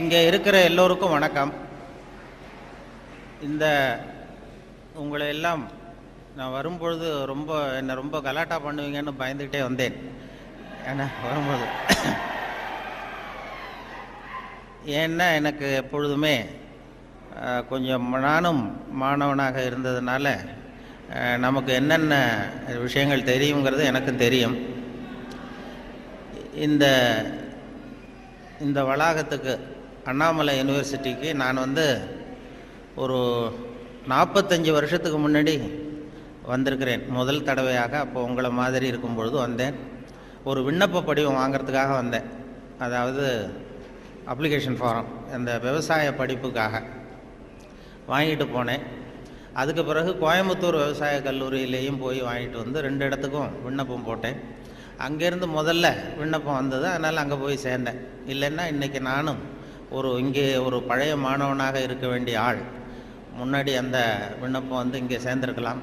இங்கே இருக்கிற எல்லோருக்கும் வணக்கம். இந்த உங்களை எல்லாம் நான் வரும்பொழுது என்னை ரொம்ப கலாட்டா பண்ணுவீங்கன்னு பயந்துக்கிட்டே வந்தேன். ஏன்னா வரும்போது ஏன்னா எனக்கு எப்பொழுதுமே கொஞ்சம் நானும் மாணவனாக இருந்ததுனால நமக்கு என்னென்ன விஷயங்கள் தெரியுங்கிறது எனக்கும் தெரியும். இந்த வளாகத்துக்கு அண்ணாமலை யூனிவர்சிட்டிக்கு நான் ஒரு 45 வருஷத்துக்கு முன்னாடி வந்திருக்கிறேன் முதல் தடவையாக. அப்போ உங்களை மாதிரி இருக்கும்பொழுது வந்தேன். ஒரு விண்ணப்ப படிவம் வாங்கிறதுக்காக வந்தேன். அதாவது அப்ளிகேஷன் ஃபாரம், அந்த விவசாய படிப்புக்காக வாங்கிட்டு போனேன். அதுக்கு பிறகு கோயம்புத்தூர் விவசாய கல்லூரியிலேயும் போய் வாங்கிட்டு வந்து 2 இடத்துக்கும் விண்ணப்பம் போட்டேன். அங்கேருந்து முதல்ல விண்ணப்பம் வந்தது, அதனால் அங்கே போய் சேர்ந்தேன். இல்லைன்னா இன்றைக்கி நானும் இங்கே ஒரு பழைய மாணவனாக இருக்க வேண்டிய ஆள். முன்னாடி அந்த விண்ணப்பம் இங்கே சேர்ந்துருக்கலாம்.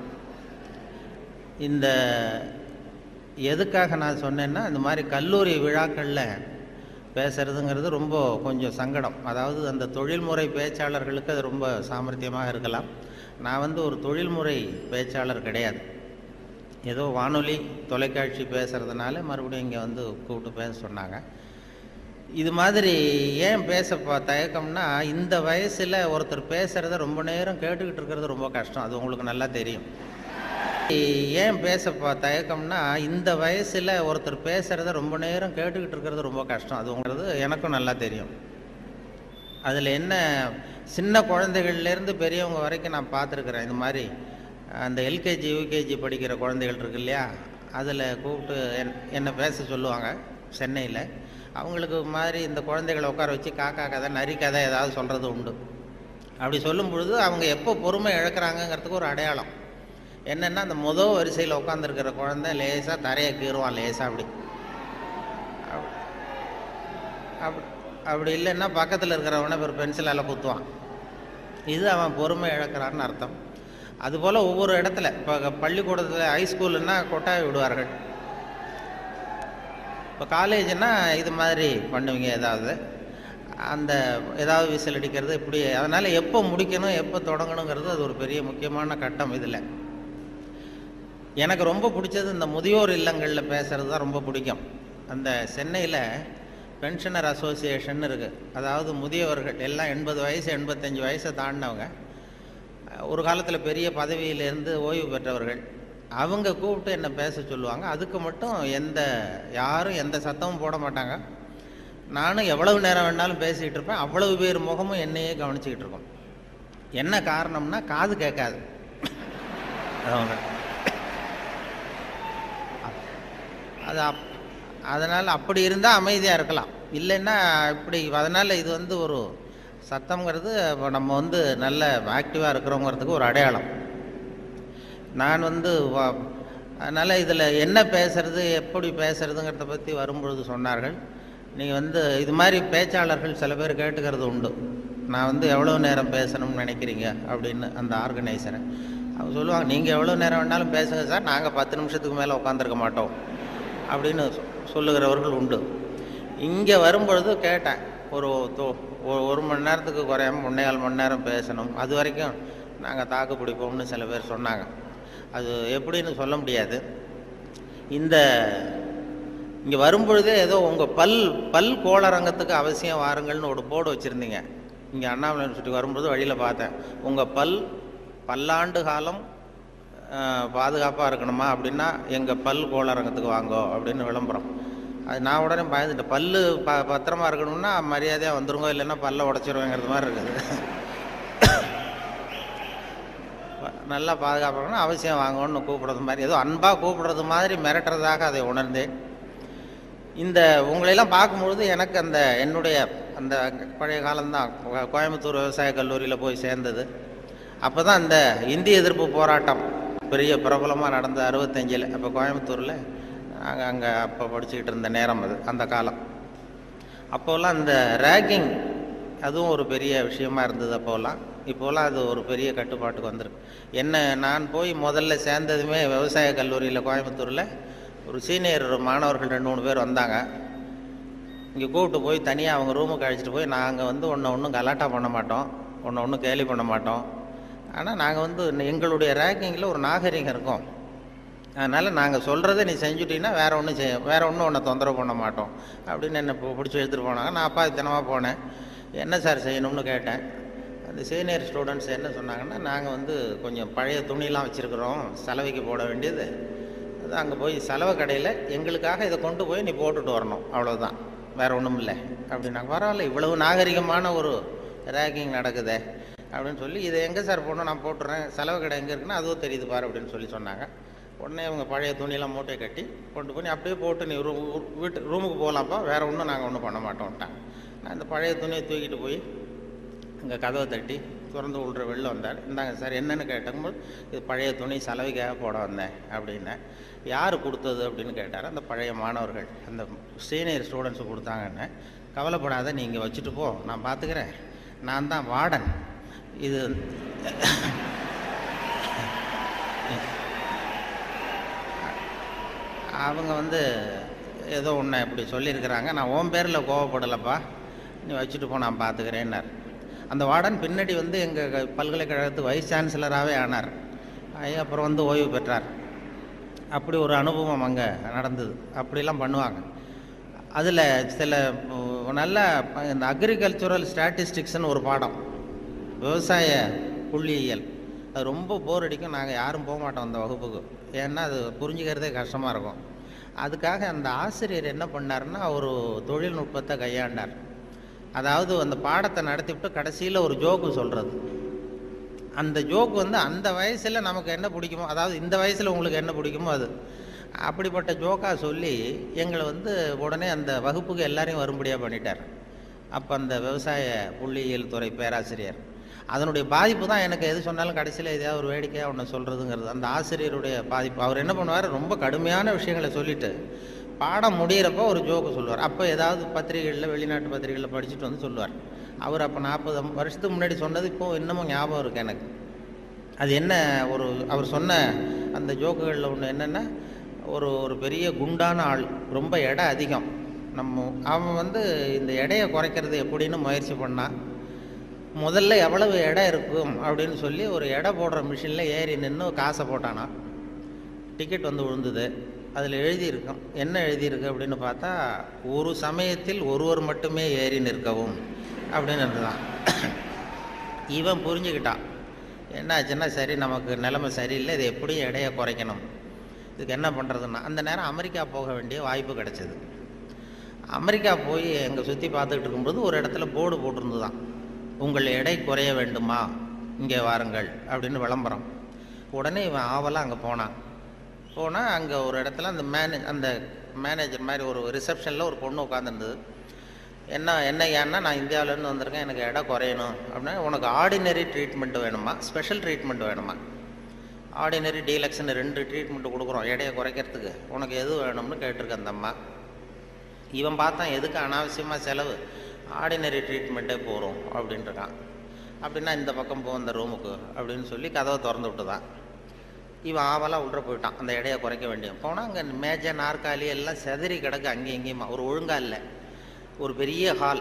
எதுக்காக நான் சொன்னேன்னா, இந்த மாதிரி கல்லூரி விழாக்களில் பேசுகிறதுங்கிறது ரொம்ப கொஞ்சம் சங்கடம். அதாவது அந்த தொழில்முறை பேச்சாளர்களுக்கு அது ரொம்ப சாமர்த்தியமாக இருக்கலாம். நான் ஒரு தொழில்முறை பேச்சாளர் கிடையாது. ஏதோ வானொலி தொலைக்காட்சி பேசுகிறதுனால மறுபடியும் இங்கே கூப்பிட்டு பேச சொன்னாங்க. இது மாதிரி ஏன் பேச தயக்கம்னா, இந்த வயசில் ஒருத்தர் பேசுகிறத ரொம்ப நேரம் கேட்டுக்கிட்டு இருக்கிறது ரொம்ப கஷ்டம். அது உங்களுக்கு நல்லா தெரியும். ஏன் பேச தயக்கம்னா, இந்த வயசில் ஒருத்தர் பேசுகிறத ரொம்ப நேரம் கேட்டுக்கிட்டு இருக்கிறது ரொம்ப கஷ்டம். அது உங்களுக்கு எனக்கும் நல்லா தெரியும். அதில் என்ன, சின்ன குழந்தைகள்லேருந்து பெரியவங்க வரைக்கும் நான் பார்த்துருக்குறேன். இந்த மாதிரி அந்த எல்கேஜி யூகேஜி படிக்கிற குழந்தைகள் இருக்கு இல்லையா, அதில் கூப்பிட்டு என்னை பேச சொல்லுவாங்க சென்னையில். அவங்களுக்கு மாதிரி இந்த குழந்தைகளை உட்கார வச்சு காக்கா கதை நரி கதை ஏதாவது சொல்கிறது உண்டு. அப்படி சொல்லும் பொழுது அவங்க எப்போ பொறுமை இழக்கிறாங்கங்கிறதுக்கு ஒரு அடையாளம் என்னென்னா, அந்த முதல் வரிசையில் உட்காந்துருக்கிற குழந்தை லேசாக தரையை கீறுவான், லேசாக அப்படி இல்லைன்னா பக்கத்தில் இருக்கிறவனை ஒரு பென்சிலால் குத்துவான். இது அவன் பொறுமை இழக்கிறான்னு அர்த்தம். அதுபோல் ஒவ்வொரு இடத்துல, இப்போ பள்ளிக்கூடத்தில் ஹைஸ்கூலுன்னா கொட்டாய் விடுவார்கள். இப்போ காலேஜுன்னா இது மாதிரி பண்ணுவீங்க, ஏதாவது விசில் அடிக்கிறது இப்படி. அதனால் எப்போ முடிக்கணும் எப்போ தொடங்கணுங்கிறது அது ஒரு பெரிய முக்கியமான கட்டம். இதில் எனக்கு ரொம்ப பிடிச்சது இந்த முதியோர் இல்லங்களில் பேசுகிறது தான் ரொம்ப பிடிக்கும். அந்த சென்னையில் பென்ஷனர் அசோசியேஷன் இருக்குது. அதாவது முதியவர்கள் எல்லாம் 80 வயசு 85 வயசை தாண்டினவங்க, ஒரு காலத்தில் பெரிய பதவியிலேருந்து ஓய்வு பெற்றவர்கள். அவங்க கூப்பிட்டு என்னை பேச சொல்லுவாங்க. அதுக்கு மட்டும் யாரும் எந்த சத்தமும் போட மாட்டாங்க. நானும் எவ்வளவு நேரம் வேணாலும் பேசிக்கிட்டு இருப்பேன். அவ்வளவு பேர் முகமும் என்னையே கவனிச்சிக்கிட்டு இருக்கோம். என்ன காரணம்னா, காது கேட்காது அவங்க. அதனால் அப்படி இருந்தால் அமைதியாக இருக்கலாம், இல்லைன்னா இப்படி. அதனால் இது ஒரு சத்தங்கிறது நம்ம நல்ல ஆக்டிவாக இருக்கிறோங்கிறதுக்கு ஒரு அடையாளம். நான் அதனால் இதில் என்ன பேசுறது எப்படி பேசுறதுங்கிறத பற்றி வரும்பொழுது சொன்னார்கள், நீங்கள் இது மாதிரி பேச்சாளர்கள் சில பேர் கேட்டுக்கிறது உண்டு, நான் எவ்வளோ நேரம் பேசணும்னு நினைக்கிறீங்க அப்படின்னு. அந்த ஆர்கனைசரை அவங்க சொல்லுவாங்க, நீங்கள் எவ்வளோ நேரம் வேணாலும் பேசுங்க சார், நாங்கள் 10 நிமிஷத்துக்கு மேலே உட்காந்துருக்க மாட்டோம் அப்படின்னு சொல்லுகிறவர்கள் உண்டு. இங்கே வரும்பொழுது கேட்டேன், ஒரு மணி நேரத்துக்கு குறையாமல் 1.25 மணி நேரம் பேசணும், அது வரைக்கும் நாங்கள் தாக்கு பிடிப்போம்னு சில பேர் சொன்னாங்க. அது எப்படின்னு சொல்ல முடியாது. இங்கே வரும்பொழுதே ஏதோ உங்கள் பல் கோளரங்கத்துக்கு அவசியம் வாருங்கள்னு ஒரு போர்டு வச்சுருந்தீங்க. இங்கே அண்ணாமலை யூனிவர்சிட்டி வரும்போது வழியில் பார்த்தேன், உங்கள் பல்லாண்டு காலம் பாதுகாப்பாக இருக்கணுமா அப்படின்னா எங்கள் பல் கோளரங்கத்துக்கு வாங்கோ அப்படின்னு விளம்பரம். அது நான் உடனே பயந்துட்டேன். பத்திரமா இருக்கணும்னா மரியாதையாக வந்துருங்க, இல்லைன்னா பல்ல உடச்சிருவேங்கிறது மாதிரி இருக்குது. நல்லா பாதுகாப்பாகணும், அவசியம் வாங்கணும்னு கூப்பிடுறது மாதிரி, ஏதோ அன்பாக கூப்பிடுறது மாதிரி மிரட்டுறதாக அதை உணர்ந்தேன். உங்களையெல்லாம் பார்க்கும்பொழுது எனக்கு என்னுடைய அந்த பழைய காலம்தான். கோயம்புத்தூர் விவசாய கல்லூரியில் போய் சேர்ந்தது. அப்போ தான் இந்த இந்திய எதிர்ப்பு போராட்டம் பெரிய பிரபலமாக நடந்த 65. அப்போ கோயம்புத்தூரில் நாங்கள் அங்கே அப்போ படிச்சுக்கிட்டு இருந்த நேரம் அது, அந்த காலம். அப்போல்லாம் இந்த ரேகிங் அதுவும் ஒரு பெரிய விஷயமா இருந்தது அப்போல்லாம். இப்போலாம் அது ஒரு பெரிய கட்டுப்பாட்டுக்கு வந்திருக்கு. நான் போய் முதல்ல சேர்ந்ததுமே விவசாய கல்லூரியில் கோயம்புத்தூரில் ஒரு சீனியர் மாணவர்கள் 2-3 பேர் வந்தாங்க. இங்கே கூப்பிட்டு போய் தனியாக அவங்க ரூமுக்கு அழைச்சிட்டு போய் நாங்கள் வந்து ஒன்றும் கலாட்டா பண்ண மாட்டோம், ஒன்றும் கேலி பண்ண மாட்டோம். ஆனால் நாங்கள் வந்து எங்களுடைய ரேங்கிங்கில் ஒரு நாகரிகம் இருக்கும். அதனால் நாங்கள் சொல்கிறத நீ செஞ்சுட்டீங்கன்னா வேறு ஒன்றும் உன்னை தொந்தரவு பண்ண மாட்டோம் அப்படின்னு என்னை பிடிச்சி எடுத்துகிட்டு போனாங்க. நான் அப்பா தினமாக போனேன். என்ன சார் செய்யணும்னு கேட்டேன். அந்த சீனியர் ஸ்டூடெண்ட்ஸ் என்ன சொன்னாங்கன்னா, நாங்கள் வந்து கொஞ்சம் பழைய துணியெலாம் வச்சுருக்குறோம், சலவைக்கு போட வேண்டியது. அது அங்கே போய் சலவை கடையில் எங்களுக்காக இதை கொண்டு போய் நீ போட்டுட்டு வரணும், அவ்வளோதான், வேறு ஒன்றும் இல்லை அப்படின்னாங்க. பரவாயில்ல, இவ்வளவு நாகரிகமான ஒரு ரேக்கிங் நடக்குதே அப்படின்னு சொல்லி, இதை எங்கே சார் போடணும், நான் போட்டுறேன், செலவு கடை எங்கே இருக்குன்னா அதுவும் தெரியுது பாரு அப்படின்னு சொன்னாங்க. உடனே அவங்க பழைய துணியெல்லாம் மூட்டையை கட்டி கொண்டு போய் அப்படியே போட்டு நீ ரூமுக்கு போகலாம்ப்பா, வேறு ஒன்றும் நாங்கள் ஒன்றும் பண்ண மாட்டோம்ட்டாங்க. நான் இந்த பழைய துணியை தூக்கிட்டு போய் அங்கே கதவை தட்டி திறந்து விட்ற வெளில வந்தார். இந்தாங்க சார் என்னென்னு கேட்டபோது, இது பழைய துணி சலவைக்காக போட வந்தேன் அப்படின்னேன். யார் கொடுத்தது அப்படின்னு கேட்டார். அந்த பழைய மாணவர்கள், அந்த சீனியர் ஸ்டூடெண்ட்ஸு கொடுத்தாங்கன்னு. கவலைப்படாத, நீ இங்கே வச்சுட்டு போ, நான் பார்த்துக்கிறேன், நான் தான் வார்டன். இது அவங்க வந்து ஏதோ ஒன்று இப்படி சொல்லியிருக்கிறாங்க, நான் உன் பேரில் கோவப்படலைப்பா, நீ வச்சுட்டு போ, நான் பார்த்துக்கிறேன்னார். அந்த வார்டன் பின்னாடி வந்து எங்கள் பல்கலைக்கழகத்து வைஸ் சான்சலராகவே ஆனார். அப்புறம் வந்து ஓய்வு பெற்றார். அப்படி ஒரு அனுபவம் அங்கே நடந்தது. அப்படிலாம் பண்ணுவாங்க. அதில் சில நல்ல இந்த அக்ரிகல்ச்சுரல் ஸ்டாட்டிஸ்டிக்ஸ்னு ஒரு பாடம், விவசாய புள்ளியியல், அது ரொம்ப போர் அடிக்கும். நாங்கள் யாரும் போக மாட்டோம் அந்த வகுப்புக்கு, ஏன்னா அது புரிஞ்சுக்கிறதே கஷ்டமாக இருக்கும். அதுக்காக அந்த ஆசிரியர் என்ன பண்ணார்னா, ஒரு தொழில்நுட்பத்தை கையாண்டார். அதாவது அந்த பாடத்தை நடத்திவிட்டு கடைசியில் ஒரு ஜோக்கு சொல்கிறது. அந்த ஜோக்கு வந்து அந்த வயசில் நமக்கு என்ன பிடிக்குமோ, அதாவது இந்த வயசில் உங்களுக்கு என்ன பிடிக்குமோ அது, அப்படிப்பட்ட ஜோக்காக சொல்லி எங்களை வந்து உடனே அந்த வகுப்புக்கு எல்லாரையும் வரும்படியாக பண்ணிட்டார். அப்போ அந்த விவசாய புள்ளியியல் துறை பேராசிரியர், அதனுடைய பாதிப்பு தான் எனக்கு எது சொன்னாலும் கடைசியில் எதையாவது ஒரு வேடிக்கையாக ஒன்று சொல்கிறதுங்கிறது. அந்த ஆசிரியருடைய பாதிப்பு. அவர் என்ன பண்ணுவார், ரொம்ப கடுமையான விஷயங்களை சொல்லிவிட்டு பாடம் முடிகிறப்போ ஒரு ஜோக்கு சொல்லுவார். அப்போ ஏதாவது பத்திரிகைகளில், வெளிநாட்டு பத்திரிகைகளில் படிச்சுட்டு வந்து சொல்லுவார். அவர் அப்போ 40 வருஷத்துக்கு முன்னாடி சொன்னது இப்போது இன்னமும் ஞாபகம் இருக்குது எனக்கு. அது என்ன, அவர் சொன்ன அந்த ஜோக்குகளில் ஒன்று என்னென்னா, ஒரு பெரிய குண்டான ஆள், ரொம்ப எடை அதிகம். அவன் வந்து இந்த எடையை குறைக்கிறது எப்படின்னு முயற்சி பண்ணான். முதல்ல எவ்வளவு எடை இருக்கும் அப்படின்னு சொல்லி ஒரு எடை போடுற மிஷினில் ஏறி நின்று காசை போட்டானா. டிக்கெட் வந்து விழுந்தது. அதில் எழுதியிருக்கும், என்ன எழுதியிருக்கு அப்படின்னு பார்த்தா, ஒரு சமயத்தில் ஒருவர் மட்டுமே ஏறி நிற்கவும் அப்படின்னு இருந்துதான். இவன் புரிஞ்சுக்கிட்டான், என்னாச்சுன்னா சரி நமக்கு நிலைமை சரியில்லை, இது எப்படியும் எடையை குறைக்கணும், இதுக்கு என்ன பண்ணுறதுன்னா, அந்த நேரம் அமெரிக்கா போக வேண்டிய வாய்ப்பு கிடச்சிது. அமெரிக்கா போய் எங்கே சுற்றி பார்த்துக்கிட்டு இருக்கும்போது ஒரு இடத்துல போர்டு போட்டிருந்துதான், உங்கள் எடை குறைய வேண்டுமா, இங்கே வாருங்கள் அப்படின்னு விளம்பரம். உடனே இவன் ஆவலாக அங்கே போனான். அங்கே ஒரு இடத்துல அந்த மேனேஜர் மாதிரி ஒரு ரிசப்ஷனில் ஒரு பொண்ணு உட்காந்துருந்தது. என்ன ஏன்னா, நான் இந்தியாவிலேருந்து வந்திருக்கேன், எனக்கு எடை குறையணும் அப்படின்னா, உனக்கு ஆர்டினரி ட்ரீட்மெண்ட் வேணுமா, ஸ்பெஷல் ட்ரீட்மெண்ட் வேணுமா, ஆர்டினரி டீலக்ஸ்ன்னு 2 ட்ரீட்மெண்ட்டு கொடுக்குறோம் எடையை குறைக்கிறதுக்கு, உனக்கு எது வேணும்னு கேட்டிருக்கேன் அந்த அம்மா. இவன் பார்த்தான், எதுக்கு அனாவசியமாக செலவு, ஆர்டினரி ட்ரீட்மெண்ட்டே போகிறோம் அப்படின்ட்டுருக்கான். அப்படின்னா இந்த பக்கம் போ அந்த ரூமுக்கு அப்படின்னு சொல்லி கதவை திறந்து விட்டு தான் இவன் ஆவலாக உள்ள போயிட்டான். அந்த எடையை குறைக்க வேண்டிய போனால் அங்கே மேஜை நாற்காலி எல்லாம் செதறி கிடக்கு, அங்கேயும் இங்கேயுமா, ஒரு ஒழுங்காக இல்லை. ஒரு பெரிய ஹால்,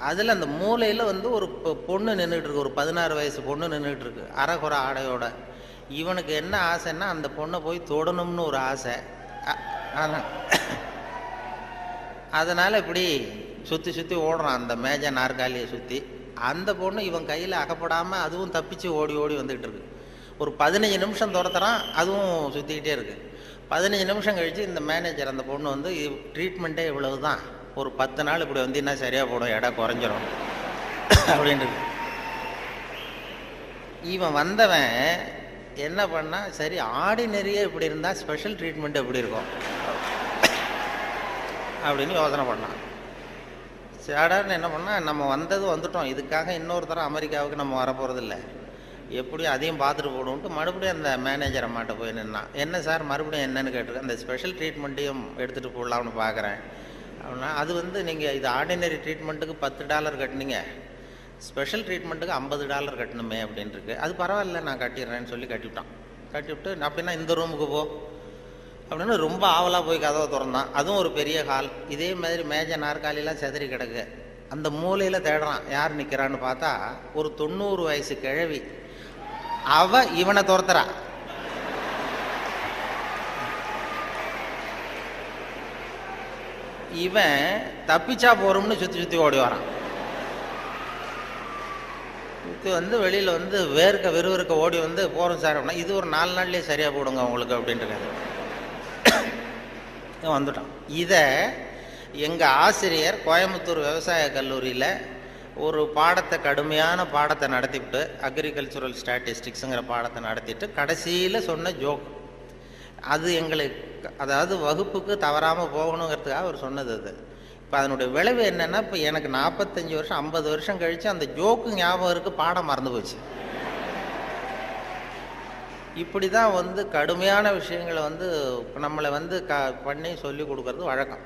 அதில் அந்த மூலையில் வந்து ஒரு பொண்ணு நின்றுட்டு இருக்கு, ஒரு 16 வயசு பொண்ணு நின்றுட்டு இருக்கு, அரைகுறை ஆடையோட. இவனுக்கு என்ன ஆசைன்னா, அந்த பொண்ணை போய் தொடணும்னு ஒரு ஆசை. அதனால் இப்படி சுற்றி சுற்றி ஓடுறான் அந்த மேஜை நாற்காலியை சுற்றி. அந்த பொண்ணு இவன் கையில் அகப்படாமல் அதுவும் தப்பிச்சு ஓடி ஓடி வந்துக்கிட்டு இருக்கு. ஒரு 15 நிமிஷம் துரத்துறான், அதுவும் சுற்றிக்கிட்டே இருக்குது. 15 நிமிஷம் கழித்து இந்த மேனேஜர், அந்த பொண்ணு வந்து, ட்ரீட்மெண்ட்டே இவ்வளவு தான், ஒரு 10 நாள் இப்படி வந்தீங்கன்னா சரியாக போடும், எடை குறைஞ்சிரும் அப்படின்ட்டு. இவன் வந்தவன் என்ன பண்ணா, சரி ஆர்டினரியே இப்படி இருந்தால் ஸ்பெஷல் ட்ரீட்மெண்ட் எப்படி இருக்கும் அப்படின்னு யோசனை பண்ணான். சாடார்னு என்ன பண்ணால், நம்ம வந்துட்டோம், இதுக்காக இன்னொரு தரம் அமெரிக்காவுக்கு நம்ம வரப்போகிறதில்ல, எப்படியும் அதையும் பார்த்துட்டு போடுவோன்ட்டு மறுபடியும் அந்த மேனேஜர் அம்மாட்ட போய் நின்னான். என்ன சார் மறுபடியும் என்னன்னு கேட்டிருக்கேன். அந்த ஸ்பெஷல் ட்ரீட்மெண்ட்டையும் எடுத்துகிட்டு போடலாம்னு பார்க்குறேன் அப்படின்னா, அது வந்து நீங்கள் இது ஆர்டினரி ட்ரீட்மெண்ட்டுக்கு $10 கட்டினீங்க, ஸ்பெஷல் ட்ரீட்மெண்ட்டுக்கு $50 கட்டணுமே அப்படின்ட்டுருக்கு. அது பரவாயில்ல, நான் கட்டிடுறேன்னு சொல்லி கட்டிவிட்டான். கட்டிவிட்டு அப்படின்னா இந்த ரூமுக்கு போ, அப்படின்னு ரொம்ப ஆவலாக போய் கதவை திறந்தான். அதுவும் ஒரு பெரிய ஹால். இதே மாதிரி மேஜை நாற்காலியெல்லாம் செதறி கிடக்கு. அந்த மூலையில் தேடுறான், யார் நிற்கிறான்னு பார்த்தா ஒரு 90 வயசு கிழவி. அவ இவனை துரத்துறா. இவன் தப்பிச்சா போறோம்னு சுற்றி சுற்றி ஓடி வரான். வந்து வெளியில் வந்து விறுவிறுக்க ஓடி வந்து போகிறோம் சார் அப்படின்னா, இது ஒரு 4 நாள்லேயே சரியாக போடுங்க உங்களுக்கு அப்படின்ட்டு வந்துட்டான். இதை எங்கள் ஆசிரியர் கோயம்புத்தூர் விவசாய கல்லூரியில் ஒரு பாடத்தை, கடுமையான பாடத்தை நடத்திவிட்டு, அக்ரிகல்ச்சுரல் ஸ்டாட்டிஸ்டிக்ஸுங்கிற பாடத்தை நடத்திட்டு கடைசியில் சொன்ன ஜோக் அது எங்களுக்கு, அதாவது வகுப்புக்கு தவறாமல் போகணுங்கிறதுக்காக அவர் சொன்னது அது. இப்போ அதனுடைய விளைவு என்னென்னா, இப்போ எனக்கு 45 வருஷம் 50 வருஷம் கழித்து அந்த ஜோக்கு ஞாபகம் இருக்குது, பாடம் மறந்து போச்சு. இப்படி தான் வந்து கடுமையான விஷயங்களை வந்து நம்மளை வந்து பண்ணி சொல்லி கொடுக்கறது வழக்கம்.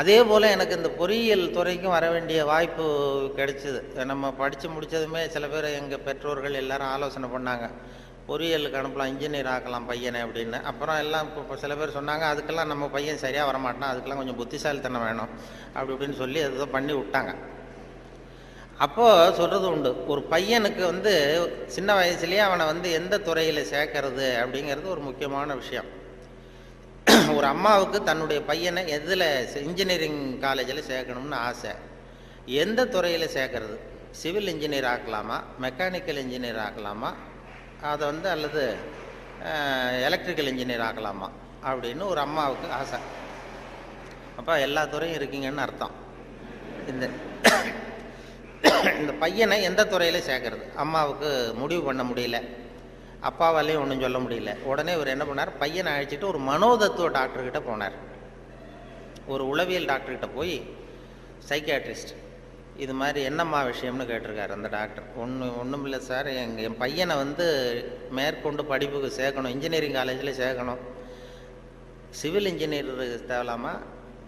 அதே போல் எனக்கு இந்த பொறியியல் துறைக்கும் வர வேண்டிய வாய்ப்பு கிடைச்சிது. நம்ம படித்து முடித்ததுமே சில பேர் எங்கள் பெற்றோர்கள் எல்லாரும் ஆலோசனை பண்ணாங்க, பொறியியலுக்கு அனுப்பலாம், இன்ஜினியர் ஆக்கலாம் பையனை அப்படின்னு. அப்புறம் எல்லாம் இப்போ சில பேர் சொன்னாங்க, அதுக்கெல்லாம் நம்ம பையன் சரியாக வரமாட்டான், அதுக்கெல்லாம் கொஞ்சம் புத்திசாலித்தனம் வேணும் அப்படி இப்படின்னு சொல்லி அதை பண்ணி விட்டாங்க. அப்போது சொல்கிறது உண்டு, ஒரு பையனுக்கு வந்து சின்ன வயசுலேயே அவனை வந்து எந்த துறையில் சேர்க்கறது அப்படிங்கிறது ஒரு முக்கியமான விஷயம். ஒரு அம்மாவுக்கு தன்னுடைய பையனை எதில் இன்ஜினியரிங் காலேஜில் சேர்க்கணும்னு ஆசை. எந்த துறையில் சேர்க்கறது? சிவில் இன்ஜினியர் ஆக்கலாமா, மெக்கானிக்கல் இன்ஜினியர் ஆக்கலாமா, அதை வந்து அல்லது எலக்ட்ரிக்கல் இன்ஜினியர் ஆக்கலாமா அப்படின்னு ஒரு அம்மாவுக்கு ஆசை. அப்போ எல்லா துறையும் இருக்கீங்கன்னு அர்த்தம். இந்த பையனை எந்த துறையில் சேர்க்கறது அம்மாவுக்கு முடிவு பண்ண முடியல, அப்பாவாலையும் ஒன்றும் சொல்ல முடியல. உடனே இவர் என்ன பண்ணார், பையனை அழைச்சிட்டு ஒரு மனோதத்துவ டாக்டர்கிட்ட போனார். ஒரு உளவியல் டாக்டர்கிட்ட போய், சைக்கியாட்ரிஸ்ட், இது மாதிரி என்னம்மா விஷயம்னு கேட்டிருக்காரு அந்த டாக்டர். ஒன்றும் இல்லை சார், என் பையனை வந்து மேற்கொண்டு படிப்புக்கு சேர்க்கணும், இன்ஜினியரிங் காலேஜில் சேர்க்கணும். சிவில் இன்ஜினியர் தேவலாமா,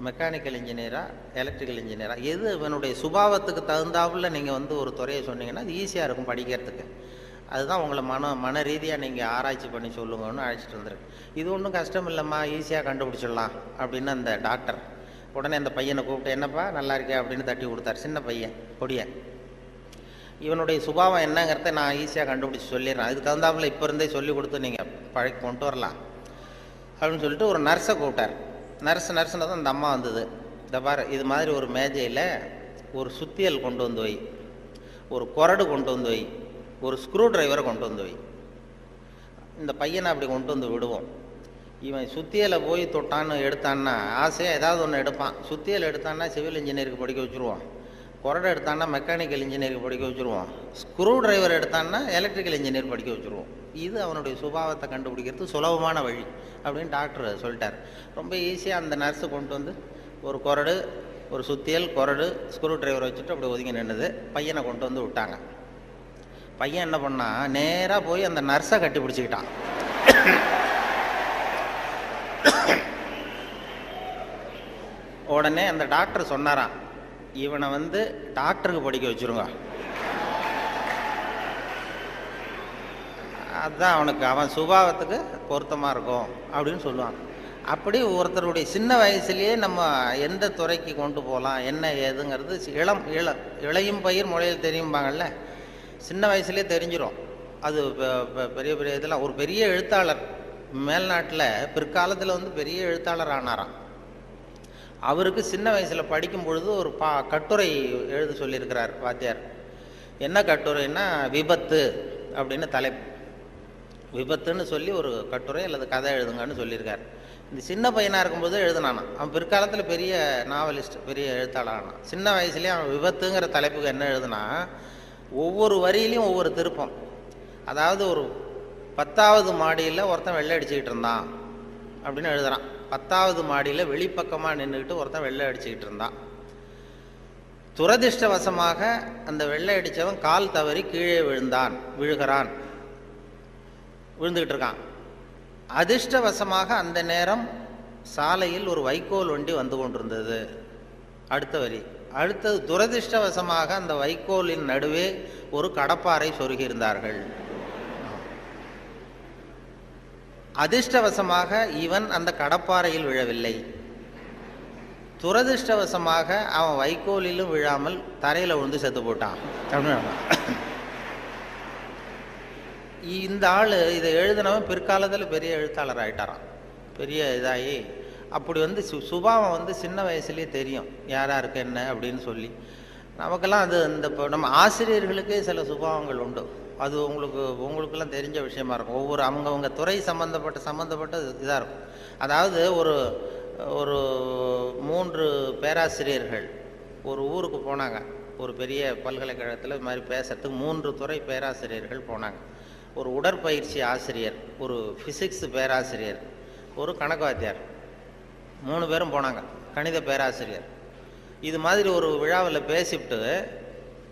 மெக்கானிக்கல் இன்ஜினியரா, எலக்ட்ரிக்கல் இன்ஜினியரா, எது இவனுடைய சுபாவத்துக்கு தகுந்தாப்புல நீங்கள் வந்து ஒரு துறையை சொன்னீங்கன்னா அது ஈஸியாக இருக்கும் படிக்கிறதுக்கு. அதுதான் உங்களை மன ரீதியாக நீங்கள் ஆராய்ச்சி பண்ணி சொல்லுங்கன்னு அழைச்சிட்டு வந்துருக்கு. இது ஒன்றும் கஷ்டம் இல்லைம்மா, ஈஸியாக கண்டுபிடிச்சிடலாம் அப்படின்னு அந்த டாக்டர் உடனே அந்த பையனை கூப்பிட்டு, என்னப்பா நல்லா இருக்கே அப்படின்னு தட்டி கொடுத்தார். சின்ன பையன் பொடியன். இவனுடைய சுபாவம் என்னங்கிறத நான் ஈஸியாக கண்டுபிடிச்சி சொல்லிடுறேன், அதுக்கு தகுந்தாப்புல இப்போ இருந்தே சொல்லி கொடுத்து நீங்கள் பழக்கி கொண்டு வரலாம் அப்படின்னு சொல்லிட்டு ஒரு நர்ஸை கூப்பிட்டார். நர்ஸ்னு தான் அந்த அம்மா வந்தது. இந்த பாரு, இது மாதிரி ஒரு மேஜையில் ஒரு சுத்தியல் கொண்டு வந்து வை, ஒரு கொரடு கொண்டு வந்து வை, ஒரு ஸ்க்ரூ டிரைவரை கொண்டு வந்து வை. இந்த பையனை அப்படி கொண்டு வந்து விடுவோம். இவன் சுத்தியலை போய் தொட்டான்னு எடுத்தான்னா ஆசையாக ஏதாவது ஒன்று எடுப்பான். சுத்தியல் எடுத்தான்னா சிவில் இன்ஜினியருக்கு படிக்க வச்சுருவோம், கொரடை எடுத்தான்னா மெக்கானிக்கல் இன்ஜினியருக்கு படிக்க வச்சுருவோம், ஸ்க்ரூ டிரைவர் எடுத்தான்னா எலக்ட்ரிக்கல் இன்ஜினியர் படிக்க வச்சுருவோம். இது அவனுடைய சுபாவத்தை கண்டுபிடிக்கிறது சுலபமான வழி அப்படின்னு டாக்டர் சொல்லிட்டார். ரொம்ப ஈஸியாக அந்த நர்ஸு கொண்டு வந்து ஒரு கொரடு, ஒரு சுத்தியல், கொரடு, ஸ்க்ரூ டிரைவர் வச்சுட்டு அப்படி ஒதுங்கி நின்றுது. பையனை கொண்டு வந்து விட்டாங்க. பையன் என்ன பண்ணா, நேராக போய் அந்த நர்ஸை கட்டி பிடிச்சிக்கிட்டான். உடனே அந்த டாக்டர் சொன்னாராம், இவனை வந்து டாக்டருக்கு படிக்க வச்சுருங்க, அதுதான் அவனுக்கு அவன் சுபாவத்துக்கு பொருத்தமாக இருக்கும் அப்படின்னு சொல்லுவாங்க. அப்படி ஒருத்தருடைய சின்ன வயசுலேயே நம்ம எந்த துறைக்கு கொண்டு போகலாம் என்ன ஏதுங்கிறது இளையும் பயிர் முளையில் தெரியும்பாங்கள்ல, சின்ன வயசுலேயே தெரிஞ்சிடும். அது பெரிய பெரிய இதெல்லாம் ஒரு பெரிய எழுத்தாளர் மேல்நாட்டில் பிற்காலத்தில் வந்து பெரிய எழுத்தாளர் ஆனாராம். அவருக்கு சின்ன வயசில் படிக்கும் பொழுது ஒரு கட்டுரை எழுத சொல்லியிருக்கிறார் வாத்தியார். என்ன கட்டுரைன்னா, விபத்து அப்படின்னு தலைப்பு. விபத்துன்னு சொல்லி ஒரு கட்டுரை அல்லது கதை எழுதுங்கன்னு சொல்லியிருக்கார். இந்த சின்ன பையனாக இருக்கும்போது எழுதுனானா. அவன் பிற்காலத்தில் பெரிய நாவலிஸ்ட், பெரிய எழுத்தாளர் ஆனான். சின்ன வயசுலேயே அவன் விபத்துங்கிற தலைப்புக்கு என்ன எழுதுனா, ஒவ்வொரு வரியிலையும் ஒவ்வொரு திருப்பம். அதாவது ஒரு 10வது மாடியில் ஒருத்தன் வெள்ளை அடிச்சுக்கிட்டு இருந்தான் அப்படின்னு எழுதுறான். 10வது மாடியில் வெளிப்பக்கமாக நின்றுக்கிட்டு ஒருத்தன் வெள்ளை அடிச்சுக்கிட்டு இருந்தான். துரதிர்ஷ்டவசமாக அந்த வெள்ளை அடித்தவன் கால் தவறி கீழே விழுகிறான், விழுந்துக்கிட்டு இருக்கான். அதிர்ஷ்டவசமாக அந்த நேரம் சாலையில் ஒரு வைக்கோல் வண்டி வந்து கொண்டிருந்தது. அடுத்த வரி. அடுத்தது, துரதிர்ஷ்டவசமாக அந்த வைக்கோலின் நடுவே ஒரு கடப்பாரை சொருகியிருந்தார்கள். அதிர்ஷ்டவசமாக இவன் அந்த கடப்பாறையில் விழவில்லை, துரதிர்ஷ்டவசமாக அவன் வைக்கோலிலும் விழாமல் தரையில் விழுந்து செத்து போட்டான் அப்படின்னு. இந்த ஆள் இதை எழுதினவன் பிற்காலத்தில் பெரிய எழுத்தாளர் ஆகிட்டாரான், பெரிய இதாகி. அப்படி வந்து சுபாவம் சின்ன வயசுலேயே தெரியும் யார் யாருக்கு என்ன அப்படின்னு சொல்லி. நமக்கெல்லாம் அது இந்த இப்போ நம்ம ஆசிரியர்களுக்கே சில சுபாவங்கள் உண்டு. அது உங்களுக்கெல்லாம் தெரிஞ்ச விஷயமா இருக்கும். ஒவ்வொரு அவங்கவுங்க துறை சம்மந்தப்பட்ட இதாக இருக்கும். அதாவது ஒரு 3 பேராசிரியர்கள் ஒரு ஊருக்கு போனாங்க. ஒரு பெரிய பல்கலைக்கழகத்தில் இது மாதிரி பேசுறதுக்கு 3 துறை பேராசிரியர்கள் போனாங்க. ஒரு உடற்பயிற்சி ஆசிரியர், ஒரு ஃபிசிக்ஸ் பேராசிரியர், ஒரு கணக்கு வாத்தியார், 3 பேரும் போனாங்க. கணித பேராசிரியர் இது மாதிரி ஒரு விழாவில்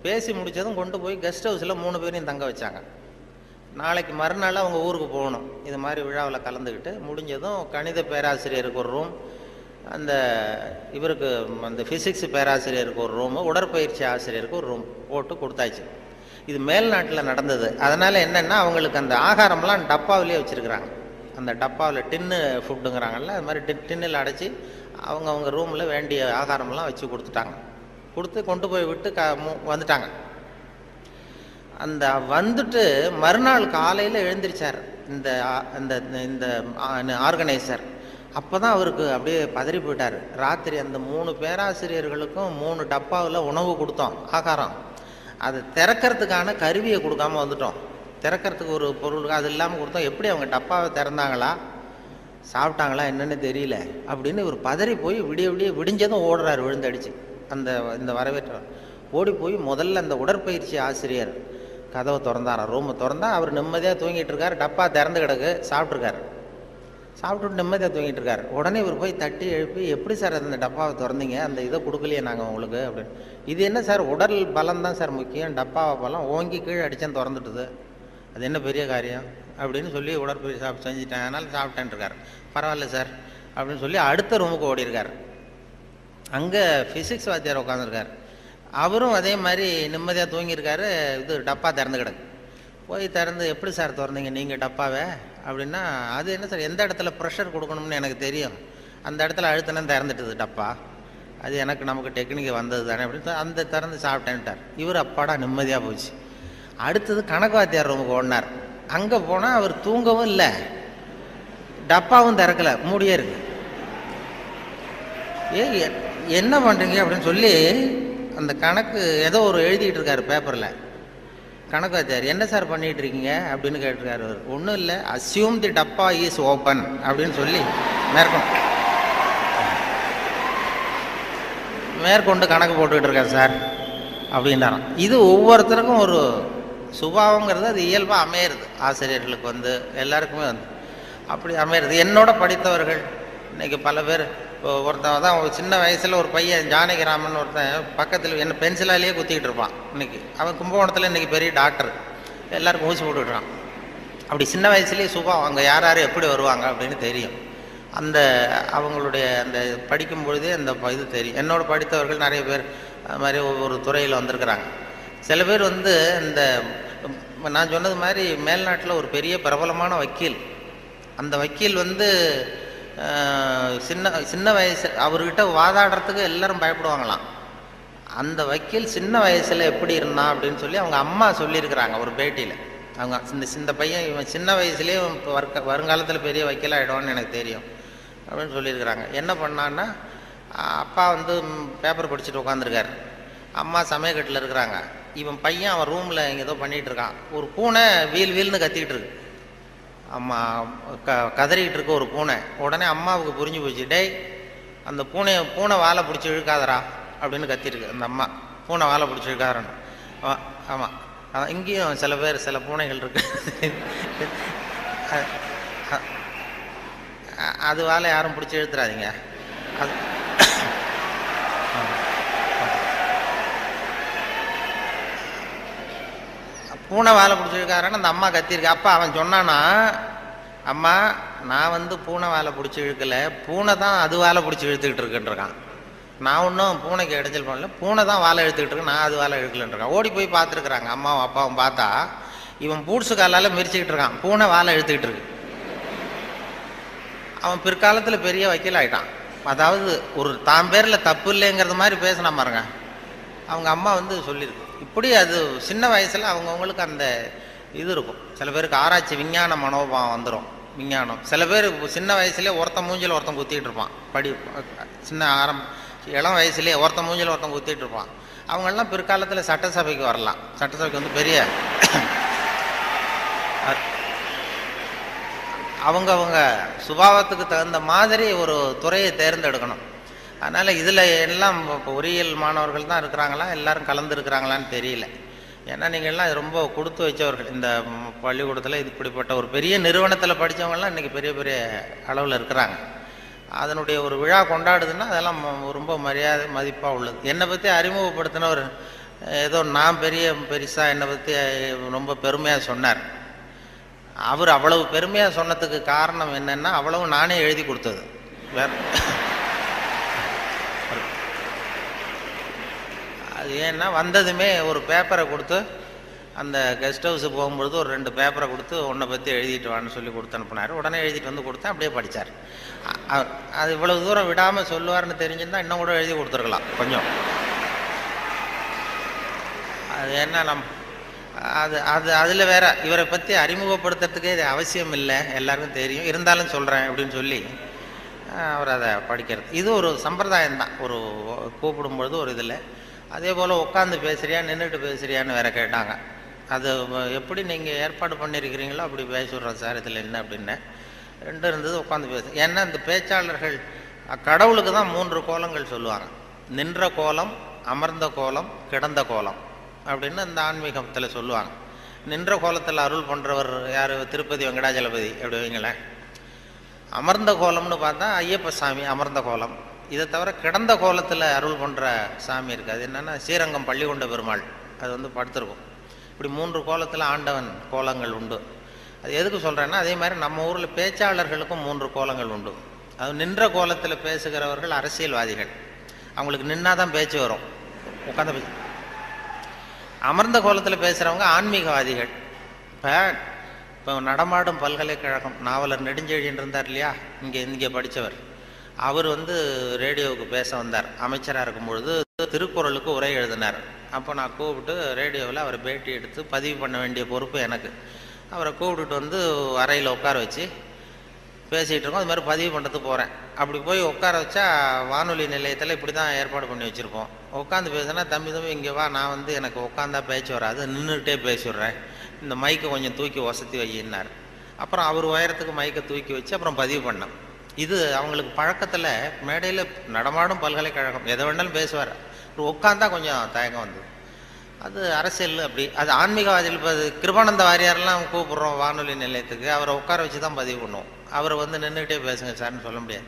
பேசி முடித்ததும் கொண்டு போய் கெஸ்ட் ஹவுஸில் 3 பேரையும் தங்க வச்சாங்க. நாளைக்கு மறுநாள் அவங்க ஊருக்கு போகணும். இது மாதிரி விழாவில் கலந்துக்கிட்டு முடிஞ்சதும் கணித பேராசிரியருக்கு ஒரு ரூம், இவருக்கு அந்த ஃபிசிக்ஸ் பேராசிரியருக்கு ஒரு ரூமு, உடற்பயிற்சி ஆசிரியருக்கு ஒரு ரூம் போட்டு கொடுத்தாச்சு. இது மேல்நாட்டில் நடந்தது. அதனால் என்னென்னா அவங்களுக்கு அந்த ஆகாரம்லாம் டப்பாவிலே வச்சுருக்குறாங்க. அந்த டப்பாவில் டின்னு ஃபுட்டுங்கிறாங்கல்ல, அது மாதிரி டின்னில் அடைச்சி அவங்க ரூமில் வேண்டிய ஆகாரமெல்லாம் வச்சு கொடுத்து கொண்டு போய் விட்டு வந்துட்டாங்க. அந்த வந்துட்டு மறுநாள் காலையில் எழுந்திரிச்சார் இந்த ஆர்கனைசர். அப்போ தான் அவருக்கு அப்படியே பதறி போயிட்டார். ராத்திரி அந்த 3 பேராசிரியர்களுக்கும் 3 டப்பாவில் உணவு கொடுத்தோம், ஆகாரம். அதை திறக்கிறதுக்கான கருவியை கொடுக்காம வந்துட்டோம். திறக்கிறதுக்கு ஒரு பொருள் அது இல்லாமல் கொடுத்தோம். எப்படி அவங்க டப்பாவை திறந்தாங்களா சாப்பிட்டாங்களா என்னன்னு தெரியல அப்படின்னு இவர் பதறி போய் விடிஞ்சதும் ஓடுறாரு விழுந்தடிச்சு. இந்த வரவேற்றார் ஓடி போய் முதல்ல அந்த உடற்பயிற்சி ஆசிரியர் கதவை திறந்தாராம். ரூமை திறந்தா அவர் நிம்மதியாக தூங்கிட்டு இருக்காரு. டப்பா திறந்து கிடக்கு, சாப்பிட்டுட்டு நிம்மதியாக தூங்கிட்டு இருக்காரு. உடனே இவர் போய் தட்டி எழுப்பி, எப்படி சார் அந்த டப்பாவை திறந்தீங்க, அந்த இதை கொடுக்கலையே நாங்கள் உங்களுக்கு அப்படின்னு. இது என்ன சார், உடல் பலம் தான் சார் முக்கியம், டப்பாவை பலம் ஓங்கி கீழே அடித்தேன் திறந்துட்டுது, அது என்ன பெரிய காரியம் அப்படின்னு சொல்லி உடற்பயிற்சி செஞ்சுட்டேன், அதனால் சாப்பிட்டேன் இருக்கார். பரவாயில்ல சார் அப்படின்னு சொல்லி அடுத்த ரூமுக்கு ஓடி இருக்கார். அங்கே ஃபிசிக்ஸ் வாத்தியார் உட்காந்துருக்கார். அவரும் அதே மாதிரி நிம்மதியாக தூங்கியிருக்காரு. இது டப்பா திறந்து கிடக்கு. போய் திறந்து, எப்படி சார் திறந்தீங்க நீங்கள் டப்பாவை அப்படின்னா, அது என்ன சார், எந்த இடத்துல ப்ரெஷர் கொடுக்கணும்னு எனக்கு தெரியும், அந்த இடத்துல அழுத்தினா திறந்துட்டுது டப்பா, அது நமக்கு டெக்னிக் வந்தது தானே அப்படின்னு அந்த திறந்து சாப்பிட்டேன்ட்டார். இவர் அப்பாடா நிம்மதியாக போச்சு. அடுத்தது கணக்கு வாத்தியார் ரூமுக்கு ஓடினார். அங்கே போனால் அவர் தூங்கவும் இல்லை, டப்பாவும் திறக்கலை, மூடியே இருக்கு. என்ன பண்ணுறீங்க அப்படின்னு சொல்லி அந்த கணக்கு ஏதோ ஒரு எழுதிக்கிட்டு இருக்காரு பேப்பரில். கணக்கு வாத்தியார், என்ன சார் பண்ணிகிட்டு இருக்கீங்க அப்படின்னு கேட்டிருக்காரு. அவர் ஒன்றும் இல்லை, அஸ்யூம் தி டப்பா இஸ் ஓப்பன் அப்படின்னு சொல்லி மேற்கொண்டு கணக்கு போட்டுக்கிட்டு இருக்கார் சார் அப்படின்றாராம். இது ஒவ்வொருத்தருக்கும் ஒரு சுபாவங்கிறது அது இயல்பாக அமையிறது. ஆசிரியர்களுக்கு எல்லாருக்குமே அப்படி அமையிறது. என்னோட படித்தவர்கள் இன்றைக்கி பல பேர், ஒருத்தன் தான் சின்ன வயசில் ஒரு பையன் ஜானகிராமன் ஒருத்தன் பக்கத்தில் என்ன பென்சிலாலேயே குத்திக்கிட்டு இருப்பான். இன்றைக்கி அவன் கும்பகோணத்தில் இன்றைக்கி பெரிய டாக்டர், எல்லாருக்கும் ஊசி போட்டுக்கிட்டுறான். அப்படி சின்ன வயசுலேயே சுபாவம், அங்கே யார் யார் எப்படி வருவாங்க அப்படின்னு தெரியும். அவங்களுடைய அந்த படிக்கும் பொழுதே அந்த இது தெரியும். என்னோட படித்தவர்கள் நிறைய பேர் அது மாதிரி ஒவ்வொரு துறையில் வந்திருக்கிறாங்க. சில பேர் இந்த நான் சொன்னது மாதிரி மேல்நாட்டில் ஒரு பெரிய பிரபலமான வக்கீல். அந்த வக்கீல் சின்ன வயசு அவர்கிட்ட வாதாடுறதுக்கு எல்லாரும் பயப்படுவாங்களாம். அந்த வக்கீல் சின்ன வயசில் எப்படி இருந்தான் அப்படின்னு சொல்லி அவங்க அம்மா சொல்லியிருக்கிறாங்க ஒரு பேட்டியில். அவங்க இந்த பையன் இவன் சின்ன வயசுலேயே வருங்காலத்தில் பெரிய வக்கீல் ஆகிடுவான்னு எனக்கு தெரியும் அப்படின்னு சொல்லியிருக்கிறாங்க. என்ன பண்ணான்னா, அப்பா பேப்பர் படிச்சுட்டு உட்காந்துருக்காரு, அம்மா சமயக்கட்டில் இருக்கிறாங்க. இவன் பையன் அவன் ரூமில் இங்கே ஏதோ பண்ணிகிட்டு இருக்கான். ஒரு பூனை வீல்னு கத்திக்கிட்டு இருக்கு. அம்மா கதறிக்கிட்டு இருக்க ஒரு பூனை. உடனே அம்மாவுக்கு புரிஞ்சு போச்சு, டேய் அந்த பூனை வாழை பிடிச்சி இழுக்காதரா அப்படின்னு கத்திருக்கு அந்த அம்மா. பூனை வாழை பிடிச்சி இழுக்காதரான்னு. ஆமாம், இங்கேயும் சில பூனைகள் இருக்கு, அது வாழை யாரும் பிடிச்சி இழுத்துறாதீங்க. அது பூனை வாழை பிடிச்சி இழுக்காரான்னு அந்த அம்மா கத்திருக்கு. அப்பா அவன் சொன்னானா, அம்மா நான் பூனை வாழை பிடிச்சி இழுக்கலை, பூனை தான் அது வாழை பிடிச்சி இழுத்துக்கிட்டு இருக்குன்றான். நான் ஒன்றும் பூனைக்கு இடைஞ்சல் பண்ணல, பூனை தான் வாழை இழுத்துக்கிட்டு இருக்கு, நான் அது வாழை இழுக்கலன்றான். ஓடி போய் பார்த்துருக்குறாங்க அம்மாவும் அப்பாவும். பார்த்தா இவன் பூட்ஸு காலால் மிரிச்சிக்கிட்டு இருக்கான், பூனை வாழை இழுத்துக்கிட்டு இருக்கு. அவன் பிற்காலத்தில் பெரிய வக்கீல் ஆகிட்டான். அதாவது ஒரு தான் பேரில் தப்பு இல்லைங்கிறது மாதிரி பேசினா பாருங்க. அவங்க அம்மா வந்து சொல்லியிருக்கு. இப்படி அது சின்ன வயசில் அவங்கவுங்களுக்கு அந்த இது இருக்கும். சில பேருக்கு ஆராய்ச்சி விஞ்ஞான மனோபாவம் வந்துடும். விஞ்ஞானம் சில பேர் சின்ன வயசுலேயே ஒருத்தன் மூஞ்சில் ஒருத்தன் குத்திட்டு இருப்பான். சின்ன இளம் வயசுலேயே ஒருத்தன் மூஞ்சில் ஒருத்தன் குத்திட்டு இருப்பான். அவங்கெல்லாம் பிற்காலத்தில் சட்டசபைக்கு வரலாம். சட்டசபைக்கு வந்து பெரிய அவங்க சுபாவத்துக்கு தகுந்த மாதிரி ஒரு துறையை தேர்ந்தெடுக்கணும். அதனால் இதில் எல்லாம் இப்போ பொறியியல் மாணவர்கள் தான் இருக்கிறாங்களா, எல்லாரும் கலந்துருக்கிறாங்களான்னு தெரியல. ஏன்னா நீங்கள்லாம் ரொம்ப கொடுத்து வச்சவர்கள். இந்த பள்ளிக்கூடத்தில் இப்படிப்பட்ட ஒரு பெரிய நிறுவனத்தில் படித்தவங்கலாம் இன்றைக்கி பெரிய பெரிய அளவில் இருக்கிறாங்க. அதனுடைய ஒரு விழா கொண்டாடுதுன்னா அதெல்லாம் ரொம்ப மரியாதை மதிப்பாக உள்ளது. என்னை பற்றி அறிமுகப்படுத்தினவர் ஏதோ நான் பெருசாக என்னை பற்றி ரொம்ப பெருமையாக சொன்னார். அவர் அவ்வளவு பெருமையாக சொன்னதுக்கு காரணம் என்னென்னா அவ்வளவு நானே எழுதி கொடுத்தது. அது ஏன்னா வந்ததுமே ஒரு பேப்பரை கொடுத்து, அந்த கெஸ்ட் ஹவுஸு போகும்பொழுது ஒரு 2 பேப்பரை கொடுத்து உன்னை பற்றி எழுதிட்டு வான்னு சொல்லி கொடுத்து அனுப்புனார். உடனே எழுதிட்டு வந்து கொடுத்தேன். அப்படியே படித்தார். அது இவ்வளவு தூரம் விடாமல் சொல்லுவார்னு தெரிஞ்சிருந்தா இன்னும் கூட எழுதி கொடுத்துருக்கலாம் கொஞ்சம். அது என்ன அதில் வேற இவரை பற்றி அறிமுகப்படுத்துறதுக்கே இது அவசியம் இல்லை, எல்லாருக்கும் தெரியும், இருந்தாலும் சொல்கிறேன் அப்படின்னு சொல்லி அவர் அதை படிக்கிறது. இது ஒரு சம்பிரதாயம் தான். ஒரு கூப்பிடும்பொழுது ஒரு இதில் அதே போல் உட்காந்து பேசுறியா நின்றுட்டு பேசுறியான்னு வேற கேட்டாங்க. அது எப்படி நீங்கள் ஏற்பாடு பண்ணியிருக்கிறீங்களோ அப்படி பேசிடுறோம் சார், இதில் என்ன அப்படின்னு 2 இருந்தது. உட்காந்து பேசு. ஏன்னா இந்த பேச்சாளர்கள் கடவுளுக்கு தான் 3 கோலங்கள் சொல்லுவாங்க. நின்ற கோலம், அமர்ந்த கோலம், கிடந்த கோலம் அப்படின்னு இந்த ஆன்மீகத்தில் சொல்லுவாங்க. நின்ற கோலத்தில் அருள் பண்ணுறவர் யார்? திருப்பதி வெங்கடாஜலபதி அப்படி வைங்களேன். அமர்ந்த கோலம்னு பார்த்தா ஐயப்ப சாமி அமர்ந்த கோலம். இதை தவிர கிடந்த கோலத்தில் அருள் பண்ணுற சாமி இருக்குது. அது என்னென்னா ஸ்ரீரங்கம் பள்ளிகொண்ட பெருமாள். அது வந்து படுத்திருக்கும். இப்படி 3 கோலத்தில் ஆண்டவன் கோலங்கள் உண்டு. அது எதுக்கு சொல்கிறேன்னா அதே மாதிரி நம்ம ஊரில் பேச்சாளர்களுக்கும் 3 கோலங்கள் உண்டு. அது நின்ற கோலத்தில் பேசுகிறவர்கள் அரசியல்வாதிகள். அவங்களுக்கு நின்னாதான் பேச்சு வரும், உட்காந்து பேச. அமர்ந்த கோலத்தில் பேசுகிறவங்க ஆன்மீகவாதிகள். இப்போ நடமாடும் பல்கலைக்கழகம் நாவலர் நெடுஞ்செழியன் இருந்தார் இல்லையா, இங்கே படித்தவர். அவர் வந்து ரேடியோவுக்கு பேச வந்தார். அமைச்சராக இருக்கும்பொழுது திருக்குறளுக்கு உரை எழுதினார். அப்போ நான் கூப்பிட்டு ரேடியோவில் அவரை பேட்டி எடுத்து பதிவு பண்ண வேண்டிய பொறுப்பு எனக்கு. அவரை கூப்பிட்டுட்டு வந்து அறையில் உட்கார வச்சு பேசிகிட்டு இருக்கோம். அது மாதிரி பதிவு பண்ணுறதுக்கு போகிறேன். அப்படி போய் உட்கார வச்சா வானொலி நிலையத்தில் இப்படி தான் ஏற்பாடு பண்ணி வச்சுருப்போம். உட்காந்து பேசுனா தம்பி இங்கே வா, நான் வந்து எனக்கு உட்காந்தா பேச்சு வராது, நின்றுக்கிட்டே பேசிடுறேன், இந்த மைக்கை கொஞ்சம் தூக்கி வசதி வையினார். அப்புறம் அவர் உயரத்துக்கு மைக்கை தூக்கி வச்சு அப்புறம் பதிவு பண்ணேன். இது அவங்களுக்கு பழக்கத்தில் மேடையில் நடமாடும் பல்கலைக்கழகம் எதை வேணாலும் பேசுவார். உட்காந்தா கொஞ்சம் தயக்கம் வந்தது. அது அரசியல் அப்படி. அது ஆன்மீகவாதிகள். இப்போ கிருபானந்த வாரியாரெல்லாம் கூப்பிட்றோம் வானொலி நிலையத்துக்கு, அவரை உட்கார வச்சு தான் பதிவு பண்ணுவோம். அவரை வந்து நின்றுக்கிட்டே பேசுங்க சார்னு சொல்ல முடியாது.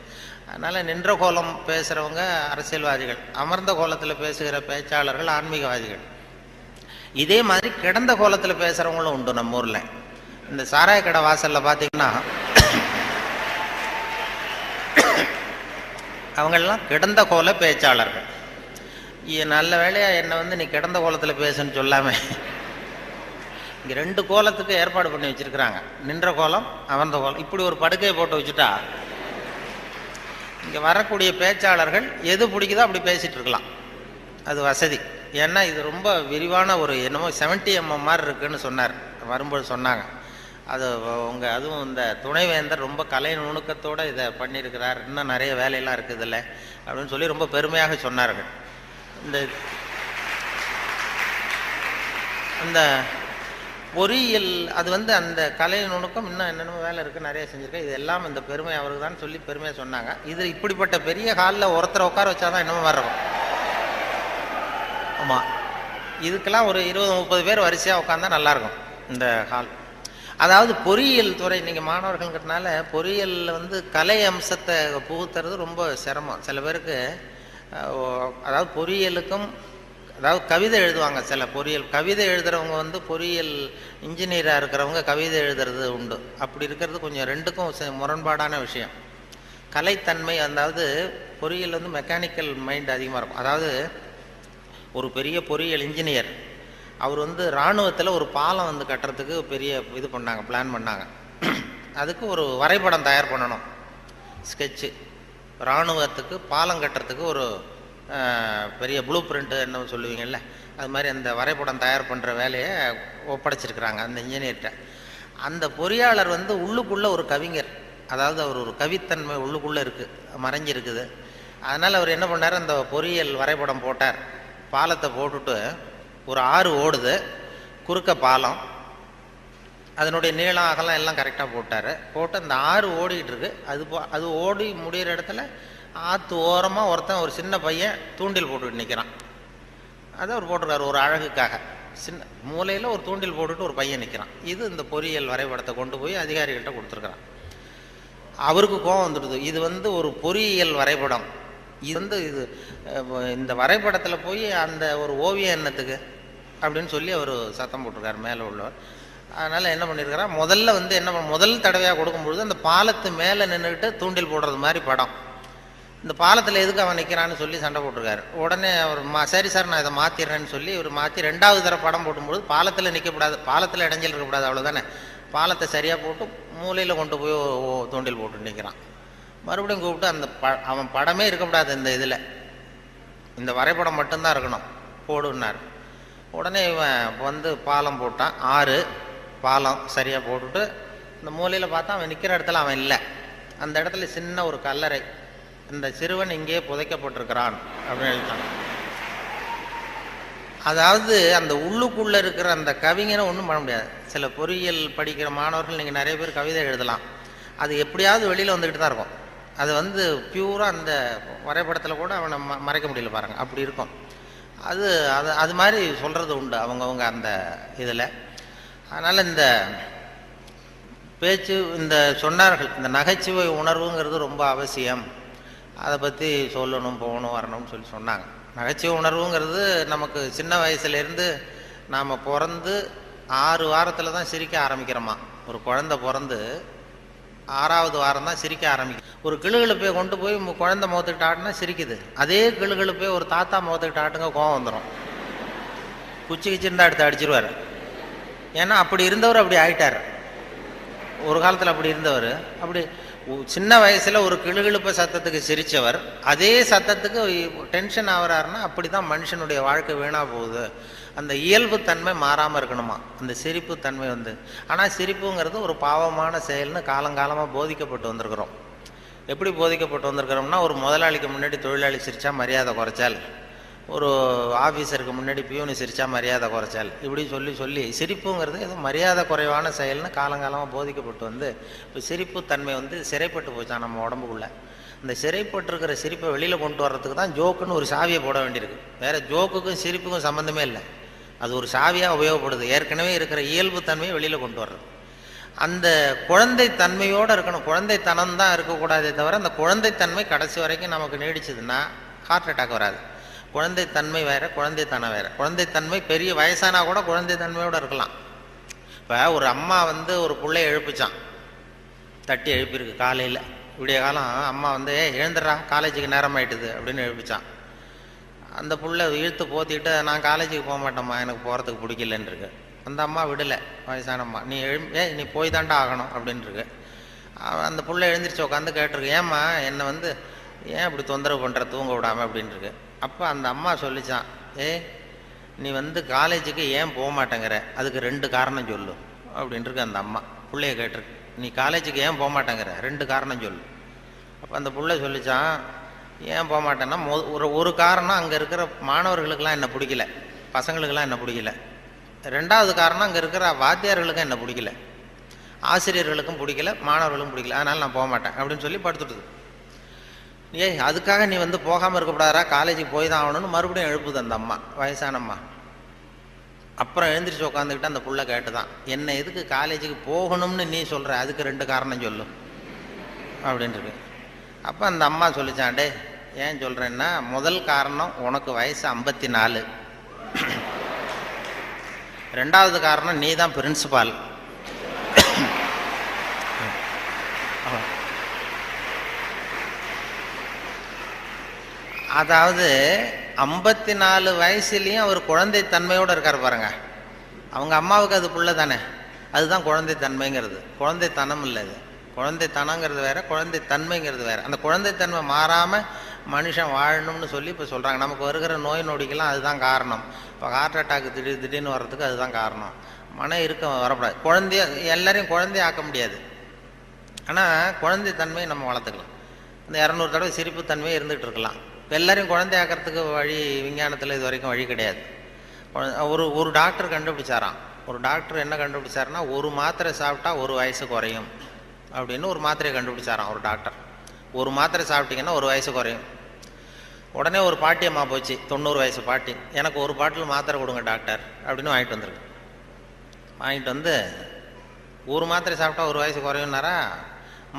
அதனால் நின்ற கோலம் பேசுகிறவங்க அரசியல்வாதிகள், அமர்ந்த கோலத்தில் பேசுகிற பேச்சாளர்கள் ஆன்மீகவாதிகள். இதே மாதிரி கிடந்த கோலத்தில் பேசுகிறவங்களும் உண்டு நம்ம ஊரில். இந்த சாராய கடை வாசலில் பார்த்தீங்கன்னா அவங்களெல்லாம் கிடந்த கோல பேச்சாளர்கள். நல்ல வேலையாக என்னை வந்து நீ கிடந்த கோலத்தில் பேசுன்னு சொல்லாமல் இங்கே 2 கோலத்துக்கு ஏற்பாடு பண்ணி வச்சுருக்கிறாங்க. நின்ற கோலம், அமர்ந்த கோலம். இப்படி ஒரு படுக்கையை போட்டு வச்சுட்டா இங்கே வரக்கூடிய பேச்சாளர்கள் எது பிடிக்குதோ அப்படி பேசிகிட்டு இருக்கலாம். அது வசதி. ஏன்னா இது ரொம்ப விரிவான ஒரு என்னமோ 70 mm மாதிரி இருக்குன்னு சொன்னார், வரும்போது சொன்னாங்க. அது அதுவும் இந்த துணைவேந்தர் ரொம்ப கலை நுணுக்கத்தோடு இதை பண்ணியிருக்கிறார், இன்னும் நிறைய வேலையெல்லாம் இருக்குது இல்லை அப்படின்னு சொல்லி ரொம்ப பெருமையாக சொன்னார்கள். இந்த பொறியியல் அது வந்து அந்த கலை நுணுக்கம் இன்னும் என்னென்ன வேலை இருக்குது, நிறைய செஞ்சுருக்கேன். இது எல்லாம் இந்த பெருமை அவருக்கு தான் சொல்லி பெருமையாக சொன்னாங்க. இது இப்படிப்பட்ட பெரிய ஹாலில் ஒருத்தரை உட்கார வச்சாதான் என்னமோ மாதிரி இருக்கும். ஆமாம், இதுக்கெல்லாம் ஒரு 20-30 பேர் வரிசையாக உட்காந்தா நல்லாயிருக்கும் இந்த ஹால். அதாவது பொறியியல் துறை, நீங்கள் மாணவர்கள்ங்கிறதுனால பொறியியலில் வந்து கலை அம்சத்தை புகுத்துறது ரொம்ப சிரமம். சில பேருக்கு அதாவது பொறியியலுக்கும் அதாவது கவிதை எழுதுவாங்க. சில பொறியியல் கவிதை எழுதுகிறவங்க வந்து பொறியியல் இன்ஜினியராக இருக்கிறவங்க கவிதை எழுதுறது உண்டு. அப்படி இருக்கிறது கொஞ்சம் 2க்கும் முரண்பாடான விஷயம். கலைத்தன்மை, அதாவது பொறியியல் வந்து மெக்கானிக்கல் மைண்ட் அதிகமாக இருக்கும். அதாவது ஒரு பெரிய பொறியியல் இன்ஜினியர் அவர் வந்து இராணுவத்தில் ஒரு பாலம் வந்து கட்டுறதுக்கு பெரிய இது பண்ணாங்க, பிளான் பண்ணாங்க. அதுக்கு ஒரு வரைபடம் தயார் பண்ணணும். ஸ்கெட்சு. இராணுவத்துக்கு பாலம் கட்டுறதுக்கு ஒரு பெரிய ப்ளூ பிரிண்ட்டு என்ன சொல்லுவீங்கள்ல, அது மாதிரி அந்த வரைபடம் தயார் பண்ணுற வேலையை ஒப்படைச்சிருக்கிறாங்க அந்த இன்ஜினியர்கிட்ட. அந்த பொறியாளர் வந்து உள்ளுக்குள்ளே ஒரு கவிஞர், அதாவது அவர் ஒரு கவித்தன்மை உள்ளுக்குள்ளே இருக்குது, மறைஞ்சிருக்குது. அதனால் அவர் என்ன பண்ணார், அந்த பொறியியல் வரைபடம் போட்டார். பாலத்தை போட்டுட்டு ஒரு ஆறு ஓடுது, குறுக்க பாலம், அதனுடைய நீளம் அகலம் எல்லாம் கரெக்டாக போட்டார். போட்டு அந்த ஆறு ஓடிக்கிட்டு இருக்கு. அது ஓடி முடிகிற இடத்துல ஆற்று ஓரமாக ஒருத்தன், ஒரு சின்ன பையன் தூண்டில் போட்டுக்கிட்டு நிற்கிறான். அதை அவர் போட்டிருக்காரு ஒரு அழகுக்காக. சின்ன மூலையில் ஒரு தூண்டில் போட்டுட்டு ஒரு பையன் நிற்கிறான். இது இந்த பொறியியல் வரைபடத்தை கொண்டு போய் அதிகாரிகள்கிட்ட கொடுத்துருக்குறான். அவருக்கு கோபம் வந்துடுது. இது வந்து ஒரு பொறியியல் வரைபடம், இது வந்து இந்த வரைபடத்தில் போய் அந்த ஒரு ஓவியம் என்னத்துக்கு அப்படின்னு சொல்லி அவர் சத்தம் போட்டிருக்காரு மேலே உள்ளவர். அதனால் என்ன பண்ணியிருக்காரா, முதல்ல வந்து முதல் தடவையாக கொடுக்கும்பொழுது அந்த பாலத்து மேலே நின்றுக்கிட்டு தூண்டில் போடுறது மாதிரி படம். இந்த பாலத்தில் எதுக்கு அவன் நிற்கிறான்னு சொல்லி சண்டை போட்டிருக்காரு. உடனே அவர் சரி சார் நான் இதை மாற்றிடுறேன்னு சொல்லி இவர் மாற்றி 2வது தடவை படம் போடும்போது பாலத்தில் நிற்கக்கூடாது, பாலத்தில் இடைஞ்சல் இருக்கக்கூடாது, அவ்வளோதானே. பாலத்தை சரியாக போட்டு மூலையில் கொண்டு போய் தூண்டில் போட்டு நிற்கிறான். மறுபடியும் கூப்பிட்டு அந்த அவன் படமே இருக்கக்கூடாது இந்த இதில், இந்த வரைபடம் மட்டும்தான் இருக்கணும், போடுன்னார். உடனே இவன் வந்து பாலம் போட்டான். 6 பாலம் சரியாக போட்டுட்டு இந்த மூலையில் பார்த்தா அவன் நிற்கிற இடத்துல அவன் இல்லை. அந்த இடத்துல சின்ன ஒரு கல்லறை, இந்த சிறுவன் இங்கே புதைக்கப்பட்டிருக்கிறான் அப்படின்னு எழுதிட்டான். அதாவது அந்த உள்ளுக்குள்ளே இருக்கிற அந்த கவிஞனை ஒன்றும் பண்ண முடியாது. சில பொறியியல் படிக்கிற மாணவர்கள் நீங்கள் நிறைய பேர் கவிதை எழுதலாம், அது எப்படியாவது வெளியில் வந்துக்கிட்டு தான் இருக்கும். அது வந்து பியூராக அந்த வரைபடத்தில் கூட அவனை மறைக்க முடியல பாருங்கள், அப்படி இருக்கும். அது மாதிரி சொல்கிறது உண்டு அவங்கவுங்க அந்த இதில். அதனால் இந்த பேச்சு, இந்த சொன்னார்கள், இந்த நகைச்சுவை உணர்வுங்கிறது ரொம்ப அவசியம், அதை பற்றி சொல்லணும், போகணும், வரணும்னு சொல்லி சொன்னாங்க. நகைச்சுவை உணர்வுங்கிறது நமக்கு சின்ன வயசுலேருந்து நாம் பிறந்து 6 வாரத்தில் தான் சிரிக்க ஆரம்பிக்கிறோமா. ஒரு குழந்தை பிறந்து 6வது வாரம் தான் சிரிக்க ஆரம்பிக்கும். ஒரு கிளுகிழுப்பை கொண்டு போய் குழந்தை முகத்துக்கிட்ட ஆட்டினா சிரிக்குது. அதே கிளுகிழுப்பை ஒரு தாத்தா முகத்துக்கிட்ட ஆட்டுங்க கோவம் வந்துடும், குச்சி கிச்சிருந்தா எடுத்து அடிச்சிருவார். ஏன்னா அப்படி இருந்தவர் அப்படி ஆயிட்டார். ஒரு காலத்தில் அப்படி இருந்தவர், அப்படி சின்ன வயசில் ஒரு கிளுகிழுப்ப சத்தத்துக்கு சிரித்தவர் அதே சத்தத்துக்கு டென்ஷன் ஆகிறாருன்னா அப்படி தான் மனுஷனுடைய வாழ்க்கை வீணாக போகுது. அந்த இயல்பு தன்மை மாறாமல் இருக்கணுமா, அந்த சிரிப்பு தன்மை வந்து. ஆனால் சிரிப்புங்கிறது ஒரு பாவமான செயல்னு காலங்காலமாக போதிக்கப்பட்டு வந்திருக்கிறோம். எப்படி போதிக்கப்பட்டு வந்திருக்கிறோம்னா, ஒரு முதலாளிக்கு முன்னாடி தொழிலாளி சிரித்தா மரியாதை குறைச்சால், ஒரு ஆஃபீஸருக்கு முன்னாடி பியூனு சிரித்தா மரியாதை குறைச்சால், இப்படி சொல்லி சொல்லி சிரிப்புங்கிறது ஏதோ மரியாதை குறைவான செயல்னு காலங்காலமாக போதிக்கப்பட்டு வந்து இப்போ சிரிப்பு தன்மை வந்து சிறைப்பட்டு போச்சான் நம்ம உடம்புக்குள்ளே. இந்த சிறைப்பட்டிருக்கிற சிரிப்பை வெளியில் கொண்டு வர்றதுக்கு தான் ஜோக்குன்னு ஒரு சாவியை போட வேண்டியிருக்கு. வேறு ஜோக்குக்கும் சிரிப்புக்கும் சம்மந்தமே இல்லை, அது ஒரு சாவியாக உபயோகப்படுது. ஏற்கனவே இருக்கிற இயல்பு தன்மையை வெளியில் கொண்டு வர்றது. அந்த குழந்தை தன்மையோடு இருக்கணும், குழந்தைத்தனம் தான் இருக்கக்கூடாதே தவிர அந்த குழந்தைத்தன்மை கடைசி வரைக்கும் நமக்கு நீடிச்சதுன்னா ஹார்ட் அட்டாக் வராது. குழந்தைத்தன்மை வேறு, குழந்தைத்தனம் வேறு. குழந்தைத்தன்மை பெரிய வயசானா கூட குழந்தைத்தன்மையோடு இருக்கலாம். இப்போ ஒரு அம்மா வந்து ஒரு பிள்ளைய எழுப்பிச்சான், தட்டி எழுப்பியிருக்கு காலையில் விடிய காலம். அம்மா வந்து எழுந்துடுறா காலேஜுக்கு நேரம் ஆயிட்டுது அப்படின்னு எழுப்பிச்சான். அந்த புள்ள இழுத்து போத்திட்டு நான் காலேஜுக்கு போக மாட்டேம்மா, எனக்கு போகிறதுக்கு பிடிக்கலன்னு இருக்கு. அந்த அம்மா விடலை, வயசான அம்மா, நீ போய் தாண்டா ஆகணும் அப்படின்ட்டுருக்கு. அந்த புள்ள எழுந்திரிச்சு உட்காந்து கேட்டிருக்கு, ஏம்மா என்னை வந்து ஏன் இப்படி தொந்தரவு பண்ணுற, தூங்க விடாமல் அப்படின்ட்டுருக்கு. அப்போ அந்த அம்மா சொல்லிச்சான், நீ வந்து காலேஜுக்கு ஏன் போக மாட்டேங்கிற, அதுக்கு 2 காரணம் சொல்லு அப்படின்ட்டுருக்கு. அந்த அம்மா பிள்ளைய கேட்டிருக்கு, நீ காலேஜுக்கு ஏன் போக மாட்டேங்கிற 2 காரணம் சொல்லு. அப்போ அந்த பிள்ளை சொல்லிச்சான், ஏன் போக மாட்டேன்னா ஒரு காரணம் அங்கே இருக்கிற மாணவர்களுக்கெல்லாம் என்ன பிடிக்கல, பசங்களுக்கெல்லாம் என்ன பிடிக்கல. 2வது காரணம் அங்கே இருக்கிற வாத்தியார்களுக்கும் என்ன பிடிக்கல, ஆசிரியர்களுக்கும் பிடிக்கல, மாணவர்களுக்கும் பிடிக்கல, அதனால் நான் போக மாட்டேன் அப்படின்னு சொல்லி படுத்துட்டுது. அதுக்காக நீ வந்து போகாமல் இருக்கக்கூடாதா, காலேஜுக்கு போய் தான் ஆகணும்னு மறுபடியும் எழுப்புது அந்த அம்மா, வயசான அம்மா. அப்புறம் எழுந்திரிச்சு உட்காந்துக்கிட்டு அந்த புள்ள கேட்டுதான், என்ன எதுக்கு காலேஜுக்கு போகணும்னு நீ சொல்கிற, அதுக்கு 2 காரணம் சொல்லு அப்படின்ட்டு. அப்போ அந்த அம்மா சொல்லிச்சாண்டே, ஏன் சொல்கிறேன்னா, முதல் காரணம் உனக்கு வயசு 54, 2வது காரணம் நீ தான் பிரின்சிபால். அதாவது 54 வயசுலேயும் அவர் குழந்தைத்தன்மையோடு இருக்கார் பாருங்க. அவங்க அம்மாவுக்கு அது புள்ள தானே, அதுதான் குழந்தைத்தன்மைங்கிறது, குழந்தைத்தனம் இல்லை. அது குழந்தைத்தனங்கிறது வேற, குழந்தை தன்மைங்கிறது வேற. அந்த குழந்தைத்தன்மை மாறாமல் மனுஷன் வாழணும்னு சொல்லி இப்போ சொல்கிறாங்க. நமக்கு வருகிற நோய் நொடிக்கெல்லாம் அதுதான் காரணம். இப்போ ஹார்ட் அட்டாக் திடீர்னு வர்றதுக்கு அதுதான் காரணம். மன இருக்கம் வரக்கூடாது. குழந்தைய எல்லாரையும் குழந்தைய ஆக்க முடியாது, ஆனால் குழந்தை தன்மையை நம்ம வளர்த்துக்கலாம். இந்த 200 தடவை சிரிப்பு தன்மையை இருந்துகிட்டு இருக்கலாம். எல்லாரையும் குழந்தை ஆக்கிறதுக்கு வழி விஞ்ஞானத்தில் இது வரைக்கும் வழி கிடையாது. ஒரு டாக்டர் கண்டுபிடிச்சாராம். ஒரு டாக்டர் என்ன கண்டுபிடிச்சாருன்னா, ஒரு மாத்திரை சாப்பிட்டா 1 வயசு குறையும் அப்படின்னு ஒரு மாத்திரையை கண்டுபிடிச்சாராம் ஒரு டாக்டர். ஒரு மாத்திரை சாப்பிட்டீங்கன்னா 1 வயசு குறையும். உடனே ஒரு பாட்டியம்மா போச்சு, 90 வயசு பாட்டி, எனக்கு ஒரு பாட்டில் மாத்திரை கொடுங்க டாக்டர் அப்படின்னு வாங்கிட்டு வந்துருக்கு. வாங்கிட்டு வந்து ஒரு மாத்திரை சாப்பிட்டா 1 வயசு குறையும்னாரா.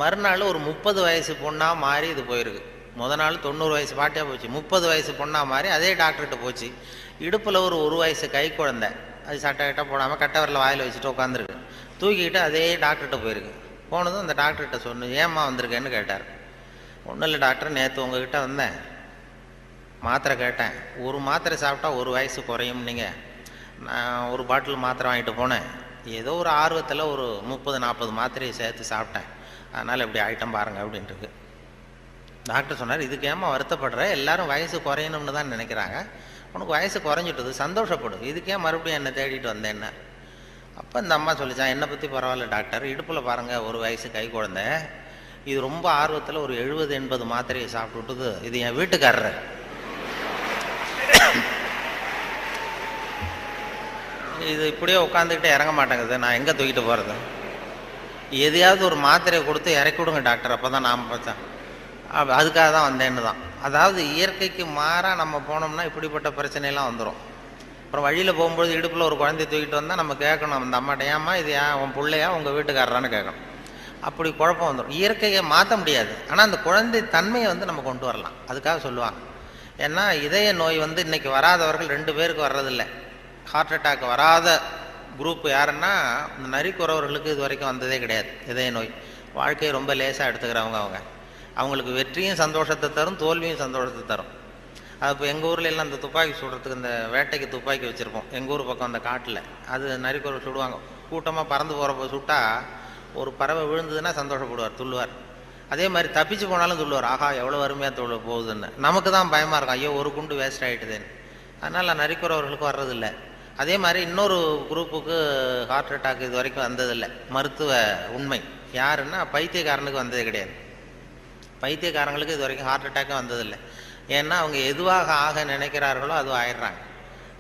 மறுநாள் ஒரு 30 வயசு பொண்ணாக மாறி இது போயிருக்கு. முதல் நாள் 90 வயசு பாட்டியாக போச்சு, 30 வயசு பொண்ணாக மாறி அதே டாக்டர்கிட்ட போச்சு. இடுப்பில் ஒரு வயசு கை குழந்தை, அது சட்டை கிட்ட போடாமல் கட்டை வரல வாயில் வச்சுட்டு உட்காந்துருக்கு. தூக்கிக்கிட்டு அதே டாக்டர்கிட்ட போயிருக்கு. போனதும் அந்த டாக்டர்கிட்ட சொன்ன, ஏம்மா வந்திருக்கேன்னு கேட்டார். ஒன்றும் இல்லை டாக்டர், நேற்று உங்ககிட்ட வந்தேன், மாத்திரை கேட்டேன், ஒரு மாத்திரை சாப்பிட்டா 1 வயசு குறையும். நீங்கள் நான் ஒரு பாட்டில் மாத்திரை வாங்கிட்டு போனேன், ஏதோ ஒரு ஆர்வத்தில் ஒரு 30-40 மாத்திரையை சேர்த்து சாப்பிட்டேன், அதனால் இப்படி ஆகிட்டம் பாருங்கள் அப்படின்ட்டு. டாக்டர் சொன்னார், இதுக்கு ஏமா வருத்தப்படுற, எல்லாரும் வயசு குறையணும்னு தான் நினைக்கிறாங்க, உனக்கு வயசு குறைஞ்சிட்டது, சந்தோஷப்படும், இதுக்கே மறுபடியும் என்னை தேடிட்டு வந்தேன்னா. அப்போ இந்த அம்மா சொல்லிச்சான், என்னை பற்றி பரவாயில்ல டாக்டர், இடுப்பில் பாருங்கள் 1 வயசு கை குழந்தை, இது ரொம்ப ஆர்வத்தில் ஒரு 70-80 மாத்திரையை சாப்பிட்டுட்டுது, இது என் வீட்டுக்காரரு. இது இப்படியே உட்காந்துக்கிட்டே இறங்க மாட்டேங்குது, நான் எங்கே தூக்கிட்டு போகிறது, எதையாவது ஒரு மாத்திரையை கொடுத்து இறக்கி விடுங்க டாக்டர், அப்போ தான் நாம் பார்த்தேன், அதுக்காக தான் வந்தேன்னு தான். அதாவது இயற்கைக்கு மாறாக நம்ம போனோம்னா இப்படிப்பட்ட பிரச்சனையெல்லாம் வந்துடும். அப்புறம் வழியில் போகும்போது இடுப்பில் ஒரு குழந்தைய தூக்கிட்டு வந்தால் நம்ம கேட்கணும் அந்த அம்மாட்ட, ஏம்மா இது உன் பிள்ளையா உங்கள் வீட்டுக்காரரான்னு கேட்கணும். அப்படி குழப்பம் வந்துடும். இயற்கையை மாற்ற முடியாது, ஆனால் அந்த குழந்தை தன்மையை நம்ம கொண்டு வரலாம், அதுக்காக சொல்லுவாங்க. ஏன்னா இதய நோய் இன்றைக்கி வராதவர்கள் 2 பேருக்கு வர்றதில்லை. ஹார்ட் அட்டாக் வராத குரூப் யாருன்னா, இந்த நரிக்குறவர்களுக்கு இது வரைக்கும் வந்ததே கிடையாது இதய நோய். வாழ்க்கையை ரொம்ப லேசாக எடுத்துக்கிறவங்க. அவங்களுக்கு வெற்றியும் சந்தோஷத்தை தரும், தோல்வியும் சந்தோஷத்தை தரும். அது இப்போ எங்கள் ஊரில் எல்லாம் இந்த துப்பாக்கி சுடுறதுக்கு, இந்த வேட்டைக்கு துப்பாக்கி வச்சுருப்போம் எங்கள் ஊர் பக்கம் அந்த காட்டில். அது நரிக்குறவர் சுடுவாங்க, கூட்டமாக பறந்து போகிறப்ப சுட்டால் ஒரு பறவை விழுந்ததுன்னா சந்தோஷப்படுவார், துள்ளுவார். அதே மாதிரி தப்பிச்சு போனாலும் துள்ளுவார், ஆகா எவ்வளோ அருமையாக போகுதுன்னு. நமக்கு தான் பயமாக இருக்கும், ஐயோ ஒரு குண்டு வேஸ்ட் ஆகிட்டுதுன்னு. அதனால் நரிக்குறவர்களுக்கு வர்றதில்லை. அதே மாதிரி இன்னொரு குரூப்புக்கு ஹார்ட் அட்டாக் இது வரைக்கும் வந்ததில்லை. மருத்துவ உண்மை யாருன்னா, பைத்தியக்காரனுக்கு வந்ததே கிடையாது. பைத்தியக்காரங்களுக்கு இது வரைக்கும் ஹார்ட் அட்டாக்கே வந்ததில்லை. ஏன்னா அவங்க எதுவாக ஆக நினைக்கிறார்களோ அதுவும் ஆயிடுறாங்க.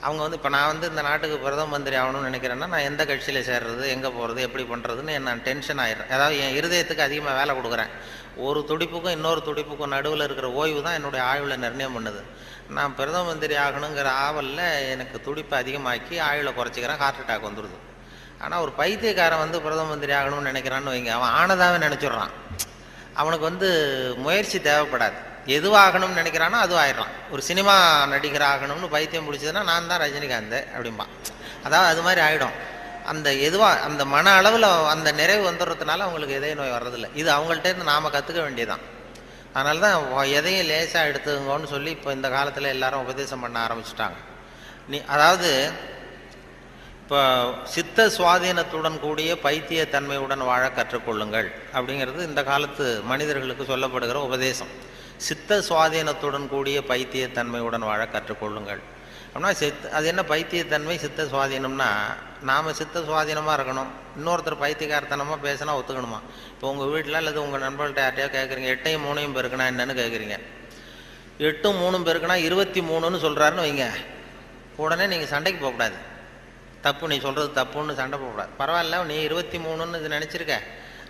அவங்க இப்போ நான் இந்த நாட்டுக்கு பிரதம மந்திரி ஆகணும்னு நினைக்கிறேன்னா, நான் எந்த கட்சியில் சேர்றது, எங்கே போகிறது, எப்படி பண்ணுறதுன்னு நான் டென்ஷன் ஆயிடுறேன். அதாவது என் இருதயத்துக்கு அதிகமாக வேலை கொடுக்குறேன். ஒரு துடிப்புக்கும் இன்னொரு துடிப்புக்கும் நடுவில் இருக்கிற ஓய்வு தான் என்னுடைய ஆயுளை நிர்ணயம் பண்ணுது. நான் பிரதம மந்திரி ஆகணுங்கிற ஆவலில் எனக்கு துடிப்பை அதிகமாக்கி ஆயுளை குறைச்சிக்கிறேன், ஹார்ட் அட்டாக் வந்துடுது. ஆனால் ஒரு பைத்தியக்காரன் பிரதம மந்திரி ஆகணும்னு நினைக்கிறான்னு வைங்க, அவன் ஆனதாகவே நினச்சிட்றான். அவனுக்கு முயற்சி தேவைப்படாது. எதுவாகணும்னு நினைக்கிறானோ அதுவும் ஆயிடலாம். ஒரு சினிமா நடிகர் ஆகணும்னு பைத்தியம் பிடிச்சதுன்னா, நான் தான் ரஜினிகாந்த் அப்படிம்பா. அதாவது அது மாதிரி ஆகிடும். அந்த அந்த மன அளவில் அந்த நிறைவு வந்துடுறதுனால அவங்களுக்கு இதய நோய் வர்றதில்லை. இது அவங்கள்ட்டேருந்து நாம் கற்றுக்க வேண்டியதான். அதனால தான் எதையும் லேசாக எடுத்துங்கன்னு சொல்லி இப்போ இந்த காலத்தில் எல்லாரும் உபதேசம் பண்ண ஆரம்பிச்சுட்டாங்க. அதாவது இப்போ சித்த சுவாதீனத்துடன் கூடிய பைத்தியத்தன்மையுடன் வாழ கற்றுக்கொள்ளுங்கள் அப்படிங்கிறது இந்த காலத்து மனிதர்களுக்கு சொல்லப்படுகிற உபதேசம். சித்த சுவாதீனத்துடன் கூடிய பைத்தியத்தன்மையுடன் வாழ கற்றுக்கொள்ளுங்கள் அப்படின்னா, அது என்ன பைத்தியத்தன்மை சித்த சுவாதீனம்னா, நாம் சித்த சுவாதீனமாக இருக்கணும், இன்னொருத்தர் பைத்தியக்காரத்தனமாக பேசினா ஒத்துக்கணுமா? இப்போ உங்கள் வீட்டில் அல்லது உங்கள் நண்பர்கள்ட்ட யார்ட்டையோ கேட்குறீங்க, 8ஐயும் 3ஐயும் பெருக்குனா என்னன்னு கேட்குறீங்க. 8ம் 3ம் பெருக்குனா 23ன்னு சொல்கிறாருன்னு வைங்க, உடனே நீங்கள் சண்டைக்கு போகக்கூடாது. தப்பு, நீ சொல்கிறது தப்புன்னு சண்டை போகக்கூடாது. பரவாயில்ல, நீ 23ன்னு இது நினச்சிருக்க,